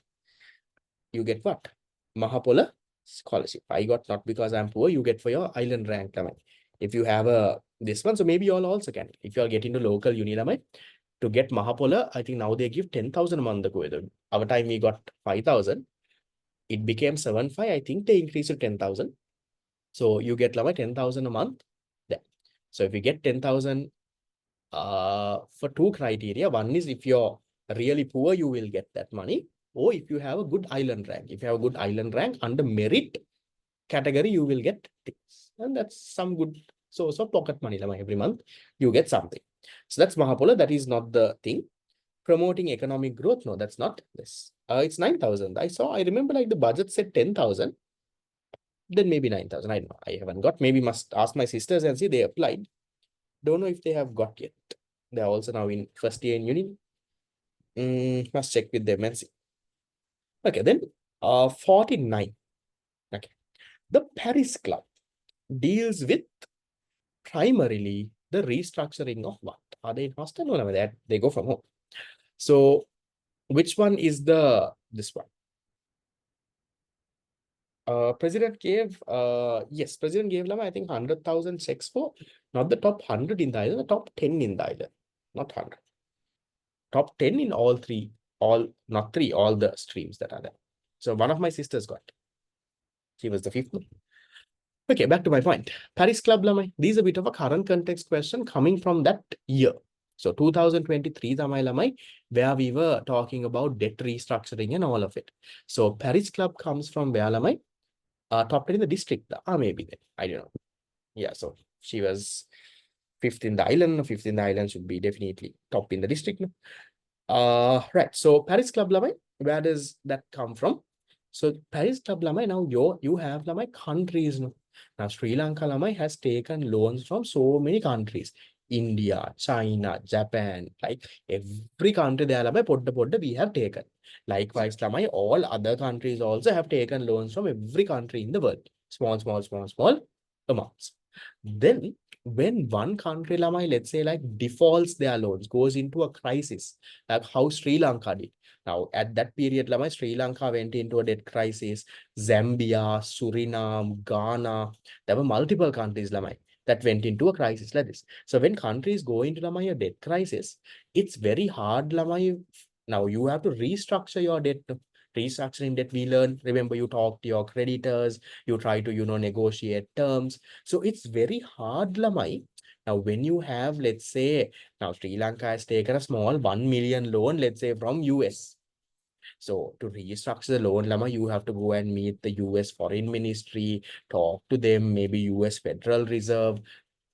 You get what? Mahapola scholarship. I got not because I'm poor, you get for your island rank, Lamai. If you have this one, so maybe you all also can. If you are getting to local uni, Lamai, to get Mahapola, I think now they give 10,000 a month. Our time we got 5,000. It became 7,500. I think they increased to 10,000. So you get like 10,000 a month there. So if you get 10,000 for two criteria, one is if you're really poor, you will get that money. Or if you have a good island rank. If you have a good island rank under merit category, you will get things. And that's some good source of pocket money. Every month you get something. So that's Mahapola. That is not the thing. Promoting economic growth. No, that's not this. It's 9,000. I remember like the budget said 10,000. Then maybe 9,000. I don't know. I haven't got. Maybe must ask my sisters and see they applied. Don't know if they have got yet. They are also now in first year in uni. Must check with them and see. Okay, then 49. Okay. The Paris Club deals with primarily the restructuring of what? Are they in hostel? No, that they go from home. So which one is this one? President gave, yes, President gave Lama, I think 100,000 checks for not the top 100 in the island, the top 10 in the island, not 100. Top 10 in all three, not three, all the streams that are there. So one of my sisters got. She was the fifth one. Okay, back to my point. Paris Club Lama, these are a bit of a current context question coming from that year. So 2023 Lamai, where we were talking about debt restructuring and all of it. So Paris Club comes from where Lamai? Top 10 in the district. Maybe then. I don't know. Yeah, so she was fifth in the island. Fifth in the island should be definitely top in the district. Right. So Paris Club Lamai, where does that come from? So Paris Club Lamai, now you have Lamai countries. No? Now Sri Lanka Lamai has taken loans from so many countries. India, China, Japan, like every country there Lamai, podda we have taken. Likewise, Lamai, all other countries also have taken loans from every country in the world. Small amounts. Then when one country, Lamai, let's say like defaults their loans, goes into a crisis, like how Sri Lanka did. Now, at that period, Lamai, Sri Lanka went into a debt crisis. Zambia, Suriname, Ghana, there were multiple countries, Lamai, that went into a crisis like this. So when countries go into Lamai, a debt crisis, it's very hard, Lamai. Now you have to restructure your debt. Restructuring debt, we learn. Remember, you talk to your creditors, you try to, negotiate terms. So it's very hard, Lamai. Now, when you have, let's say, now Sri Lanka has taken a small 1 million loan, let's say from US. So to restructure the loan, Lama, you have to go and meet the US Foreign Ministry, talk to them, maybe US Federal Reserve.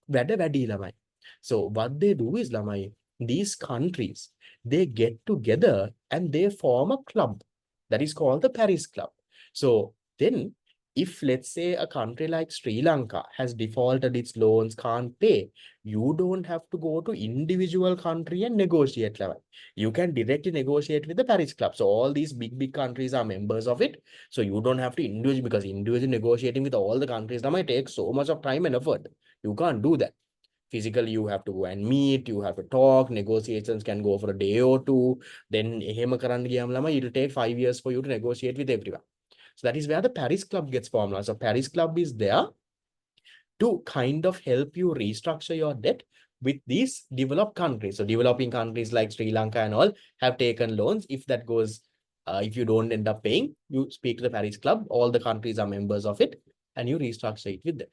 Lama. So what they do is, Lama, these countries, they get together and they form a club. That is called the Paris Club. So then, if let's say a country like Sri Lanka has defaulted its loans, can't pay, you don't have to go to individual country and negotiate level. You can directly negotiate with the Paris Club. So all these big countries are members of it. So you don't have to individually, because individually negotiating with all the countries that might take so much of time and effort. You can't do that. Physically, you have to go and meet, you have to talk, negotiations can go for a day or two. Then it will take 5 years for you to negotiate with everyone. So that is where the Paris Club gets formed. So Paris Club is there to kind of help you restructure your debt with these developed countries. So developing countries like Sri Lanka and all have taken loans. If that goes, if you don't end up paying, you speak to the Paris Club. All the countries are members of it, and you restructure it with them.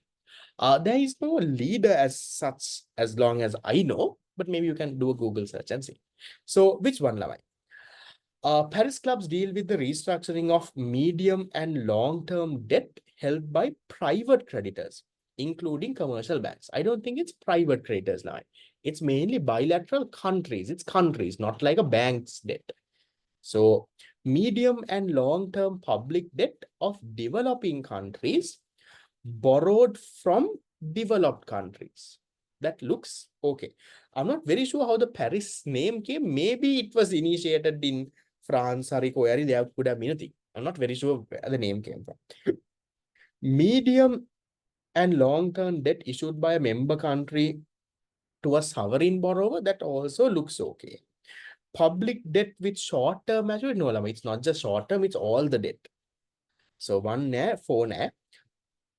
There is no leader as such, as long as I know, but maybe you can do a Google search and see. So which one, Lavai? Paris clubs deal with the restructuring of medium and long-term debt held by private creditors, including commercial banks. I don't think it's private creditors now. It's mainly bilateral countries. It's countries, not like a bank's debt. So medium and long-term public debt of developing countries borrowed from developed countries. That looks okay. I'm not very sure how the Paris name came. Maybe it was initiated in France or Korea. There could have been a thing. I'm not very sure where the name came from. Medium and long-term debt issued by a member country to a sovereign borrower, that also looks okay. Public debt with short-term maturity, no, it's not just short-term, it's all the debt. So 4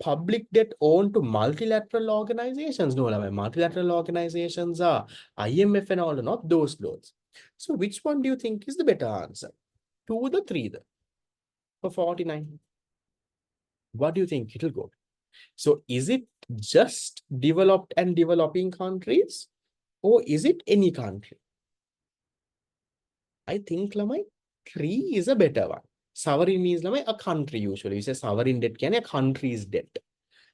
public debt owned to multilateral organizations. No, multilateral organizations are IMF and all, not those loans. So which one do you think is the better answer? 2 the 3 the for 49. What do you think it'll go? So is it just developed and developing countries, or is it any country? I think Lamai 3 is a better one. Sovereign means Lamai a country usually. You say sovereign debt can a country's debt.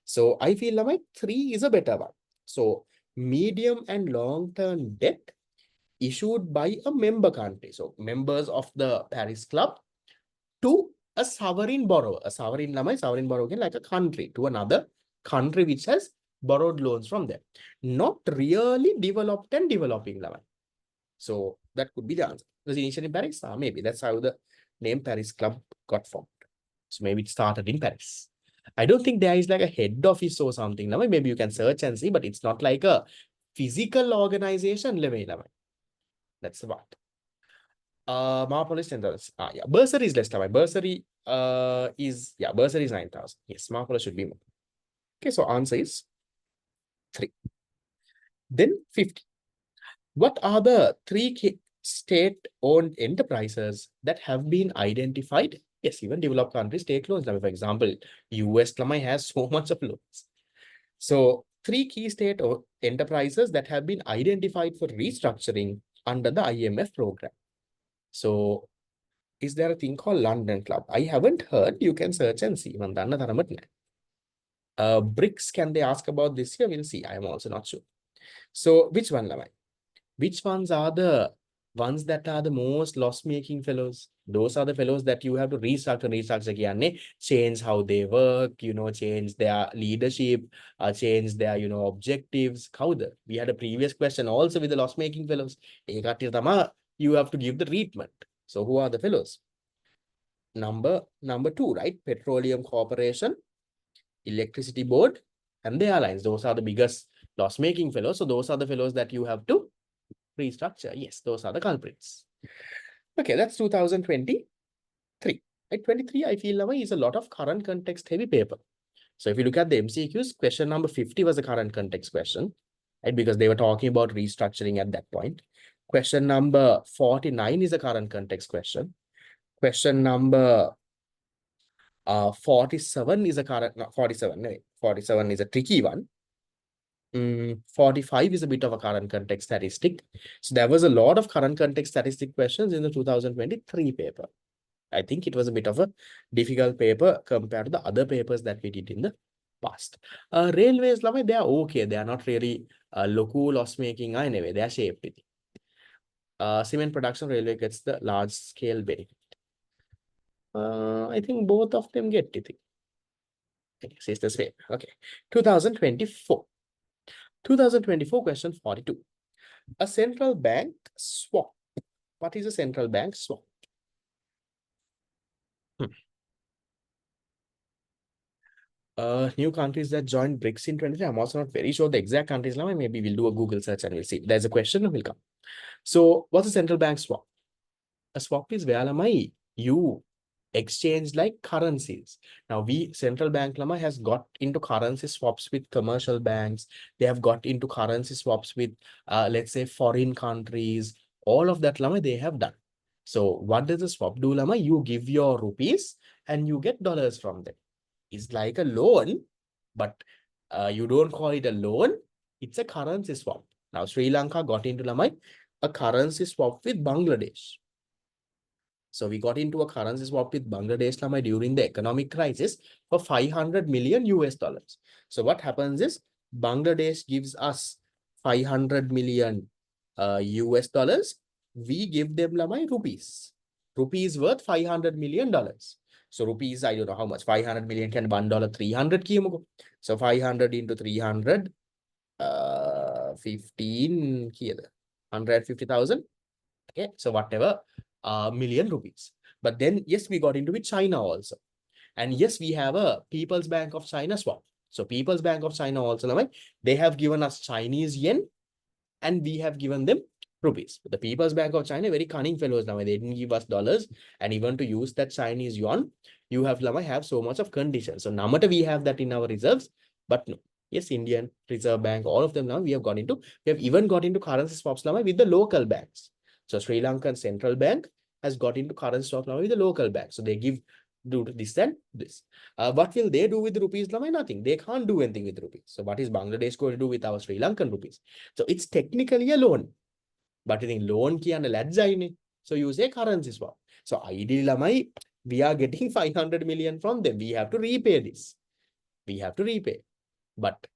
So I feel like 3 is a better one. So medium and long-term debt issued by a member country. So members of the Paris Club to a sovereign borrower. A sovereign borrower again like a country to another country which has borrowed loans from them. Not really developed and developing level. So that could be the answer. Was initially in Paris? Maybe that's how the name Paris Club got formed. So maybe it started in Paris. I don't think there is like a head office or something. Maybe you can search and see, but it's not like a physical organization. That's what. Police 10,000. Yeah, bursary is less. Bursary bursary is 9,000. Yes, Police should be more. Okay, so answer is 3. Then 50. What are the 3 state-owned enterprises that have been identified? Yes, even developed countries take loans. For example, US has so much of loans. So 3 key state enterprises that have been identified for restructuring under the IMF program. So is there a thing called London Club? I haven't heard. You can search and see. BRICS, can they ask about this year? We'll see. I am also not sure. So which one, Lamai? Which ones are the ones that are the most loss-making fellows? Those are the fellows that you have to restructure, change how they work, change their leadership, change their, objectives. We had a previous question also with the loss-making fellows. You have to give the treatment. So who are the fellows? Number 2, right? Petroleum Corporation, Electricity Board, and the airlines. Those are the biggest loss-making fellows. So those are the fellows that you have to restructure. Yes, those are the culprits. Okay, that's 2023. At 23, I feel now is a lot of current context heavy paper. So if you look at the MCQs, question number 50 was a current context question, right? Because they were talking about restructuring at that point. Question number 49 is a current context question. Question number 47 is a current, not 47, no, 47 is a tricky one. 45 is a bit of a current context statistic. So there was a lot of current context statistic questions in the 2023 paper. I think it was a bit of a difficult paper compared to the other papers that we did in the past. Railways, they are okay. They are not really local loss making anyway. They are shaped with it. Cement production railway gets the large scale benefit. I think both of them get it. It's the same. Okay. 2024. 2024 question 42. A central bank swap. What is a central bank swap? New countries that joined BRICS in 2023. I'm also not very sure the exact countries now. Maybe we'll do a Google search and we'll see. There's a question, will come. So what's a central bank swap? A swap is where you exchange like currencies. Now we central bank has got into currency swaps with commercial banks. They have got into currency swaps with let's say foreign countries. All of that they have done. So what does the swap do? You give your rupees and you get dollars from them. It's like a loan, but you don't call it a loan. It's a currency swap. Now Sri Lanka got into a currency swap with Bangladesh. So we got into a currency swap with Bangladesh during the economic crisis for 500 million US dollars. So what happens is Bangladesh gives us 500 million US dollars. We give them rupees. Rupees worth 500 million dollars. So rupees, I don't know how much. 500 million can $1 300 kiyamugo. So 500 into 300, 15 kiyada. 150,000. Okay, so whatever, million rupees. But then, yes, we got into with China also. And yes, we have a People's Bank of China swap. So People's Bank of China also, they have given us Chinese yen and we have given them rupees. The People's Bank of China, very cunning fellows now. They didn't give us dollars, and even to use that Chinese yuan, you have so much of conditions. So no matter we have that in our reserves, but no. Yes, Indian Reserve Bank, all of them now we have even got into currency swaps now with the local banks. So Sri Lankan Central Bank has got into currency swaps now with the local bank. So they do this and this. What will they do with rupees? Nothing. They can't do anything with rupees. So what is Bangladesh going to do with our Sri Lankan rupees? So it's technically a loan. But in loan and ladjaine. So you say currency swap. So ideally, we are getting 500 million from them. We have to repay this. We have to repay. But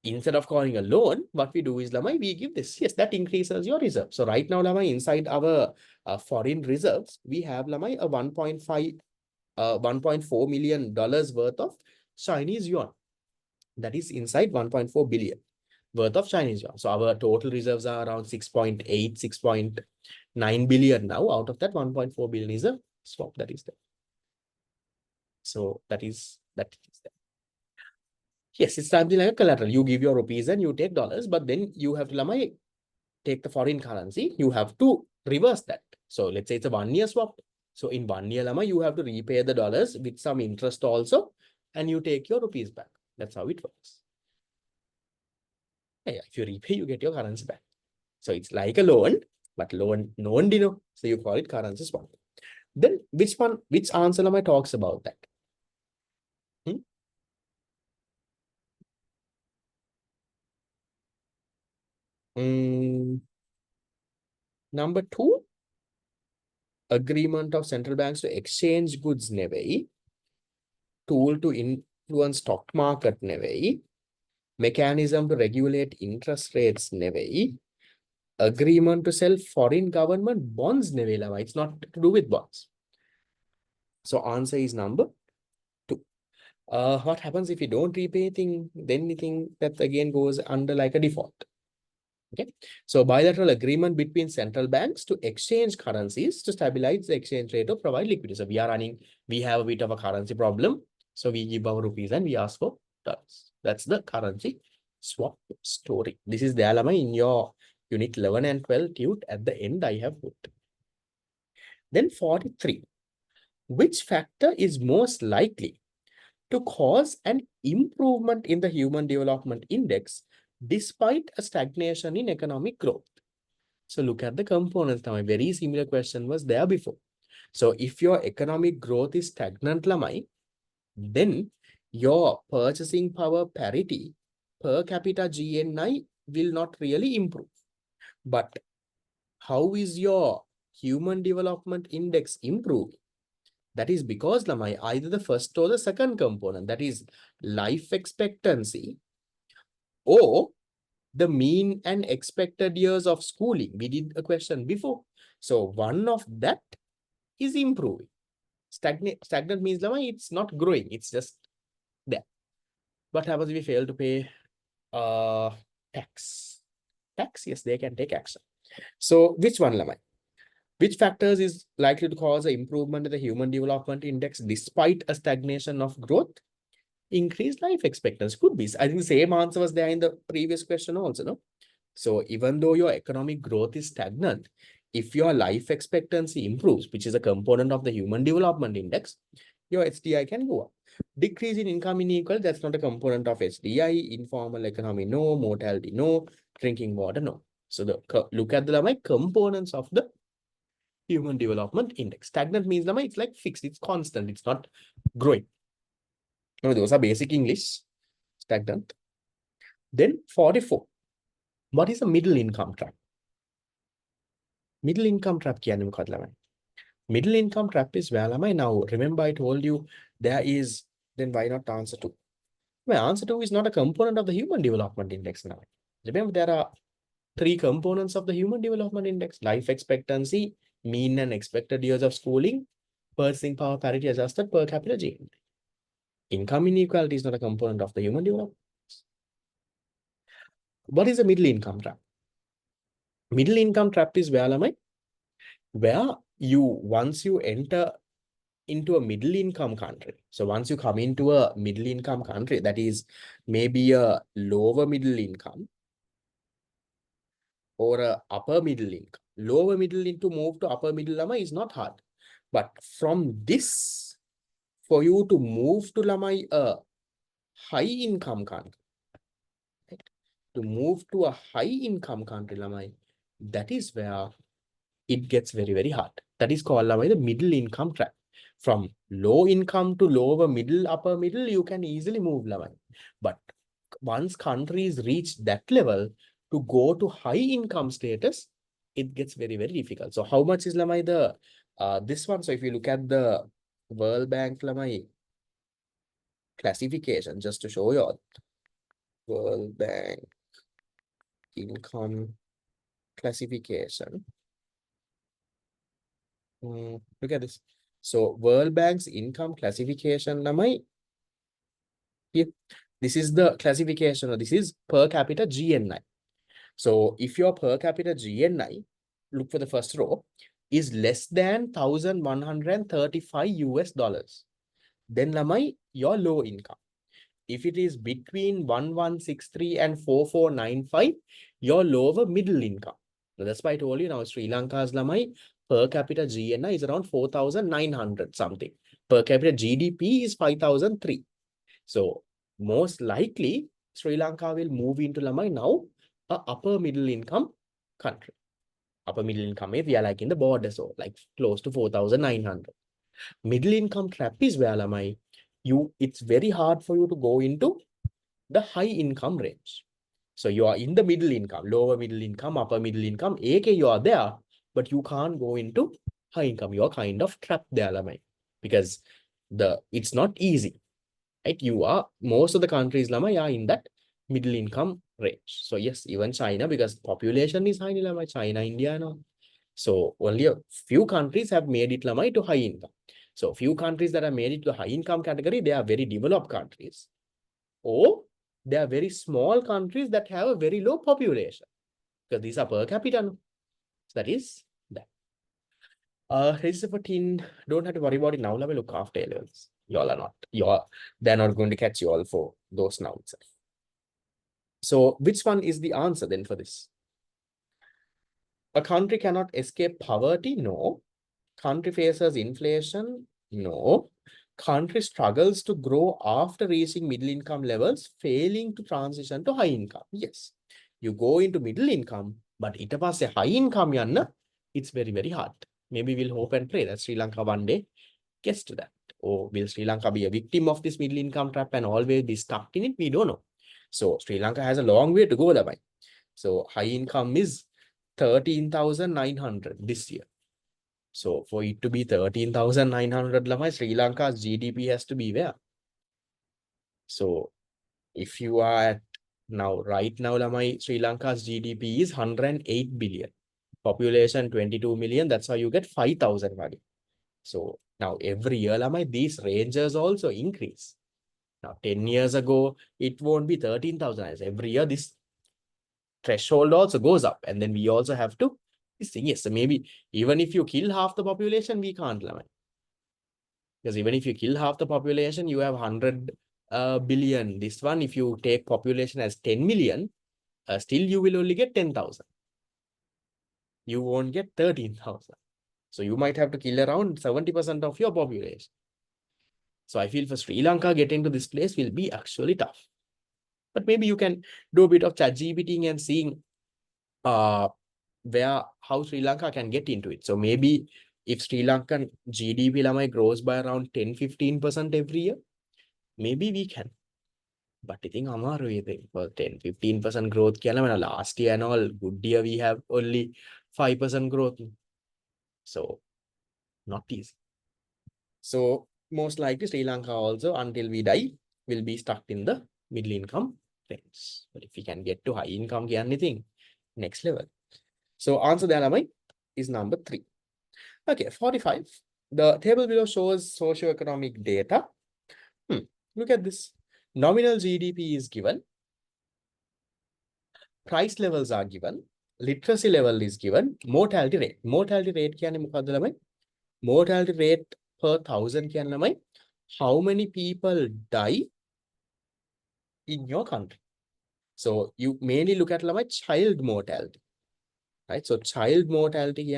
instead of calling a loan, what we do is we give this. Yes, that increases your reserve. So right now, inside our foreign reserves, we have a 1.5 $1.4 million worth of Chinese yuan. That is inside 1.4 billion worth of Chinese yuan. So our total reserves are around 6.8, 6.9 billion now. Out of that, 1.4 billion is a swap that is there. So that is there. Yes, it's something like a collateral. You give your rupees and you take dollars, but then you have to take the foreign currency. You have to reverse that. So let's say it's a 1 year swap. So in 1 year, you have to repay the dollars with some interest also, and you take your rupees back. That's how it works. Yeah, if you repay, you get your currency back. So it's like a loan, but loan non-deno. So you call it currency swap. Then which answer talks about that? Number 2, agreement of central banks to exchange goods neveyi, tool to influence stock market neveyi, mechanism to regulate interest rates neveyi, agreement to sell foreign government bonds neveyi. It's not to do with bonds. So answer is number 2. What happens if you don't repay anything? Then anything that again goes under like a default. Okay, so bilateral agreement between central banks to exchange currencies to stabilize the exchange rate or provide liquidity. So we have a bit of a currency problem. So we give our rupees and we ask for dollars. That's the currency swap story. This is the alama in your unit 11 and 12 tute at the end I have put. Then 43. Which factor is most likely to cause an improvement in the Human Development Index despite a stagnation in economic growth? So look at the components now. A very similar question was there before. So if your economic growth is stagnant, then your purchasing power parity per capita GNI will not really improve. But how is your Human Development Index improving? That is because either the first or the second component, that is life expectancy, or the mean and expected years of schooling. We did a question before. So one of that is improving. Stagnant means lamai, it's not growing, it's just there. What happens if we fail to pay tax? Tax, yes, they can take action. So which one lamai? Which factors is likely to cause an improvement in the Human Development Index despite a stagnation of growth? Increased life expectancy could be. I think the same answer was there in the previous question also, no? So even though your economic growth is stagnant, if your life expectancy improves, which is a component of the Human Development Index, your HDI can go up. Decrease in income inequality, that's not a component of HDI. Informal economy, no. Mortality, no. Drinking water, no. So look at the components of the Human Development Index. Stagnant means it's like fixed, it's constant, it's not growing. No, those are basic English. Stagnant. Then 44. What is a middle income trap? Middle income trap කියන්නේ මොකක්ද ළමයි? Middle income trap is where ළමයි, now remember I told you there is, then why not answer 2? Well, answer 2 is not a component of the Human Development Index now. Remember there are 3 components of the Human Development Index: life expectancy, mean and expected years of schooling, purchasing power parity adjusted per capita GDP. Income inequality is not a component of the Human Development Index. What is a middle income trap? Middle income trap is where once you enter into a middle income country. So once you come into a middle income country, that is maybe a lower middle income or a upper middle income. Lower middle income to move to upper middle lamai is not hard. But from this, for you to move to lamai a high income country, right? To move to a high income country lamai, that is where it gets very, very hard. That is called the middle income trap. From low income to lower middle, upper middle, you can easily move. But once countries reach that level, to go to high income status, it gets very, very difficult. So how much is the this one? So if you look at the World Bank classification, just to show you all, World Bank income classification. Look at this. So World Bank's income classification, here, this is the classification, or this is per capita GNI. So if your per capita GNI, look for the first row, is less than 1,135 US dollars, then your low income. If it is between 1,163 and 4,495, your lower middle income. So that's why I told you now Sri Lanka's per capita GNI is around 4,900 something. Per capita GDP is 5,003. So most likely Sri Lanka will move into now a upper middle income country. Upper middle income is we are like in the border, so like close to 4,900. Middle income trap is where it's very hard for you to go into the high income range. So you are in the middle income, lower middle income, upper middle income, AK you are there, but you can't go into high income. You are kind of trapped there, because it's not easy, right? Most of the countries are in that middle income range. So yes, even China, because population is high, China, India, no. So only a few countries have made it to high income. So few countries that have made it to the high income category, they are very developed countries. Or they are very small countries that have a very low population. Because these are per capita. No? So that is that. Register for teen, don't have to worry about it now. Look after A-levels. Y'all are not. They're not going to catch you all for those now itself. So which one is the answer then for this? A country cannot escape poverty? No. Country faces inflation? No. Country struggles to grow after reaching middle income levels, failing to transition to high income. Yes. You go into middle income, but ita passe high income yanna, it's very, very hard. Maybe we'll hope and pray that Sri Lanka one day gets to that. Or will Sri Lanka be a victim of this middle income trap and always be stuck in it? We don't know. So Sri Lanka has a long way to go. So high income is 13,900 this year. So for it to be 13,900, Sri Lanka's GDP has to be where? So if you are at right now, Sri Lanka's GDP is 108 billion. Population 22 million. That's how you get 5,000 money. So now every year, lamai, these ranges also increase. Now, 10 years ago, it won't be 13,000. Every year, this threshold also goes up. And then we also have to, this thing, yes, so maybe even if you kill half the population, we can't limit. Because even if you kill half the population, you have 100 billion. This one, if you take population as 10 million, still you will only get 10,000. You won't get 13,000. So you might have to kill around 70% of your population. So I feel for Sri Lanka, getting to this place will be actually tough. But maybe you can do a bit of chat GPT and seeing how Sri Lanka can get into it. So maybe if Sri Lankan GDP lamai grows by around 10-15% every year, maybe we can. But I think for 10-15% growth last year and all, good year we have only 5% growth. So not easy. So most likely Sri Lanka also, until we die, will be stuck in the middle income range. But if we can get to high income, anything next level. So answer the is number 3. Okay, 45. The table below shows socioeconomic data. Look at this. Nominal GDP is given. Price levels are given. Literacy level is given. Mortality rate. Mortality rate mortality rate per 1,000 how many people die in your country. So you mainly look at child mortality. Right? So child mortality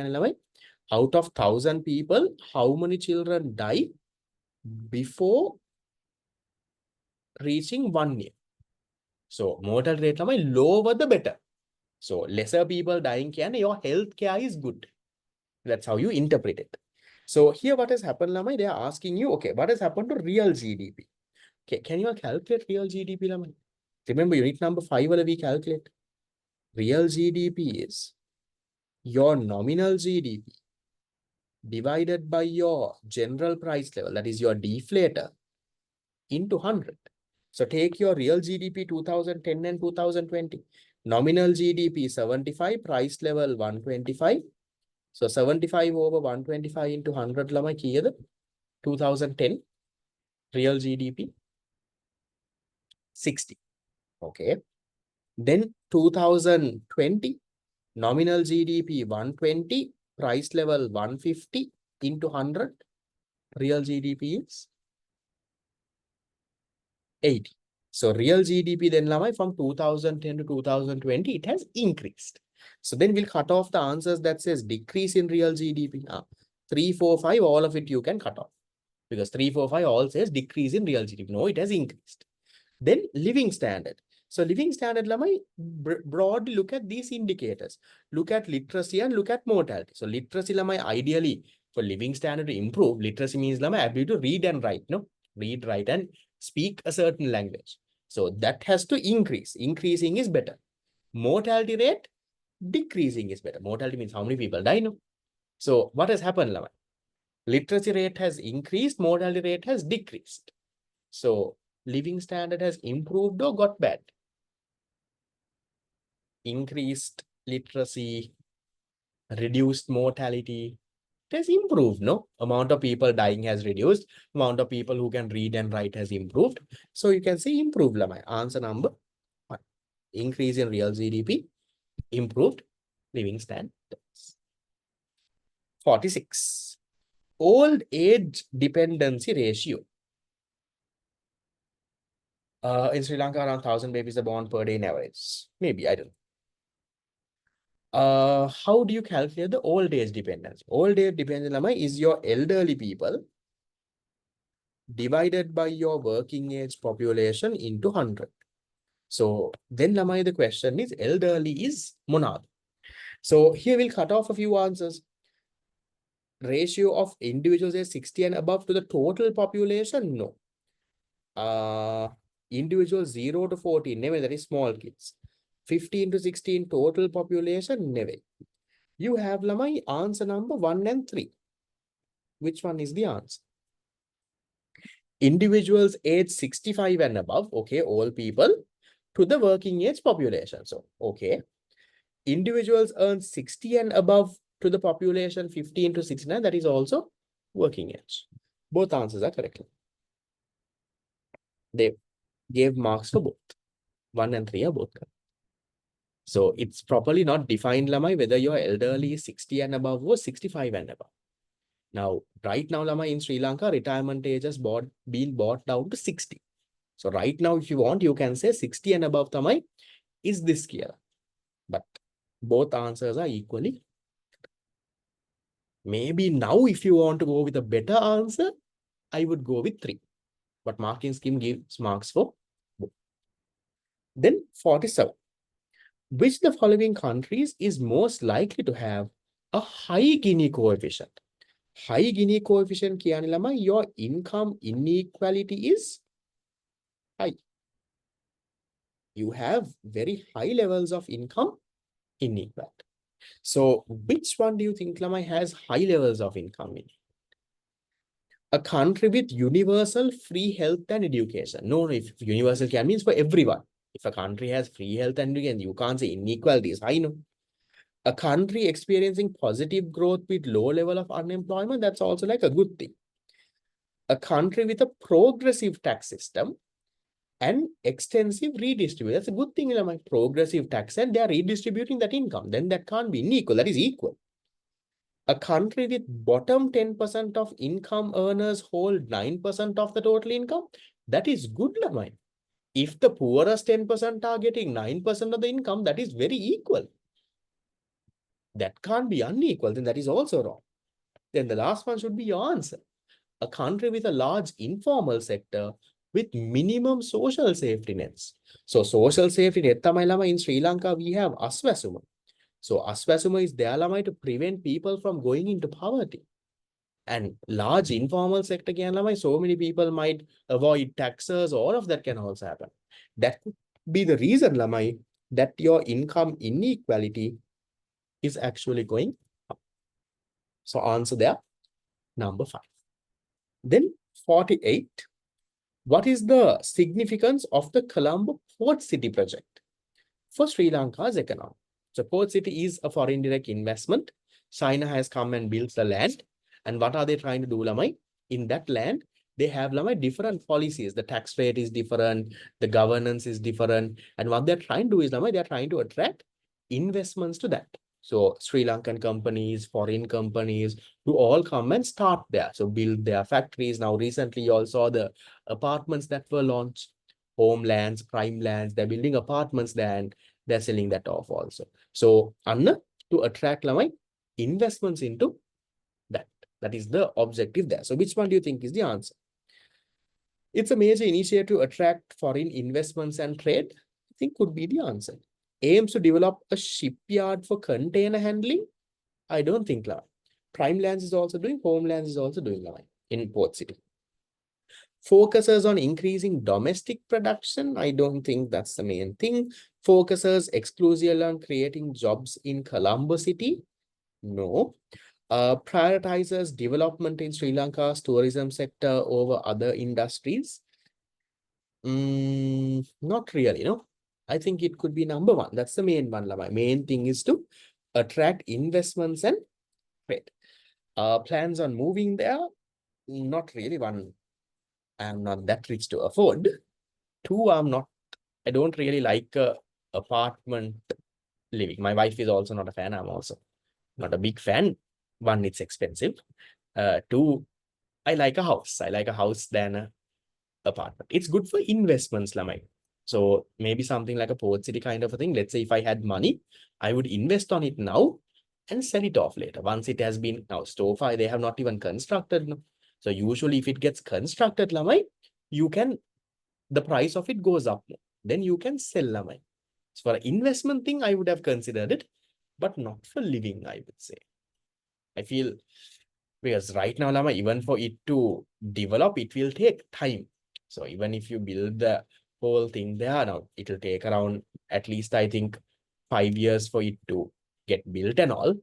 out of 1,000 people, how many children die before reaching 1 year? So mortality rate lower the better. So lesser people dying your health care is good. That's how you interpret it. So here what has happened, they are asking you, okay, what has happened to real GDP? Okay, can you calculate real GDP, Remember, unit number 5 we calculate. Real GDP is your nominal GDP divided by your general price level, that is your deflator, into 100. So take your real GDP 2010 and 2020. Nominal GDP 75, price level 125. So 75 over 125 into 100 lamai kiyada 2010 real GDP 60. Okay. Then 2020 nominal GDP 120, price level 150 into 100, real GDP is 80. So real GDP then lamai from 2010 to 2020, it has increased. So then we'll cut off the answers that says decrease in real GDP. 3, 4, 5, all of it you can cut off. Because 3, 4, 5 all says decrease in real GDP. No, it has increased. Then living standard. So living standard lamai broadly look at these indicators. Look at literacy and look at mortality. So literacy lamai ideally for living standard to improve, literacy means lamai ability to read and write, no? Read, write and speak a certain language. So that has to increase. Increasing is better. Mortality rate, decreasing is better. Mortality means how many people die, no? So what has happened, lamai? Literacy rate has increased, mortality rate has decreased. So living standard has improved or got bad? Increased literacy, reduced mortality. It has improved, no? Amount of people dying has reduced. Amount of people who can read and write has improved. So you can say improved, lamai. Answer number 1. Increase in real GDP, improved living standards. 46. Old age dependency ratio. In Sri Lanka, around 1,000 babies are born per day in average. Maybe, I don't know. How do you calculate the old age dependence? Old age dependence is your elderly people divided by your working age population into 100. So then the question is elderly is monad. So here we'll cut off a few answers. Ratio of individuals age 60 and above to the total population? No. Individuals 0 to 14, never, that is small kids. 15 to 16 total population, never. You have lamai answer number 1 and 3. Which one is the answer? Individuals age 65 and above, okay, all people to the working age population. So, okay. Individuals earn 60 and above to the population 15 to 69, that is also working age. Both answers are correct. They gave marks for both. 1 and 3 are both correct. So it's properly not defined, Lamai, whether your elderly is 60 and above or 65 and above. Now, right now, Lamai, in Sri Lanka, retirement age has been brought down to 60. So right now, if you want, you can say 60 and above, Tamai, is this year. But both answers are equally. Maybe now, if you want to go with a better answer, I would go with 3. But marking scheme gives marks for both. Then 47. Which the following countries is most likely to have a high Gini coefficient? High Gini coefficient කියන්නේ ළමයි your income inequality is high. You have very high levels of income inequality. So which one do you think ළමයි has high levels of income inequality? A country with universal free health and education. No, if universal can means for everyone. If a country has free health and education, you can't say inequality is high, no. A country experiencing positive growth with low level of unemployment, that's also like a good thing. A country with a progressive tax system and extensive redistribution. That's a good thing, like progressive tax, and they are redistributing that income. Then that can't be unequal, that is equal. A country with bottom 10% of income earners hold 9% of the total income, that is good, Lamai. If the poorest 10% are getting 9% of the income, that is very equal. That can't be unequal, then that is also wrong. Then the last one should be your answer. A country with a large informal sector with minimum social safety nets. So social safety net tamai lama in Sri Lanka, we have Aswasuma. So Aswasuma is there lamai to prevent people from going into poverty. And large informal sector can lamai, so many people might avoid taxes, all of that can also happen. That could be the reason lamai that your income inequality is actually going up. So answer there, number 5. Then 48. What is the significance of the Colombo Port City project for Sri Lanka's economy? So Port City is a foreign direct investment. China has come and built the land. And what are they trying to do, Lamai? In that land, they have Lamai different policies. The tax rate is different. The governance is different. And what they're trying to do is, Lamai, they're trying to attract investments to that. So Sri Lankan companies, foreign companies, to all come and start there. So build their factories. Now, recently, you all saw the apartments that were launched, homelands, prime lands. They're building apartments there and they're selling that off also. So, Anna, to attract lamai investments into that. That is the objective there. So, which one do you think is the answer? It's a major initiative to attract foreign investments and trade. I think could be the answer. Aims to develop a shipyard for container handling. I don't think lamai. Prime lands is also doing, homelands is also doing lamai in Port City. Focuses on increasing domestic production. I don't think that's the main thing. Focuses exclusively on creating jobs in Colombo City. No. Prioritizes development in Sri Lanka's tourism sector over other industries. Not really, no. I think it could be number 1. That's the main one. My main thing is to attract investments and trade. Plans on moving there. Not really. 1, I'm not that rich to afford. 2, I don't really like apartment living. My wife is also not a fan. I'm also not a big fan. 1, it's expensive. 2, I like a house. I like a house than an apartment. It's good for investments, Lamai. So maybe something like a Port City kind of a thing. Let's say if I had money, I would invest on it now and sell it off later. Once it has been, now Stofa, they have not even constructed. No? So usually if it gets constructed, Lamai, you can, the price of it goes up. Then you can sell lamai. So for an investment thing, I would have considered it, but not for living, I would say. I feel, because right now, lamai, even for it to develop, it will take time. So even if you build the whole thing there, now it will take around at least, I think, 5 years for it to get built and all.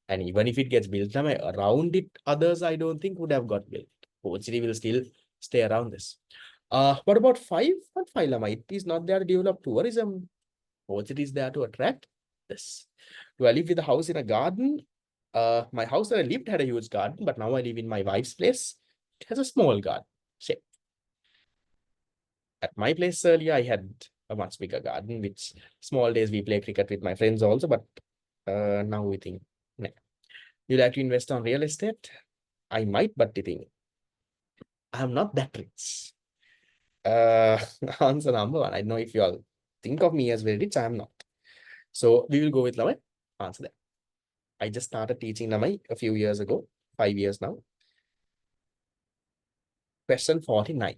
And even if it gets built, lamai, around it, others I don't think would have got built. Port City will still stay around this. What about 5? What 5 lamai? It is not there to develop tourism. Port City is there to attract this. Do I live with a house in a garden? My house that I lived had a huge garden, but now I live in my wife's place. It has a small garden. Shape. At my place earlier, I had a much bigger garden, which small days we play cricket with my friends also, but now we think, nah. You like to invest on real estate? I might, but the thing, I'm not that rich. Answer number one. I don't know if you all think of me as very rich, I'm not. So we will go with Lamai. Answer that. I just started teaching Lamai a few years ago, 5 years now. Question 49.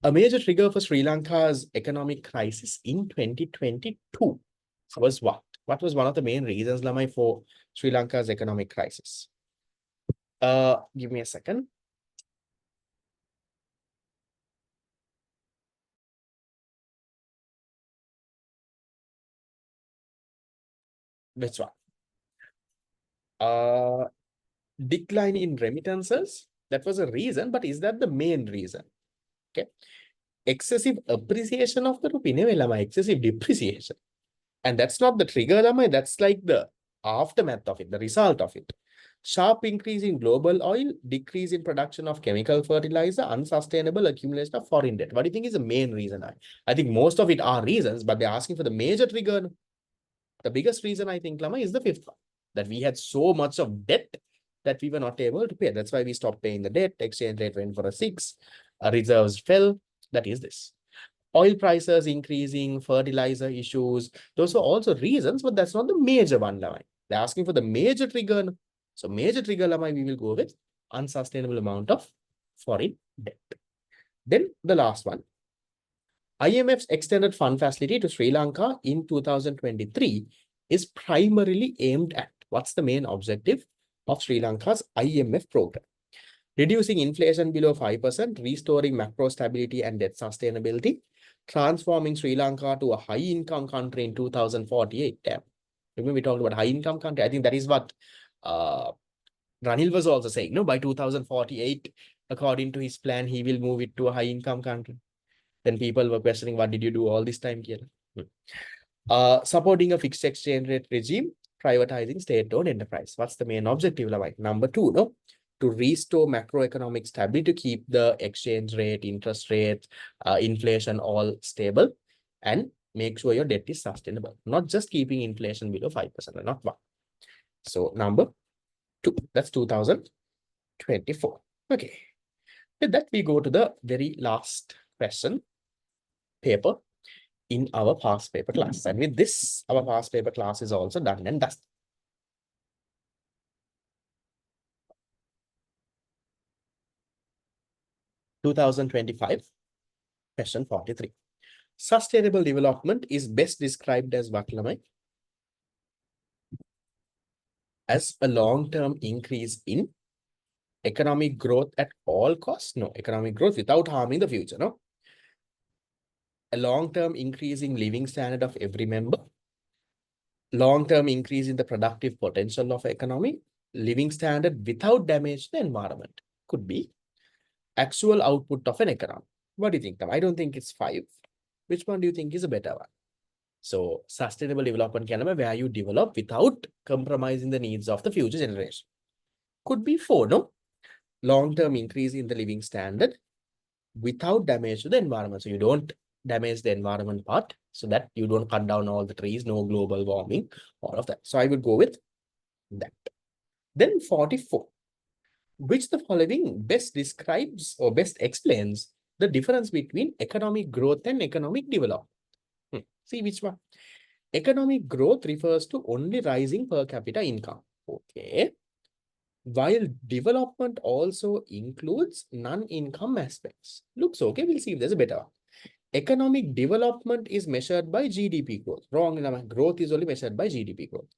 A major trigger for Sri Lanka's economic crisis in 2022 was what? What was one of the main reasons, Lamai, for Sri Lanka's economic crisis? Give me a second. Which one? Decline in remittances. That was a reason, but is that the main reason? Okay. Excessive appreciation of the rupee, excessive depreciation. And that's not the trigger, that's like the aftermath of it, the result of it. Sharp increase in global oil, decrease in production of chemical fertilizer, unsustainable accumulation of foreign debt. What do you think is the main reason? I think most of it are reasons, but they're asking for the major trigger. The biggest reason, I think, Lama, is the fifth one, that we had so much of debt that we were not able to pay. That's why we stopped paying the debt. Exchange rate went for a 6. Reserves fell. That is this. Oil prices increasing, fertilizer issues. Those are also reasons, but that's not the major one, Lama. They're asking for the major trigger. So major trigger, Lama, we will go with unsustainable amount of foreign debt. Then the last one. IMF's extended fund facility to Sri Lanka in 2023 is primarily aimed at what's the main objective of Sri Lanka's IMF program? Reducing inflation below 5%, restoring macro stability and debt sustainability, transforming Sri Lanka to a high-income country in 2048. Damn. Remember we talked about high-income country? I think that is what Ranil was also saying. No, by 2048, according to his plan, he will move it to a high-income country. Then people were questioning, what did you do all this time, Kiela? Supporting a fixed exchange rate regime, privatizing state-owned enterprise. What's the main objective? Like number 2, no? To restore macroeconomic stability, to keep the exchange rate, interest rates, inflation all stable, and make sure your debt is sustainable. Not just keeping inflation below 5%, not one. So number 2, that's 2024. Okay. With that, we go to the very last question paper in our past paper class. And with this, our past paper class is also done and dusted. (2025), question 43. Sustainable development is best described as what, Lamai? As a long-term increase in economic growth at all costs? No, economic growth without harming the future, no? A long-term increase in living standard of every member, long-term increase in the productive potential of economy, living standard without damage to the environment. Could be actual output of an economy. What do you think, Tam? I don't think it's 5. Which one do you think is a better one? So sustainable development can be where you develop without compromising the needs of the future generation. Could be 4, no? Long-term increase in the living standard without damage to the environment. So you don't damage the environment part, so that you don't cut down all the trees, no global warming, all of that. So I would go with that. Then 44. Which the following best describes or best explains the difference between economic growth and economic development? See which one. Economic growth refers to only rising per capita income. Okay. While development also includes non-income aspects. Looks okay. We'll see if there's a better one. Economic development is measured by GDP growth. Wrong. Growth is only measured by GDP growth.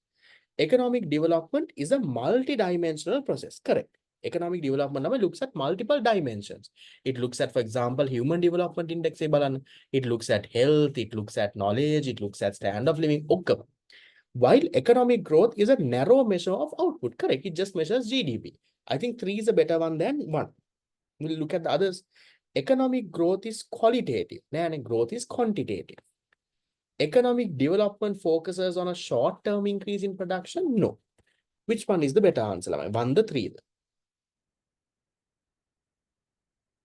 Economic development is a multi-dimensional process. Correct. Economic development looks at multiple dimensions. It looks at, for example, human development index. It looks at health. It looks at knowledge. It looks at standard of living. Okay. While economic growth is a narrow measure of output. Correct. It just measures GDP. I think 3 is a better one than 1. We'll look at the others. Economic growth is qualitative and growth is quantitative. Economic development focuses on a short-term increase in production? No. Which one is the better answer? 1 the 3?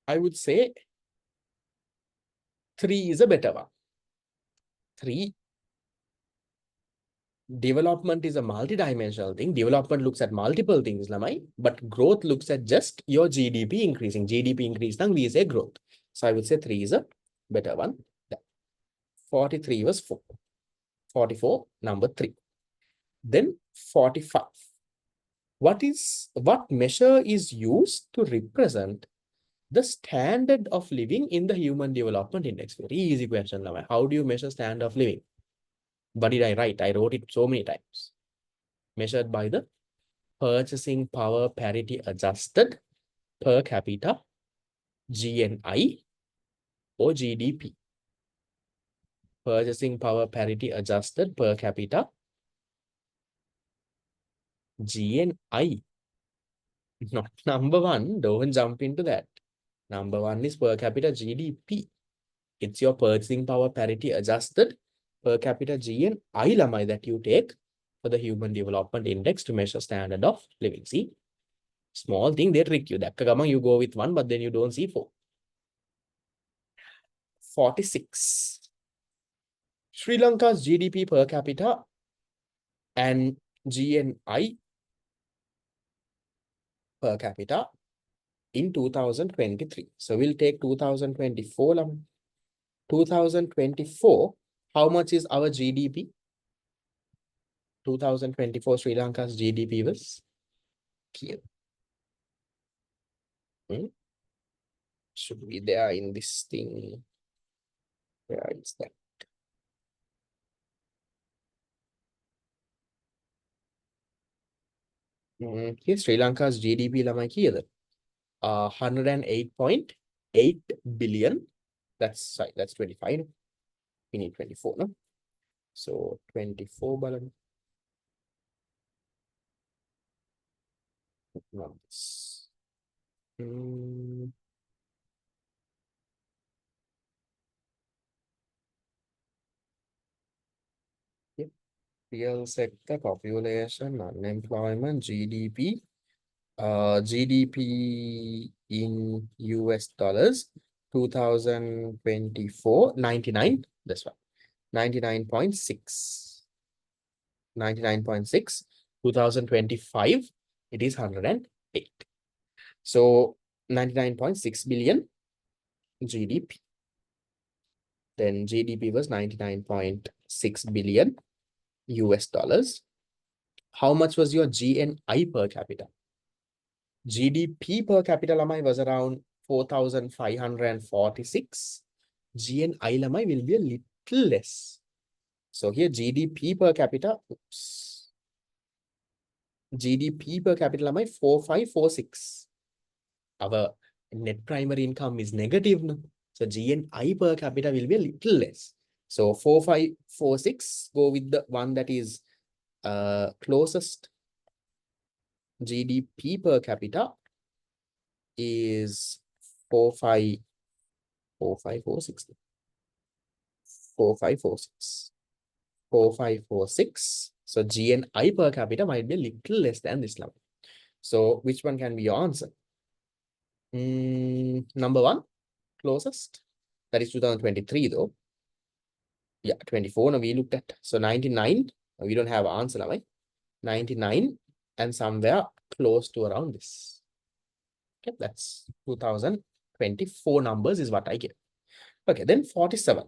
I would say 3 is a better one. 3. Development is a multi-dimensional thing. Development looks at multiple things, but growth looks at just your GDP increasing. GDP increase, we say growth. So I would say 3 is a better one. 43 was 4. 44, number 3. Then 45. What measure is used to represent the standard of living in the Human Development Index? Very easy question. How do you measure standard of living? What did I write? I wrote it so many times. Measured by the purchasing power parity adjusted per capita, GNI or GDP. Purchasing power parity adjusted per capita, GNI. Not number 1. Don't jump into that. Number 1 is per capita GDP. It's your purchasing power parity adjusted per capita GNI lamai that you take for the Human Development Index to measure standard of living. See, small thing, they trick you. That you go with 1, but then you don't see 4. 46. Sri Lanka's GDP per capita and GNI per capita in 2023. So we'll take 2024. 2024, how much is our GDP? 2024 Sri Lanka's GDP was here. Should be there in this thing. Where is that? Here Sri Lanka's GDP lamai kiyada? 108.8 billion. That's 25. We need 24, no? So 24 balan. Not this. Yep. Real sector, population, unemployment, GDP. GDP in US dollars, 2024, 99. This one. 99.6. 99.6. 2025, it is 108. So 99.6 billion GDP. Then GDP was 99.6 billion US dollars. How much was your GNI per capita? GDP per capita lamai was around 4,546. GNI lamai will be a little less. So here GDP per capita, GDP per capita lamai 4,546. Our net primary income is negative. No? So GNI per capita will be a little less. So 4,546, go with the one that is closest. GDP per capita is 4546. 4546. 4546. So GNI per capita might be a little less than this level. So which one can be your answer? Number 1, closest. That is 2023 though. Yeah, 24 now we looked at. So 99, we don't have an answer now, right? 99 and somewhere close to around this. Okay, that's 2024 numbers is what I get. Okay, then 47.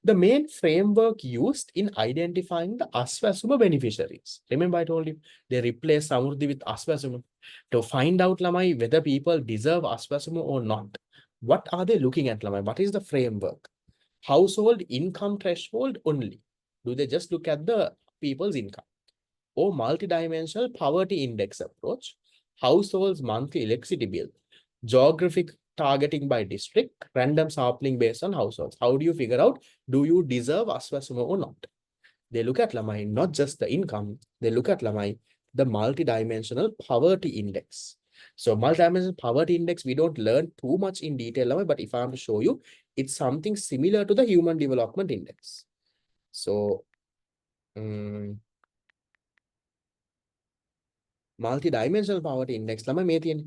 The main framework used in identifying the Aswasuma beneficiaries. Remember I told you, they replace Samurdhi with Aswasuma. To find out, Lamai, whether people deserve Aswasuma or not. What are they looking at, Lamai? What is the framework? Household income threshold only. Do they just look at the people's income? Or multidimensional poverty index approach? Households' monthly electricity bill. Geographic targeting by district, random sampling based on households. How do you figure out, do you deserve Aswasuma or not? They look at Lamai, not just the income, they look at Lamai, the multidimensional poverty index. So multidimensional poverty index, we don't learn too much in detail, Lamai, but if I am to show you, it's something similar to the Human Development Index. So, multi-dimensional poverty index lamai මේ තියෙන්නේ.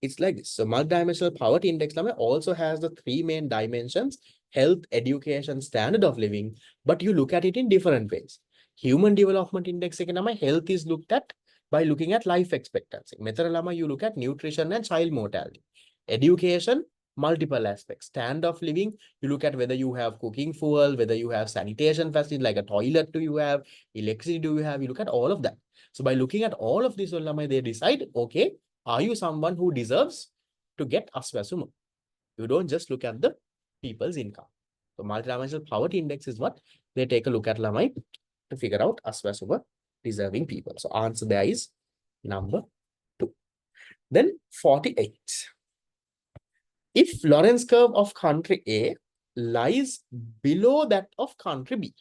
It's like this. So multi-dimensional poverty index lamai also has the three main dimensions: health, education, standard of living, but you look at it in different ways. Human development index එක lamai health is looked at by looking at life expectancy. Method lamai you look at nutrition and child mortality. Education, multiple aspects. Standard of living, you look at whether you have cooking fuel, whether you have sanitation facilities like a toilet, do you have electricity, do you have, you look at all of that. So by looking at all of this, they decide, okay, are you someone who deserves to get aswasumu? You don't just look at the people's income. So multidimensional poverty index is what they take a look at lamai to figure out aswasumu deserving people. So answer there is number 2. Then 48. If Lorentz curve of country A lies below that of country B,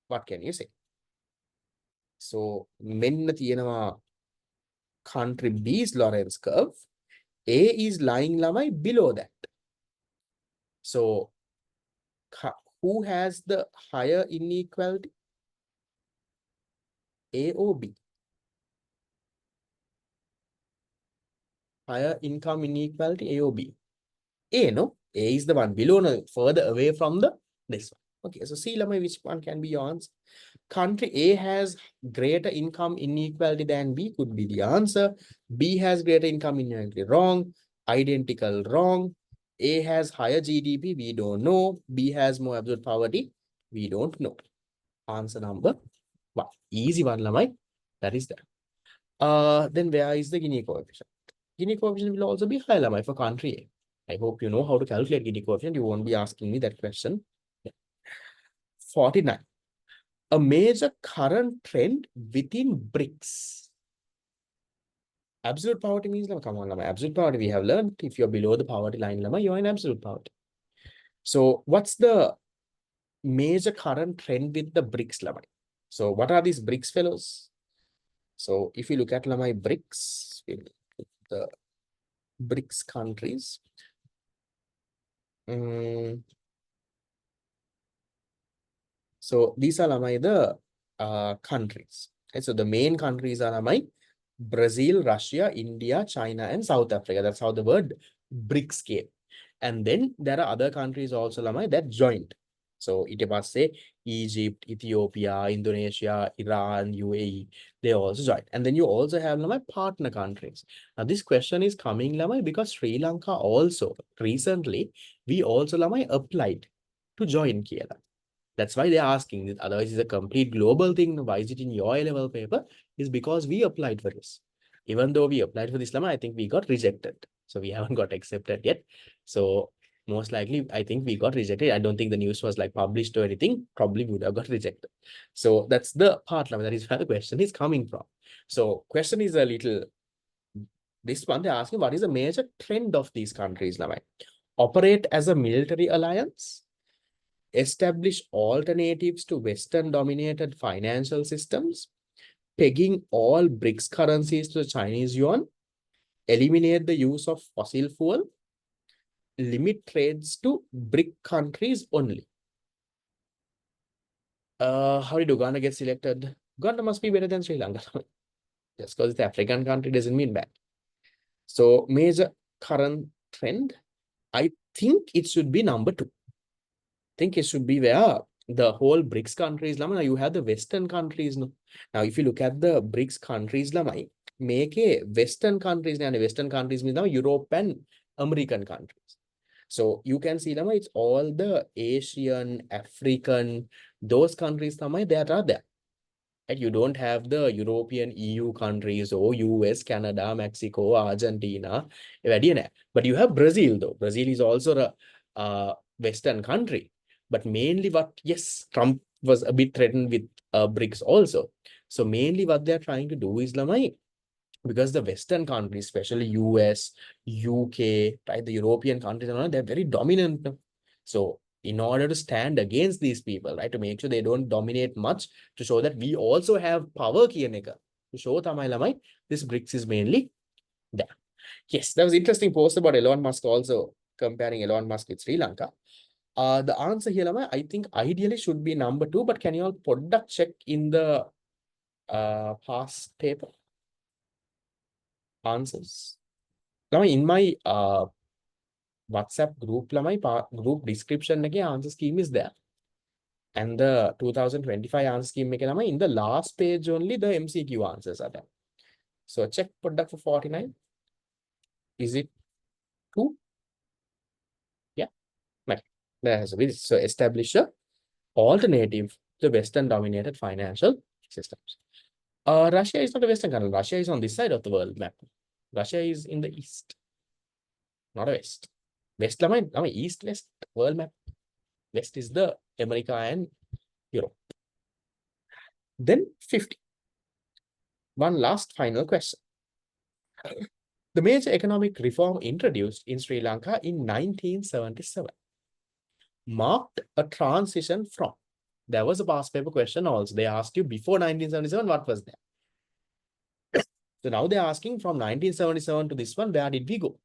what can you say? So, මෙන්න තියෙනවා country B's Lorentz curve. A is lying lamai below that. So, who has the higher inequality? A or B? Higher income inequality, A or B? A, no? A is the one below, no, further away from the this one. Okay, so see lamai which one can be your answer. Country A has greater income inequality than B could be the answer. B has greater income inequality, wrong. Identical, wrong. A has higher GDP, we don't know. B has more absolute poverty, we don't know. Answer number 1. Easy one, lamai. That is that. Then where is the Gini coefficient? Gini coefficient will also be high, lamai, for country A. I hope you know how to calculate Gini coefficient. You won't be asking me that question. 49. A major current trend within BRICS. Absolute poverty means, come on, lama. Absolute poverty we have learned. If you're below the poverty line, lama, you're in absolute poverty. So what's the major current trend with the BRICS, lama? So what are these BRICS fellows? So if you look at lama BRICS, the BRICS countries. So these are the countries. Okay, so the main countries are Brazil, Russia, India, China, and South Africa. That's how the word BRICS came. And then there are other countries also that joined. So it must say Egypt, Ethiopia, Indonesia, Iran, UAE, they also joined. And then you also have partner countries. Now this question is coming because Sri Lanka also recently, we also applied to join Kela. That's why they're asking this. Otherwise, it's a complete global thing. Why is it in your A-level paper? Is because we applied for this. Even though we applied for this, I think we got rejected. So we haven't got accepted yet. So most likely, I think we got rejected. I don't think the news was published or anything. Probably would have got rejected. So that's the part that is where the question is coming from. So question is a little, this one they're asking, what is the major trend of these countries? Operate as a military alliance, establish alternatives to Western-dominated financial systems, pegging all BRICS currencies to the Chinese yuan, eliminate the use of fossil fuel, limit trades to BRIC countries only. How did Uganda get selected? Uganda must be better than Sri Lanka. Just because it's an African country doesn't mean bad. So major current trend, I think it should be number 2. Think it should be where the whole BRICS countries, now you have the Western countries. No? Now, if you look at the BRICS countries, make a Western countries, and Western countries means now Europe and American countries. So you can see it's all the Asian, African, those countries that are there. And you don't have the European EU countries or US, Canada, Mexico, Argentina. But you have Brazil though. Brazil is also a Western country. But mainly yes, Trump was a bit threatened with BRICS also. So mainly what they're trying to do is because the Western countries, especially US, UK, right, the European countries, they're very dominant. So in order to stand against these people, right, to make sure they don't dominate much, to show that we also have power, to show this BRICS is mainly there. Yes, that was interesting post about Elon Musk also, comparing Elon Musk with Sri Lanka. The answer here, I think ideally should be number 2, but can you all product check in the past paper? answers. Now in my WhatsApp group, group description answer scheme is there. And the 2025 answer scheme in the last page only the MCQ answers are there. So check product for 49. Is it true? Yeah. Right. There has been. So establish a alternative to Western dominated financial systems. Russia is not a Western country. Russia is on this side of the world map. Russia is in the east, not a west. West east west world map. West is the America and Europe. Then 50. One last final question. The major economic reform introduced in Sri Lanka in 1977 marked a transition from. There was a past paper question also. They asked you before 1977, what was there? So now they're asking from 1977 to this one, where did we go?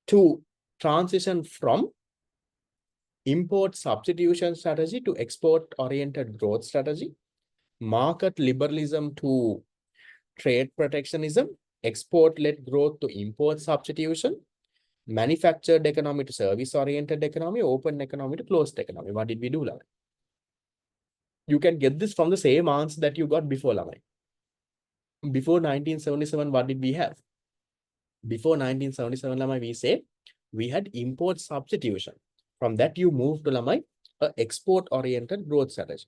To transition from import substitution strategy to export-oriented growth strategy, market liberalism to trade protectionism, export-led growth to import substitution, manufactured economy to service-oriented economy, open economy to closed economy. What did we do, Lamai? You can get this from the same answer that you got before, Lamai. Before 1977, what did we have? Before 1977, Lamai, we say we had import substitution. From that, you move to Lamai, a export-oriented growth strategy.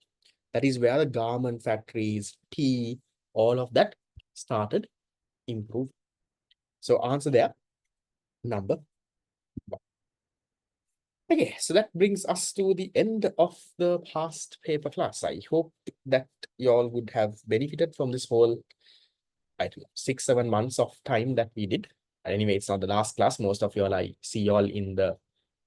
That is where the garment factories, tea, all of that started improve. So answer there, number one. Okay, so that brings us to the end of the past paper class. I hope that you all would have benefited from this whole, I don't know, 6-7 months of time that we did. Anyway, it's not the last class. Most of you all, I see you all in the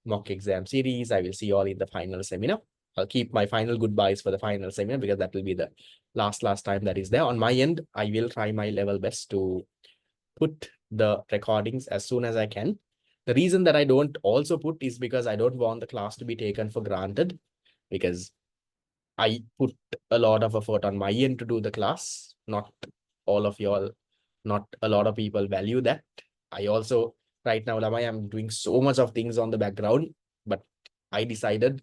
mock exam series. I will see you all in the final seminar. I'll keep my final goodbyes for the final seminar because that will be the last time that is there. On my end, I will try my level best to put the recordings as soon as I can. The reason that I don't also put is because I don't want the class to be taken for granted, because I put a lot of effort on my end to do the class. Not all of y'all, not a lot of people value that. I also, right now, Lamai, I'm doing so much of things on the background, but I decided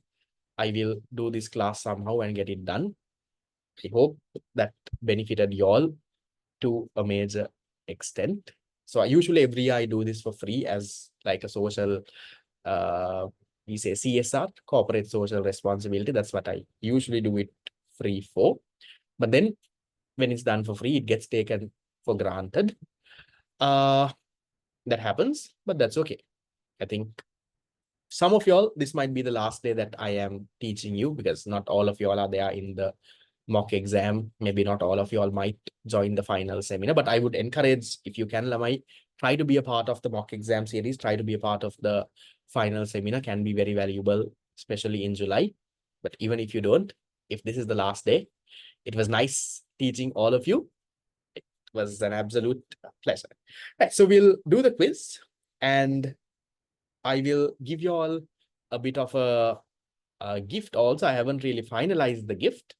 I will do this class somehow and get it done. I hope that benefited y'all to a major extent. So I usually every year I do this for free as like a social, we say CSR, corporate social responsibility. That's what I usually do it free for. But then when it's done for free, it gets taken for granted. That happens, but that's okay. I think some of y'all, this might be the last day that I am teaching you, because not all of y'all are there in the mock exam. Maybe not all of you all might join the final seminar, but I would encourage, if you can, Lamai, try to be a part of the mock exam series, try to be a part of the final seminar, can be very valuable, especially in July. But even if you don't, if this is the last day, it was nice teaching all of you. It was an absolute pleasure. Right, so we'll do the quiz and I will give you all a bit of a gift also. I haven't really finalized the gift.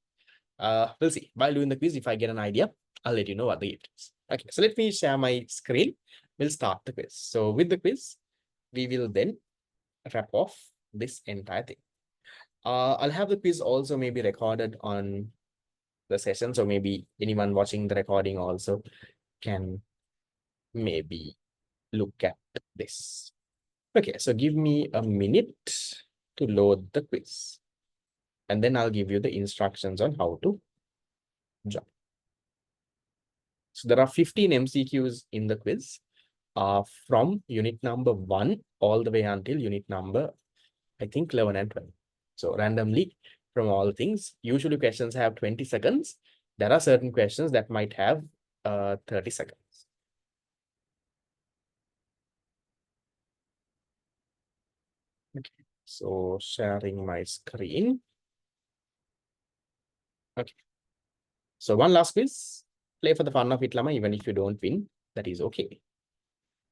We'll see. While doing the quiz, if I get an idea, I'll let you know what the gift is. Okay, so let me share my screen. We'll start the quiz. So with the quiz, we will then wrap off this entire thing. I'll have the quiz also maybe recorded on the session. So maybe anyone watching the recording also can maybe look at this. Okay, so give me a minute to load the quiz. And then I'll give you the instructions on how to join. So there are 15 MCQs in the quiz from unit number 1 all the way until unit number, I think, 11 and 12. So randomly from all things, usually questions have 20 seconds. There are certain questions that might have 30 seconds. Okay, so sharing my screen. Okay. So one last quiz. Play for the fun of it, Lama. Even if you don't win, that is okay.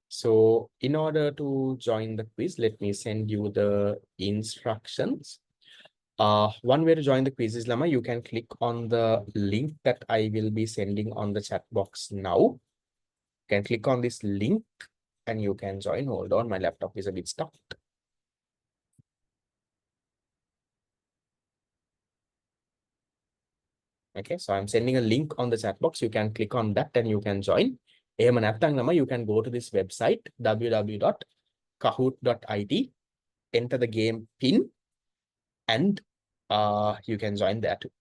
So in order to join the quiz, let me send you the instructions. One way to join the quiz is, Lama, you can click on the link that I will be sending on the chat box now. You can click on this link and you can join. Hold on, my laptop is a bit stuck. Okay, so I'm sending a link on the chat box. You can click on that and you can join. එහෙම නැත්නම් ළමයි, you can go to this website www.kahoot.it, enter the game pin, and you can join there too.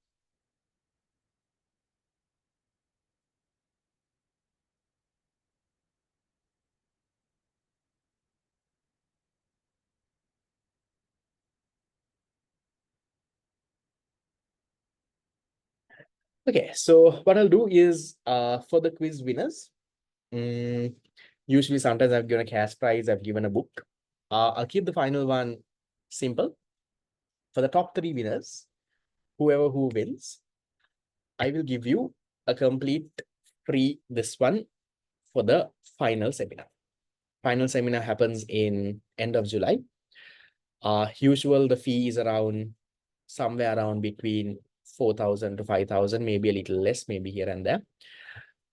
Okay, so what I'll do is for the quiz winners, usually sometimes I've given a cash prize, I've given a book. I'll keep the final one simple. For the top 3 winners, whoever who wins, I will give you a complete free this one for the final seminar. Final seminar happens in end of July. Usual the fee is around somewhere around between 4,000 to 5,000, maybe a little less, maybe here and there.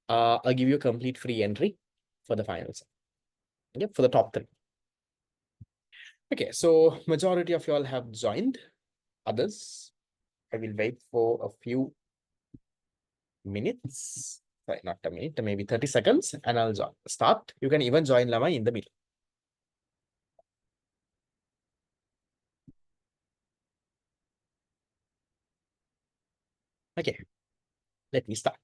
I'll give you a complete free entry for the finals. Yep, for the top 3. Okay, so majority of y'all have joined. Others, I will wait for a few minutes. Sorry, not a minute, maybe 30 seconds, and I'll start. You can even join Lama in the middle. Okay, let me start.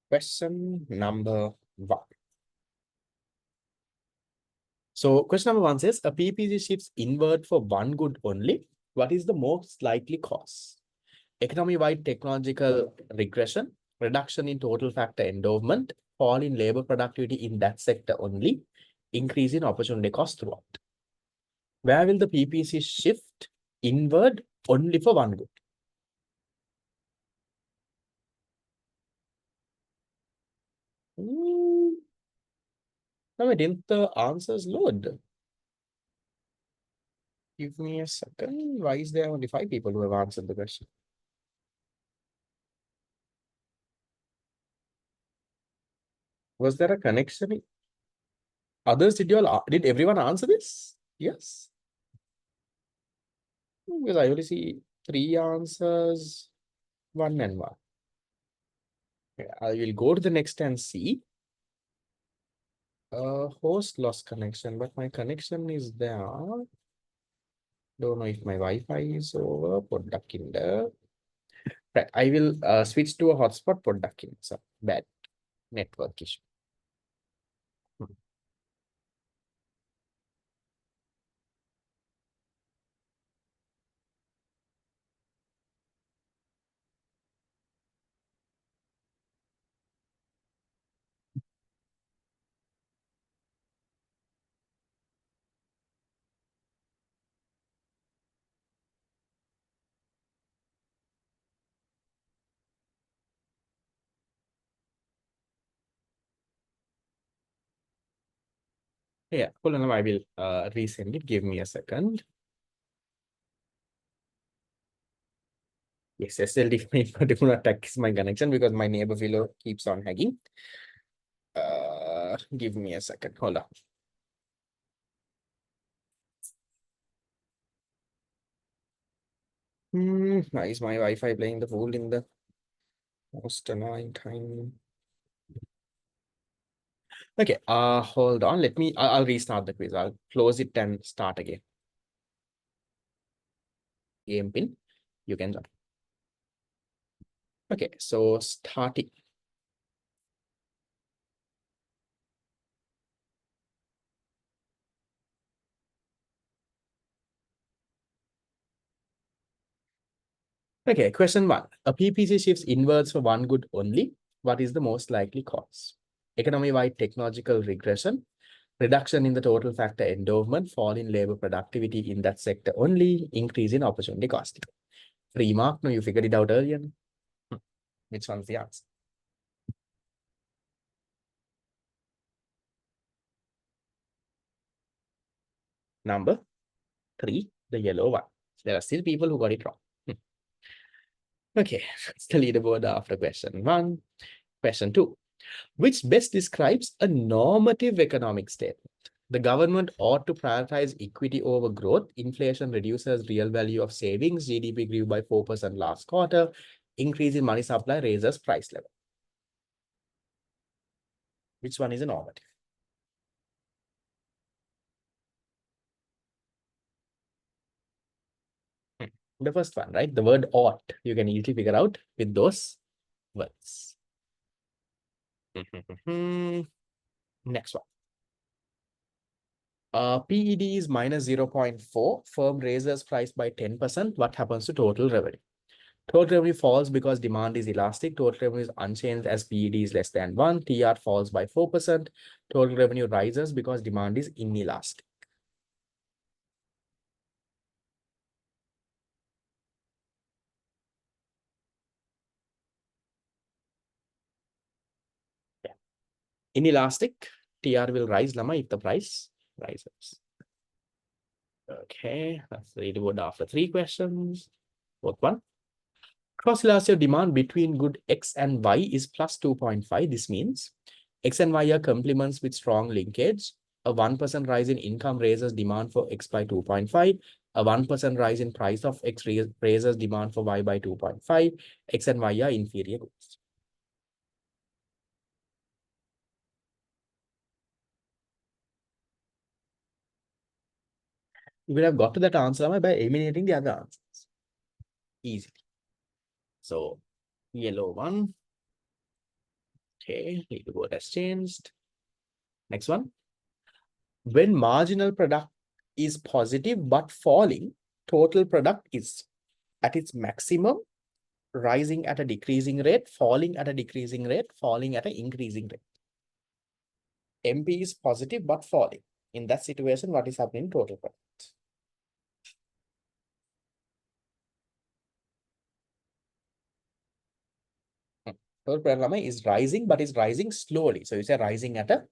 Question number 1. So question number 1 says, a PPG shifts inward for one good only. What is the most likely cause? Economy-wide technological regression, reduction in total factor endowment, fall in labor productivity in that sector only, increase in opportunity cost throughout. Where will the PPC shift inward only for one good? No, didn't the answers load? Give me a second. Why is there only 5 people who have answered the question? Was there a connection? Others, did everyone answer this? Yes. Because I only see 3 answers, 1 and 1. Okay, I will go to the next and see. Host lost connection, but my connection is there. Don't know if my Wi-Fi is over. Poddakinda. Right, I will switch to a hotspot. Poddakinda. So bad network issue. Yeah, hold on. I will resend it. Give me a second. Yes, SLD do not attack my connection because my neighbor fellow keeps on hacking. Give me a second. Hold on. Why is my Wi-Fi playing the fool in the most annoying time? Okay, hold on. I'll restart the quiz. I'll close it and start again. Game pin, you can join. Okay, so starting. Okay, question 1. A PPC shifts inwards for one good only. What is the most likely cause? Economy-wide technological regression, reduction in the total factor endowment, fall in labor productivity in that sector only, increase in opportunity cost. Free mark? No, you figured it out earlier. Which one's the answer? Number 3, the yellow one. There are still people who got it wrong. Okay, that's the leaderboard after question 1. Question 2. Which best describes a normative economic statement? The government ought to prioritize equity over growth. Inflation reduces real value of savings. GDP grew by 4% last quarter. Increase in money supply raises price level. Which one is a normative? The first one, right? The word ought, you can easily figure out with those words. Next one. PED is minus 0.4. Firm raises price by 10%. What happens to total revenue? Total revenue falls because demand is elastic. Total revenue is unchanged as PED is less than 1. TR falls by 4%. Total revenue rises because demand is inelastic. Yeah. Inelastic, TR will rise, Lama, if the price rises. Okay, that's the leaderboard after 3 questions. Fourth one. Cross elasticity of demand between good X and Y is plus 2.5. This means X and Y are complements with strong linkage. A 1% rise in income raises demand for X by 2.5. A 1% rise in price of X raises demand for Y by 2.5. X and Y are inferior goods. You will have got to that answer by eliminating the other answers easily. So, yellow one. Okay, leaderboard has changed. Next one. When marginal product is positive but falling, total product is at its maximum, rising at a decreasing rate, falling at a decreasing rate, falling at an increasing rate. MP is positive but falling. In that situation, what is happening in total product? Total product is rising, but is rising slowly. So it's a rising at a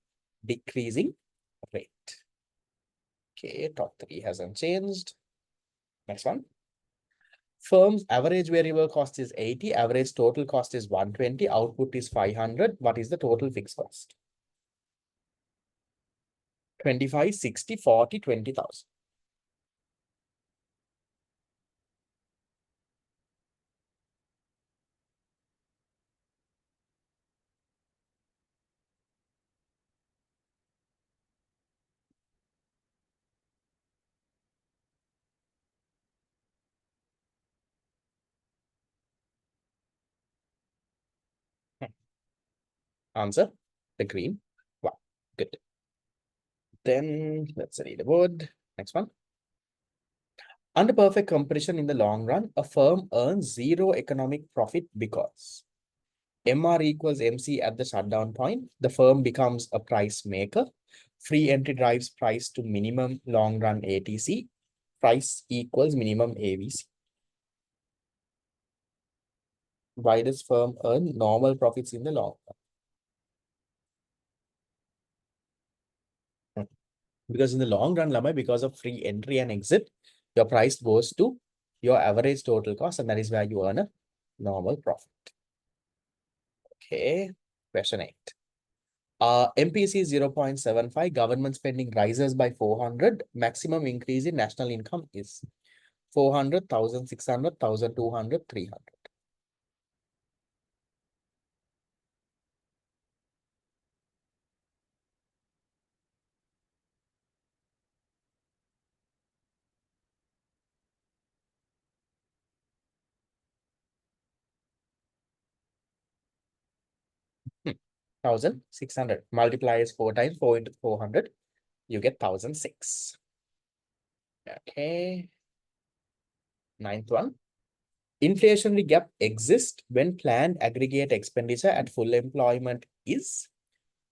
decreasing rate. Okay, top 3 hasn't changed. Next one. Firm's average variable cost is 80, average total cost is 120, output is 500. What is the total fixed cost? 25, 60, 40, 20,000. Answer, the green one. Good. Then let's read the word. Next one. Under perfect competition in the long run, a firm earns zero economic profit because MR equals MC at the shutdown point. The firm becomes a price maker. Free entry drives price to minimum long run ATC. Price equals minimum AVC. Why does firm earn normal profits in the long run? Because in the long run, Lama, because of free entry and exit, your price goes to your average total cost, and that is where you earn a normal profit. Okay, question 8. MPC 0.75, government spending rises by 400. Maximum increase in national income is 400, 1,600, 1,200, 300. Hmm. 1,600. Multiply is 4 times 4 into 400. You get 1,006. Okay. Ninth one. Inflationary gap exists when planned aggregate expenditure at full employment is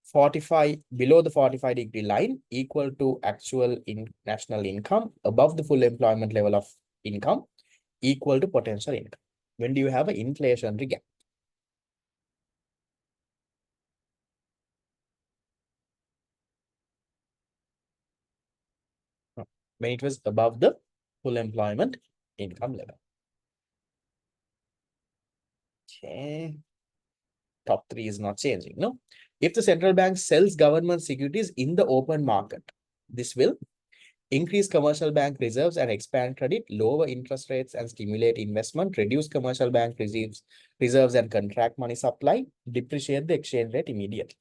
45 below the 45-degree line, equal to actual national income, above the full employment level of income, equal to potential income. When do you have an inflationary gap? When it was above the full employment income level. Okay. Top three is not changing. No. If the central bank sells government securities in the open market, this will increase commercial bank reserves and expand credit, lower interest rates and stimulate investment, reduce commercial bank reserves and contract money supply, depreciate the exchange rate immediately.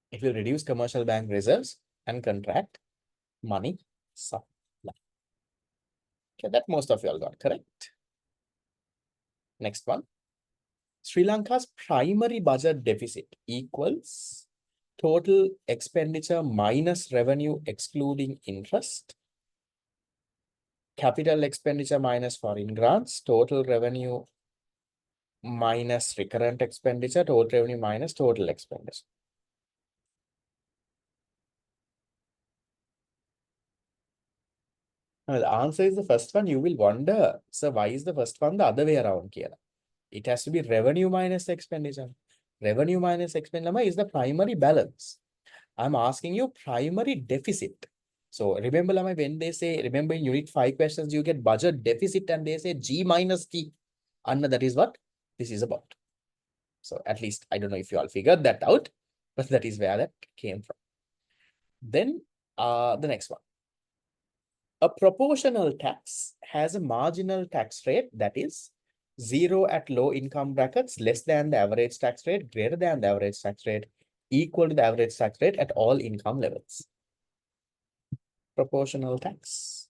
It will reduce commercial bank reserves and contract money supply. Okay, that most of you all got correct. Next one. Sri Lanka's primary budget deficit equals total expenditure minus revenue excluding interest, capital expenditure minus foreign grants, total revenue minus recurrent expenditure, total revenue minus total expenditure. Now, the answer is the first one. You will wonder, so why is the first one the other way around here? It has to be revenue minus expenditure. Revenue minus expenditure is the primary balance. I'm asking you primary deficit. So remember, Lama, when they say, remember in unit 5 questions, you get budget deficit and they say G minus T. And that is what this is about. So at least, I don't know if you all figured that out, but that is where that came from. Then the next one. A proportional tax has a marginal tax rate that is 0 at low income brackets, less than the average tax rate, greater than the average tax rate, equal to the average tax rate at all income levels. Proportional tax.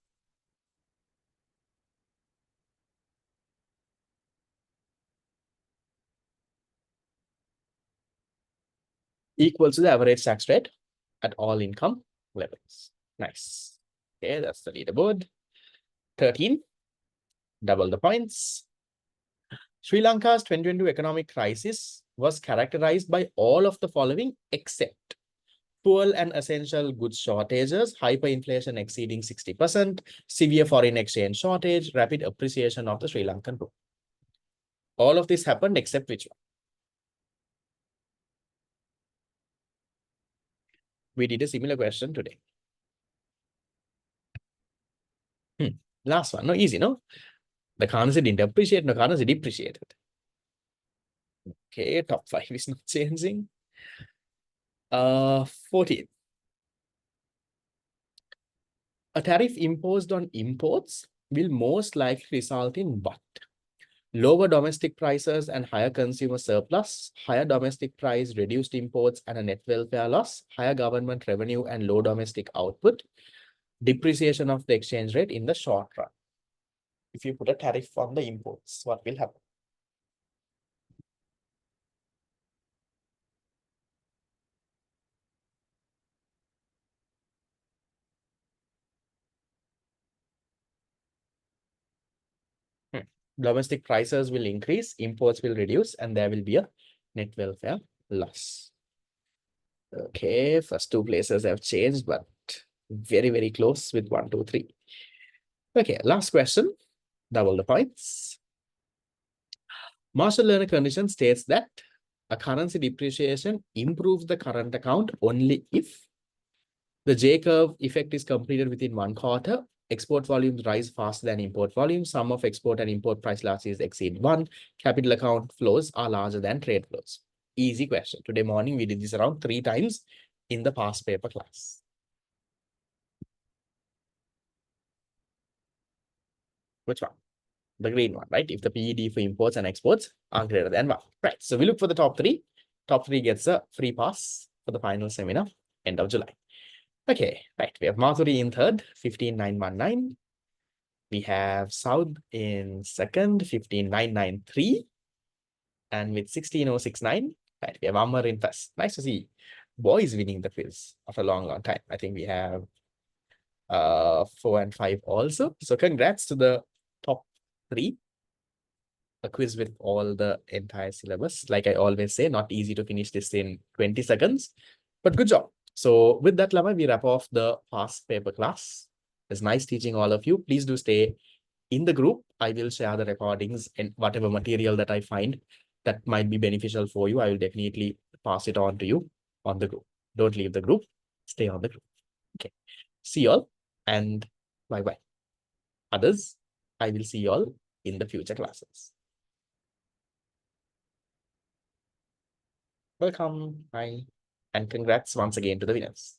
Equal to the average tax rate at all income levels. Nice. Okay, that's the leaderboard. 13. Double the points. Sri Lanka's 2022 economic crisis was characterized by all of the following except fuel and essential goods shortages, hyperinflation exceeding 60%, severe foreign exchange shortage, rapid appreciation of the Sri Lankan rupee. All of this happened except which one? We did a similar question today. Last one, no, easy, no? The currency didn't appreciate, no, currency depreciated. Okay, top 5 is not changing. 14. A tariff imposed on imports will most likely result in what? Lower domestic prices and higher consumer surplus, higher domestic price, reduced imports and a net welfare loss, higher government revenue and low domestic output, depreciation of the exchange rate in the short run. If you put a tariff on the imports, what will happen? Domestic prices will increase, imports will reduce, and there will be a net welfare loss. Okay, first two places have changed, but very, very close with 1, 2, 3. Okay, last question, double the points. Marshall-Lerner condition states that a currency depreciation improves the current account only if the J-curve effect is completed within 1 quarter, export volumes rise faster than import volumes, sum of export and import price losses exceed 1, capital account flows are larger than trade flows. Easy question. Today morning, we did this around 3 times in the past paper class. Which one? The green one, right? If the PED for imports and exports are greater than 1. Right. So we look for the top 3. Top 3 gets a free pass for the final seminar, end of July. Okay, right. We have Mathuri in third, 15,919. We have South in second, 15,993. And with 16,069, right, we have Amar in first. Nice to see boys winning the quiz after a long, long time. I think we have 4 and 5 also. So congrats to the top 3. A quiz with all the entire syllabus. Like I always say, not easy to finish this in 20 seconds, but good job. So with that, Lama, we wrap off the past paper class. It's nice teaching all of you. Please do stay in the group. I will share the recordings and whatever material that I find that might be beneficial for you. I will definitely pass it on to you on the group. Don't leave the group. Stay on the group. Okay. See you all and bye-bye. Others, I will see you all in the future classes. Welcome. Bye. And congrats once again to the winners.